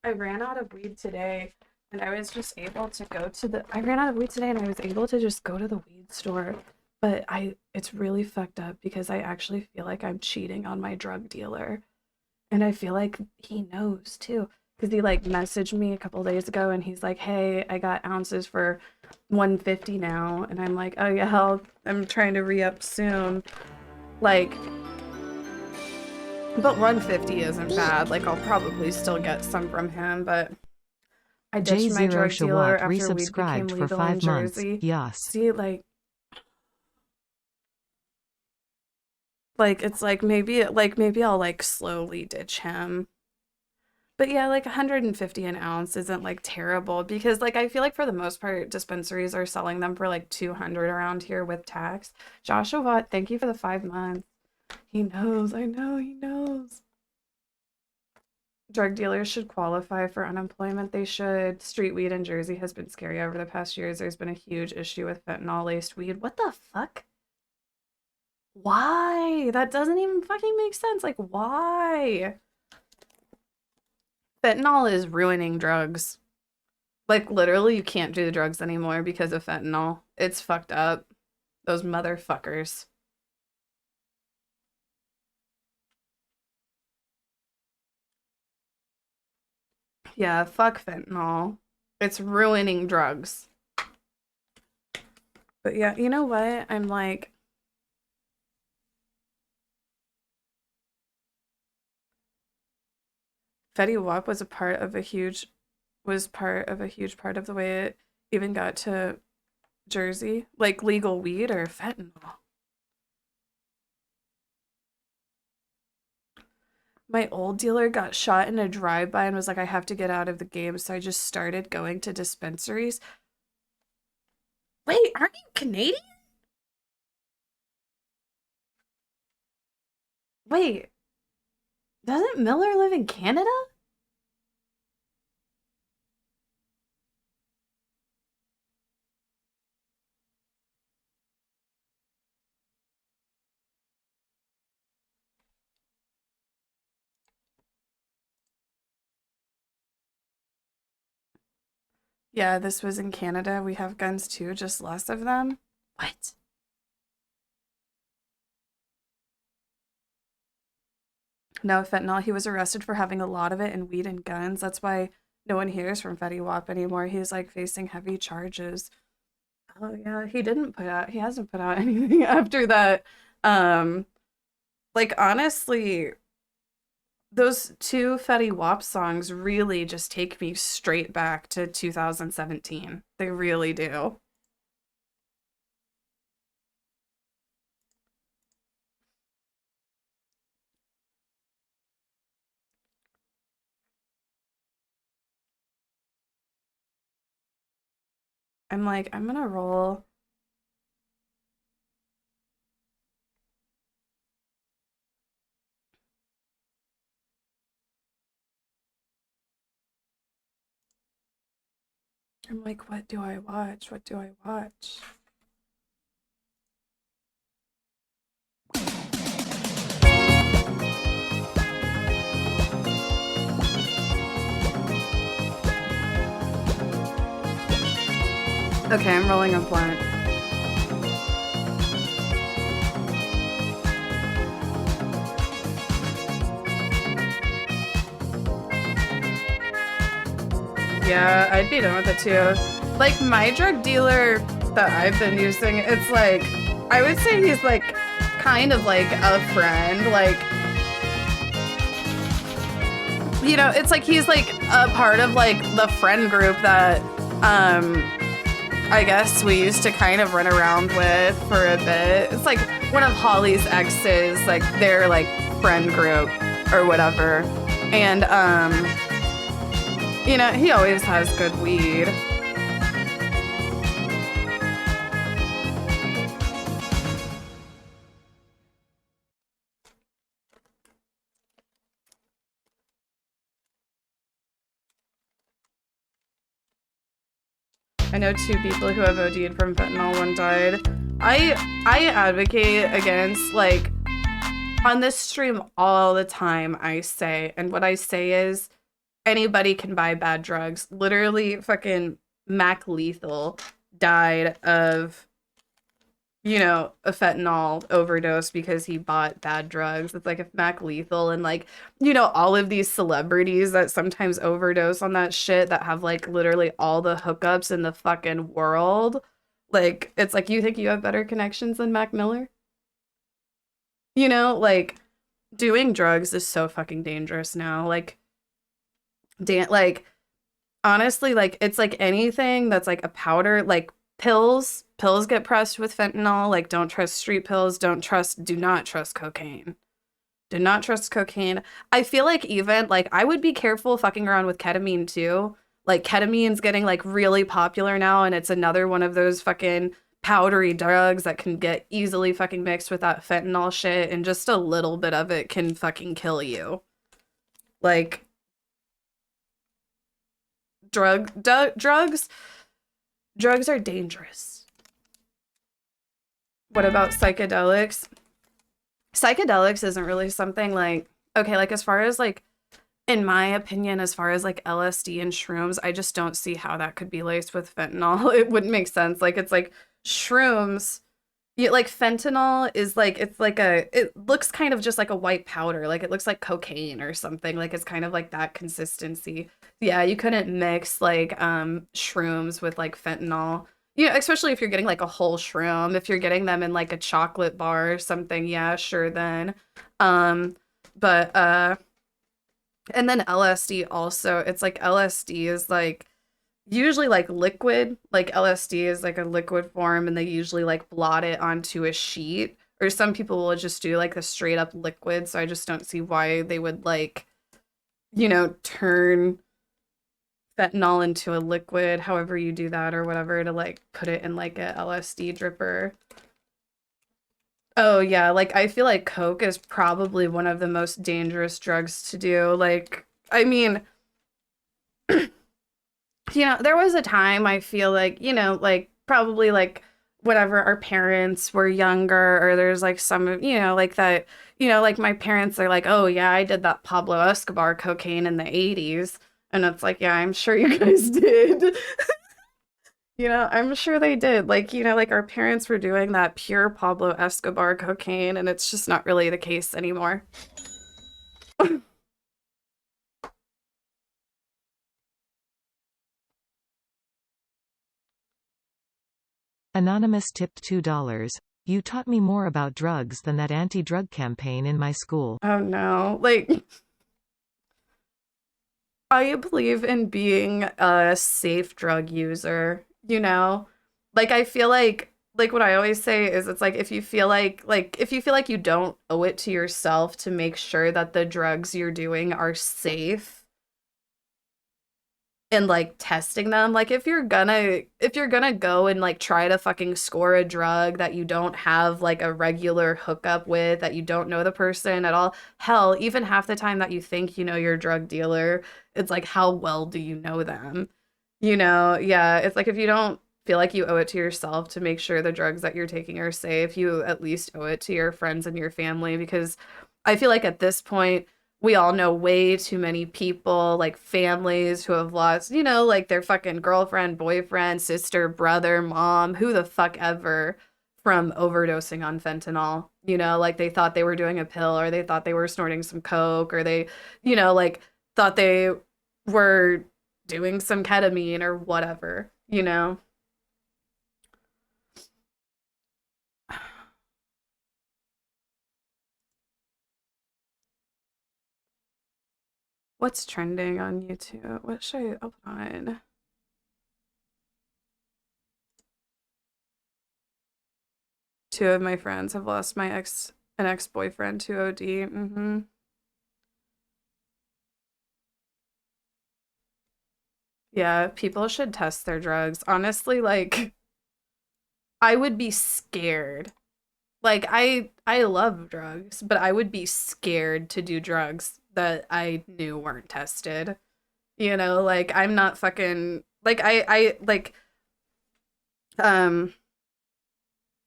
I ran out of weed today and I was just able to go to I ran out of weed today and I was able to just go to the weed store. But it's really fucked up because I actually feel like I'm cheating on my drug dealer. And I feel like he knows too. Because he like messaged me a couple days ago and he's like, hey, I got ounces for $150 now. And I'm like, oh yeah, I'm trying to re-up soon. Like, but $150 isn't bad. Like, I'll probably still get some from him, but I ditched my drug dealer after weed became legal for 5 in Jersey. months. Yes. See, like it's like maybe I'll like slowly ditch him. But yeah, like $150 an ounce isn't like terrible because like I feel like for the most part dispensaries are selling them for like $200 around here with tax. Joshua, thank you for the 5 months. He knows, I know he knows. Drug dealers should qualify for unemployment. They should. Street weed in Jersey has been scary over the past years. There's been a huge issue with fentanyl-laced weed. What the fuck? Why? That doesn't even fucking make sense. Like, why? Fentanyl is ruining drugs. Like, literally, you can't do the drugs anymore because of fentanyl. It's fucked up. Those motherfuckers. Yeah, fuck fentanyl. It's ruining drugs. But yeah, you know what? I'm like... Fetty Wap was part of a huge part of the way it even got to Jersey. Like legal weed or fentanyl. My old dealer got shot in a drive-by and was like, I have to get out of the game. So I just started going to dispensaries. Wait, aren't you Canadian? Wait, doesn't Miller live in Canada? Yeah, this was in Canada. We have guns too, just less of them. What? No, fentanyl. He was arrested for having a lot of it in weed and guns. That's why no one hears from Fetty Wap anymore. He's like facing heavy charges. Oh yeah, he hasn't put out anything after that. Like honestly, those two Fetty Wap songs really just take me straight back to 2017. They really do. I'm like, I'm gonna roll. I'm like, what do I watch? What do I watch? Okay, I'm rolling a blunt. Yeah, I'd be done with it too. Like my drug dealer that I've been using, it's like, I would say he's like kind of like a friend, like, you know, it's like he's like a part of like the friend group that I guess we used to kind of run around with for a bit. It's like one of Holly's exes, like their like friend group or whatever. And you know, he always has good weed. I know 2 people who have OD'd from fentanyl, 1 died. I advocate against, like, on this stream all the time I say, and what I say is, anybody can buy bad drugs. Literally, fucking Mac Lethal died of, you know, a fentanyl overdose because he bought bad drugs. It's like if Mac Lethal and like, you know, all of these celebrities that sometimes overdose on that shit that have like literally all the hookups in the fucking world. Like, it's like, you think you have better connections than Mac Miller? You know, like, doing drugs is so fucking dangerous now. Like, like, honestly, like, it's like anything that's like a powder, like pills get pressed with fentanyl. Like, don't trust street pills. Do not trust cocaine. Do not trust cocaine. I feel like even, like, I would be careful fucking around with ketamine too. Like, ketamine's getting like really popular now, and it's another one of those fucking powdery drugs that can get easily fucking mixed with that fentanyl shit, and just a little bit of it can fucking kill you. Like, drugs are dangerous. What about psychedelics? Psychedelics isn't really something like, okay, like as far as like, in my opinion, as far as like LSD and shrooms, I just don't see how that could be laced with fentanyl. It wouldn't make sense. Like it's like shrooms, like fentanyl is like, it's like it looks kind of just like a white powder. Like it looks like cocaine or something. Like it's kind of like that consistency. Yeah, you couldn't mix like shrooms with like fentanyl. Yeah, especially if you're getting like a whole shroom. If you're getting them in like a chocolate bar or something, yeah, sure then. But and then LSD also, it's like LSD is like usually like liquid, like LSD is like a liquid form, and they usually like blot it onto a sheet, or some people will just do like the straight up liquid. So I just don't see why they would like, you know, turn fentanyl into a liquid, however you do that or whatever, to like put it in like a LSD dripper. Oh yeah, like I feel like coke is probably one of the most dangerous drugs to do. Like, I mean, you know, there was a time I feel like, you know, like probably like whenever our parents were younger, or there's like some, you know, like that, you know, like my parents are like, oh yeah, I did that Pablo Escobar cocaine in the 80s. And it's like, yeah, I'm sure you guys did. You know, I'm sure they did. Like, you know, like our parents were doing that pure Pablo Escobar cocaine, and it's just not really the case anymore. Anonymous tipped $2. You taught me more about drugs than that anti-drug campaign in my school. Oh no. Like, I believe in being a safe drug user, you know? Like, I feel like what I always say is, it's like if you feel like you don't owe it to yourself to make sure that the drugs you're doing are safe and like testing them, like if you're gonna go and like try to fucking score a drug that you don't have like a regular hookup with, that you don't know the person at all, hell, even half the time that you think you know your drug dealer, it's like, how well do you know them? You know, yeah, it's like if you don't feel like you owe it to yourself to make sure the drugs that you're taking are safe, you at least owe it to your friends and your family, because I feel like at this point, we all know way too many people, like families who have lost, you know, like their fucking girlfriend, boyfriend, sister, brother, mom, who the fuck ever, from overdosing on fentanyl. You know, like they thought they were doing a pill, or they thought they were snorting some coke, or they, you know, like thought they were doing some ketamine or whatever, you know? What's trending on YouTube? What should I open on? Two of my friends have lost an ex-boyfriend to OD. Yeah, people should test their drugs. Honestly, like, I would be scared. Like, I love drugs, but I would be scared to do drugs that I knew weren't tested. You know, like, I'm not fucking, like, I like,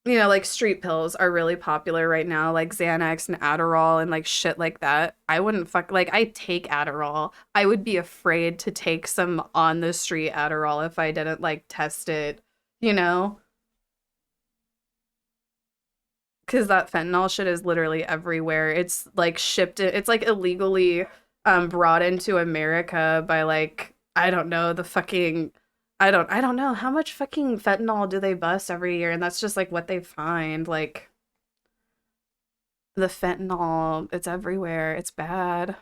you know, like, street pills are really popular right now, like Xanax and Adderall and, like, shit like that. I wouldn't like, I take Adderall. I would be afraid to take some on the street Adderall if I didn't, like, test it, you know? Because that fentanyl shit is literally everywhere. It's like shipped, it's like illegally brought into America by like, I don't know, the fucking, I don't know how much fucking fentanyl do they bust every year, and that's just like what they find. Like, the fentanyl, it's everywhere. It's bad.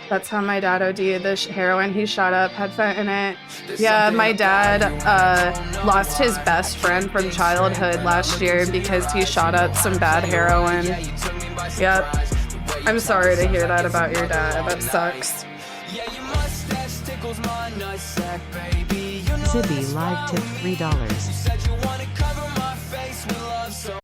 That's how my dad OD'd. The heroin he shot up had fent in it. Yeah, my dad lost his best friend from childhood last year because he shot up some bad heroin. Yep. I'm sorry to hear that about your dad. That sucks. tickles my nutsack, baby. You know Zibby that's live tipped right. $3. You said you wanna cover my face with love, so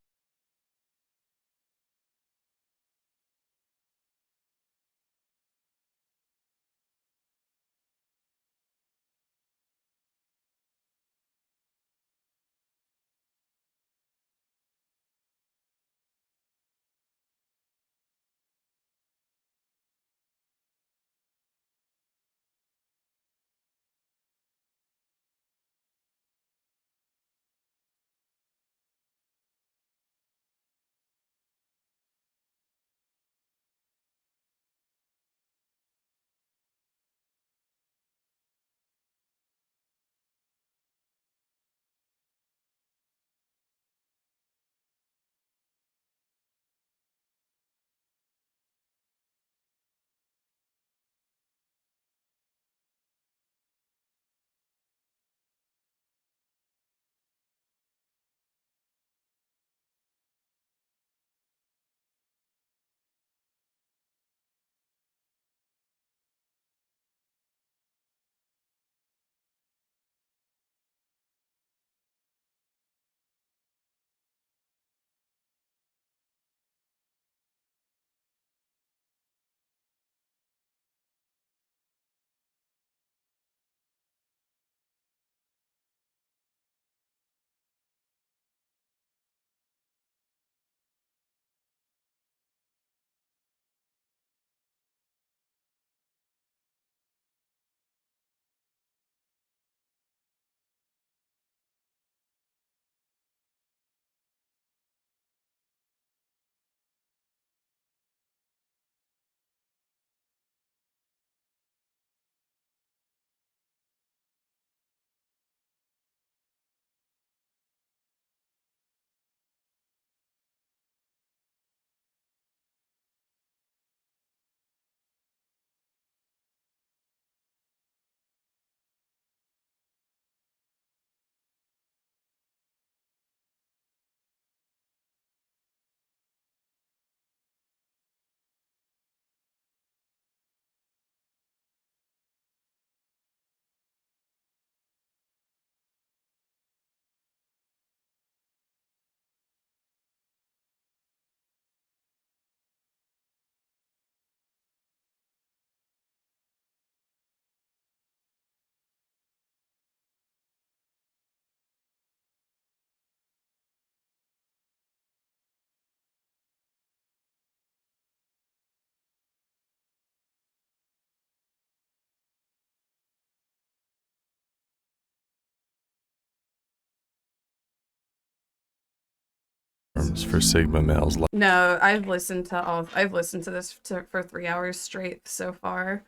for Sigma males No, I've listened to this for 3 hours straight so far.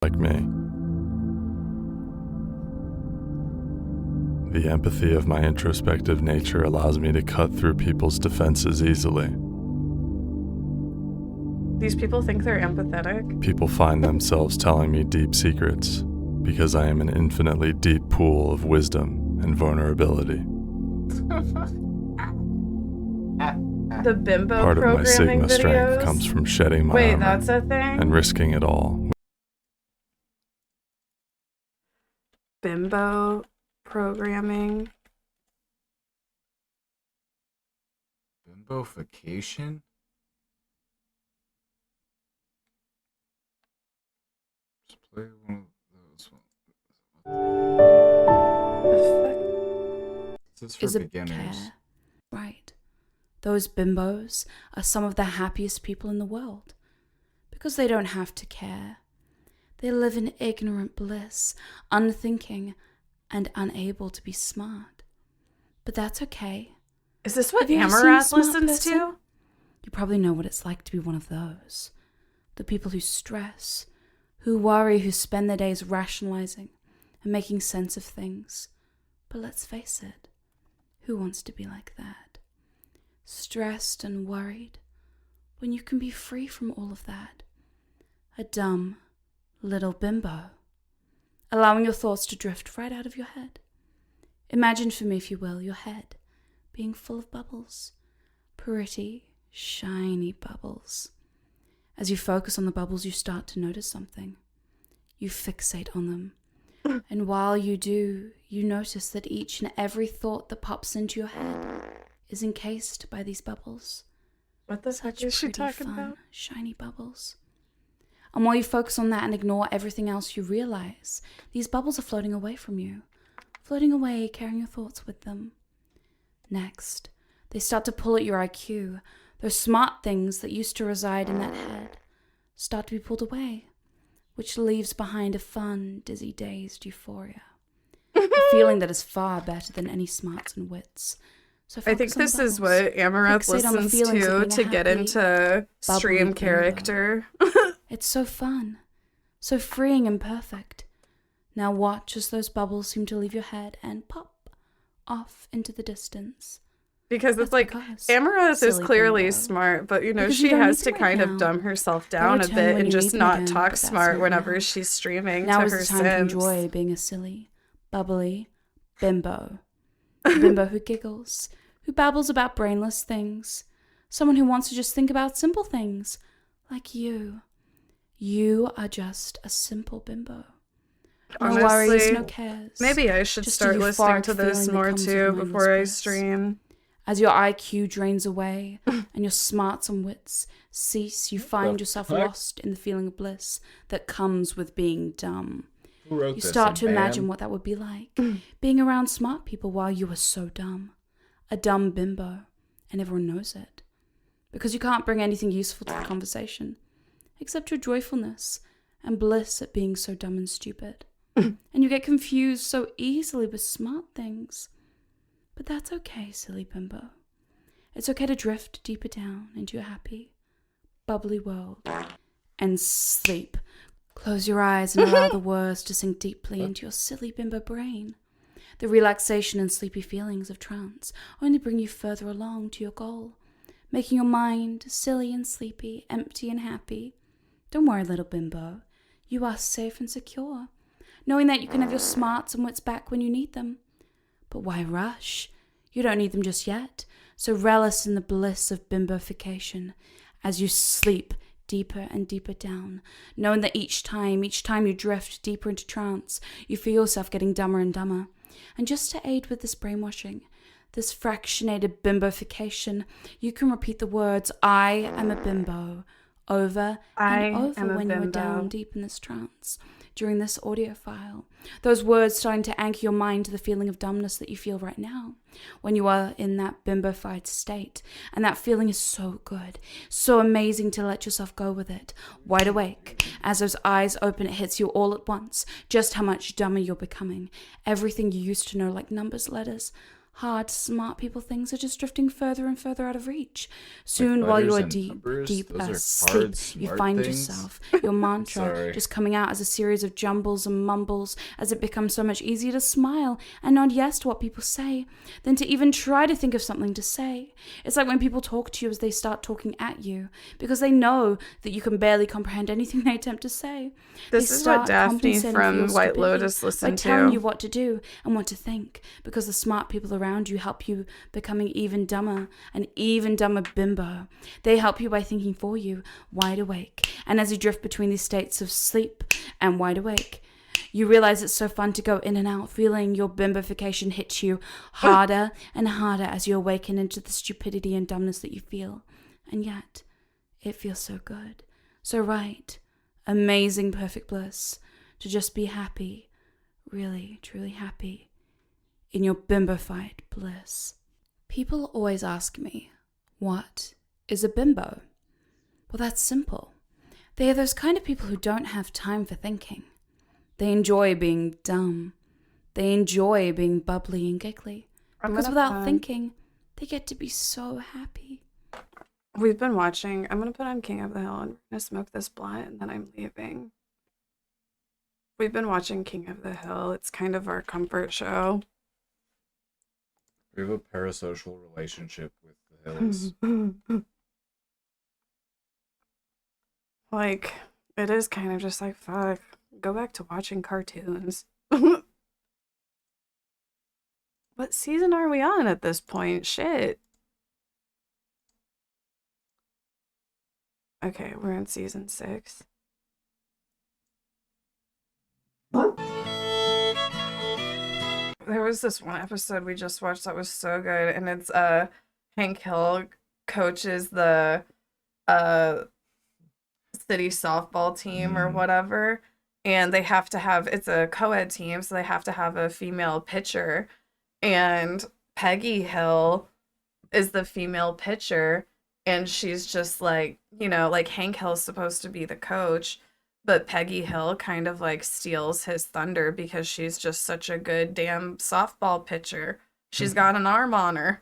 like me. The empathy of my introspective nature allows me to cut through people's defenses easily. These people think they're empathetic. People find themselves telling me deep secrets because I am an infinitely deep pool of wisdom and vulnerability. The bimbo Part of my programming Sigma videos. strength comes from shedding my Wait, armor that's a thing? and risking it all. Bimbo programming. Bimbofication? Just play one of those ones. This is for Is a beginners. care. Right. Those bimbos are some of the happiest people in the world because they don't have to care. They live in ignorant bliss, unthinking and unable to be smart. But that's okay. Is this what Have you ever seen a Amaranth smart listens person? to? You probably know what it's like to be one of those. The people who stress, who worry, who spend their days rationalizing and making sense of things. But let's face it, who wants to be like that? Stressed and worried, when you can be free from all of that. A dumb little bimbo, allowing your thoughts to drift right out of your head. Imagine for me, if you will, your head being full of bubbles, pretty, shiny bubbles. As you focus on the bubbles, you start to notice something. You fixate on them, And while you do, you notice that each and every thought that pops into your head is encased by these bubbles. What the Such fuck is she pretty, talking fun, about? shiny bubbles. And while you focus on that and ignore everything else, you realize these bubbles are floating away from you. Floating away, carrying your thoughts with them. Next, they start to pull at your IQ. Those smart things that used to reside in that head start to be pulled away, which leaves behind a fun, dizzy, dazed euphoria. A feeling that is far better than any smarts and wits. So I think this is what Amaranth listens to get into stream character. It's so fun, so freeing and perfect. Now watch as those bubbles seem to leave your head and pop off into the distance. Because it's like, Amaranth is clearly smart, but, you know, she has to kind of dumb herself down a bit and just not talk smart whenever she's streaming to her Now is the time to enjoy being a silly, bubbly bimbo. A bimbo who giggles, who babbles about brainless things. Someone who wants to just think about simple things, like you. You are just a simple bimbo. Honestly, no worries, no cares. Maybe I should start listening to this more too before I stream. As your IQ drains away and your smarts and wits cease, you find yourself lost in the feeling of bliss that comes with being dumb. Who wrote You this, start a to man? imagine what that would be like, being around smart people while you are so dumb. A dumb bimbo, and everyone knows it. Because you can't bring anything useful to the conversation, except your joyfulness and bliss at being so dumb and stupid. And you get confused so easily with smart things. But that's okay, silly bimbo. It's okay to drift deeper down into your happy, bubbly world and sleep. Close your eyes and allow the words to sink deeply into your silly bimbo brain. The relaxation and sleepy feelings of trance only bring you further along to your goal, making your mind silly and sleepy, empty and happy. Don't worry, little bimbo. You are safe and secure, knowing that you can have your smarts and wits back when you need them. But why rush? You don't need them just yet, so relish in the bliss of bimbofication as you sleep deeper and deeper down, knowing that each time you drift deeper into trance, you feel yourself getting dumber and dumber. And just to aid with this brainwashing, this fractionated bimbofication, you can repeat the words, I am a bimbo, over and over when you are down deep in this trance. During this audio file, those words starting to anchor your mind to the feeling of dumbness that you feel right now when you are in that bimbofied state. And that feeling is so good, so amazing to let yourself go with it. Wide awake, as those eyes open, it hits you all at once, just how much dumber you're becoming. Everything you used to know, like numbers, letters, hard, smart people things, are just drifting further and further out of reach. Soon, Like while you are letters and deep numbers? Those are asleep, hard, you smart find things? yourself, your mantra, Sorry. just coming out as a series of jumbles and mumbles, as it becomes so much easier to smile and nod yes to what people say than to even try to think of something to say. It's like when people talk to you as they start talking at you, because they know that you can barely comprehend anything they attempt to say. This They is what start Daphne compensating for from your White stupidity Lotus by listened telling to. you what to do and what to think, because the smart people around you help you becoming even dumber, an even dumber bimbo. They help you by thinking for you, wide awake. And as you drift between these states of sleep and wide awake, you realize it's so fun to go in and out, feeling your bimbofication hit you harder and harder as you awaken into the stupidity and dumbness that you feel. And yet, it feels so good, so right, amazing, perfect bliss, to just be happy, really, truly happy, in your bimbofied bliss. People always ask me, what is a bimbo? Well, that's simple. They are those kind of people who don't have time for thinking. They enjoy being dumb. They enjoy being bubbly and giggly. Because without thinking, they get to be so happy. We've been watching. I'm going to put on King of the Hill and we're going to smoke this blunt and then I'm leaving. We've been watching King of the Hill. It's kind of our comfort show. We have a parasocial relationship with the hills. Like, it is kind of just like, fuck, go back to watching cartoons. What season are we on at this point? Shit. Okay, we're in season 6. there was this one episode we just watched that was so good, and it's Hank Hill coaches the city softball team or whatever, and they have to have, it's a co-ed team, so they have to have a female pitcher, and Peggy Hill is the female pitcher, and she's just like, you know, like Hank Hill's supposed to be the coach, but Peggy Hill kind of like steals his thunder because she's just such a good damn softball pitcher. She's got an arm on her.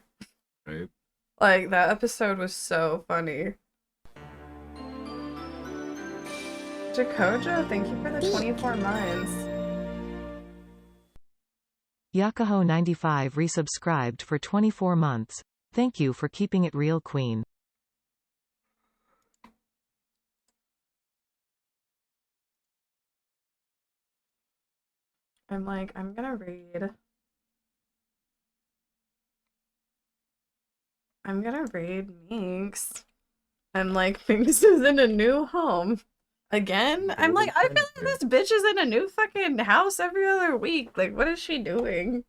Right. Like, that episode was so funny. Jakojo, thank you for the 24 months. Yakaho95 resubscribed for 24 months. Thank you for keeping it real, Queen. I'm like, I'm gonna read. I'm gonna read Minx. I'm like, Minx is in a new home. Again? I'm like, I feel like this bitch is in a new fucking house every other week. Like, what is she doing?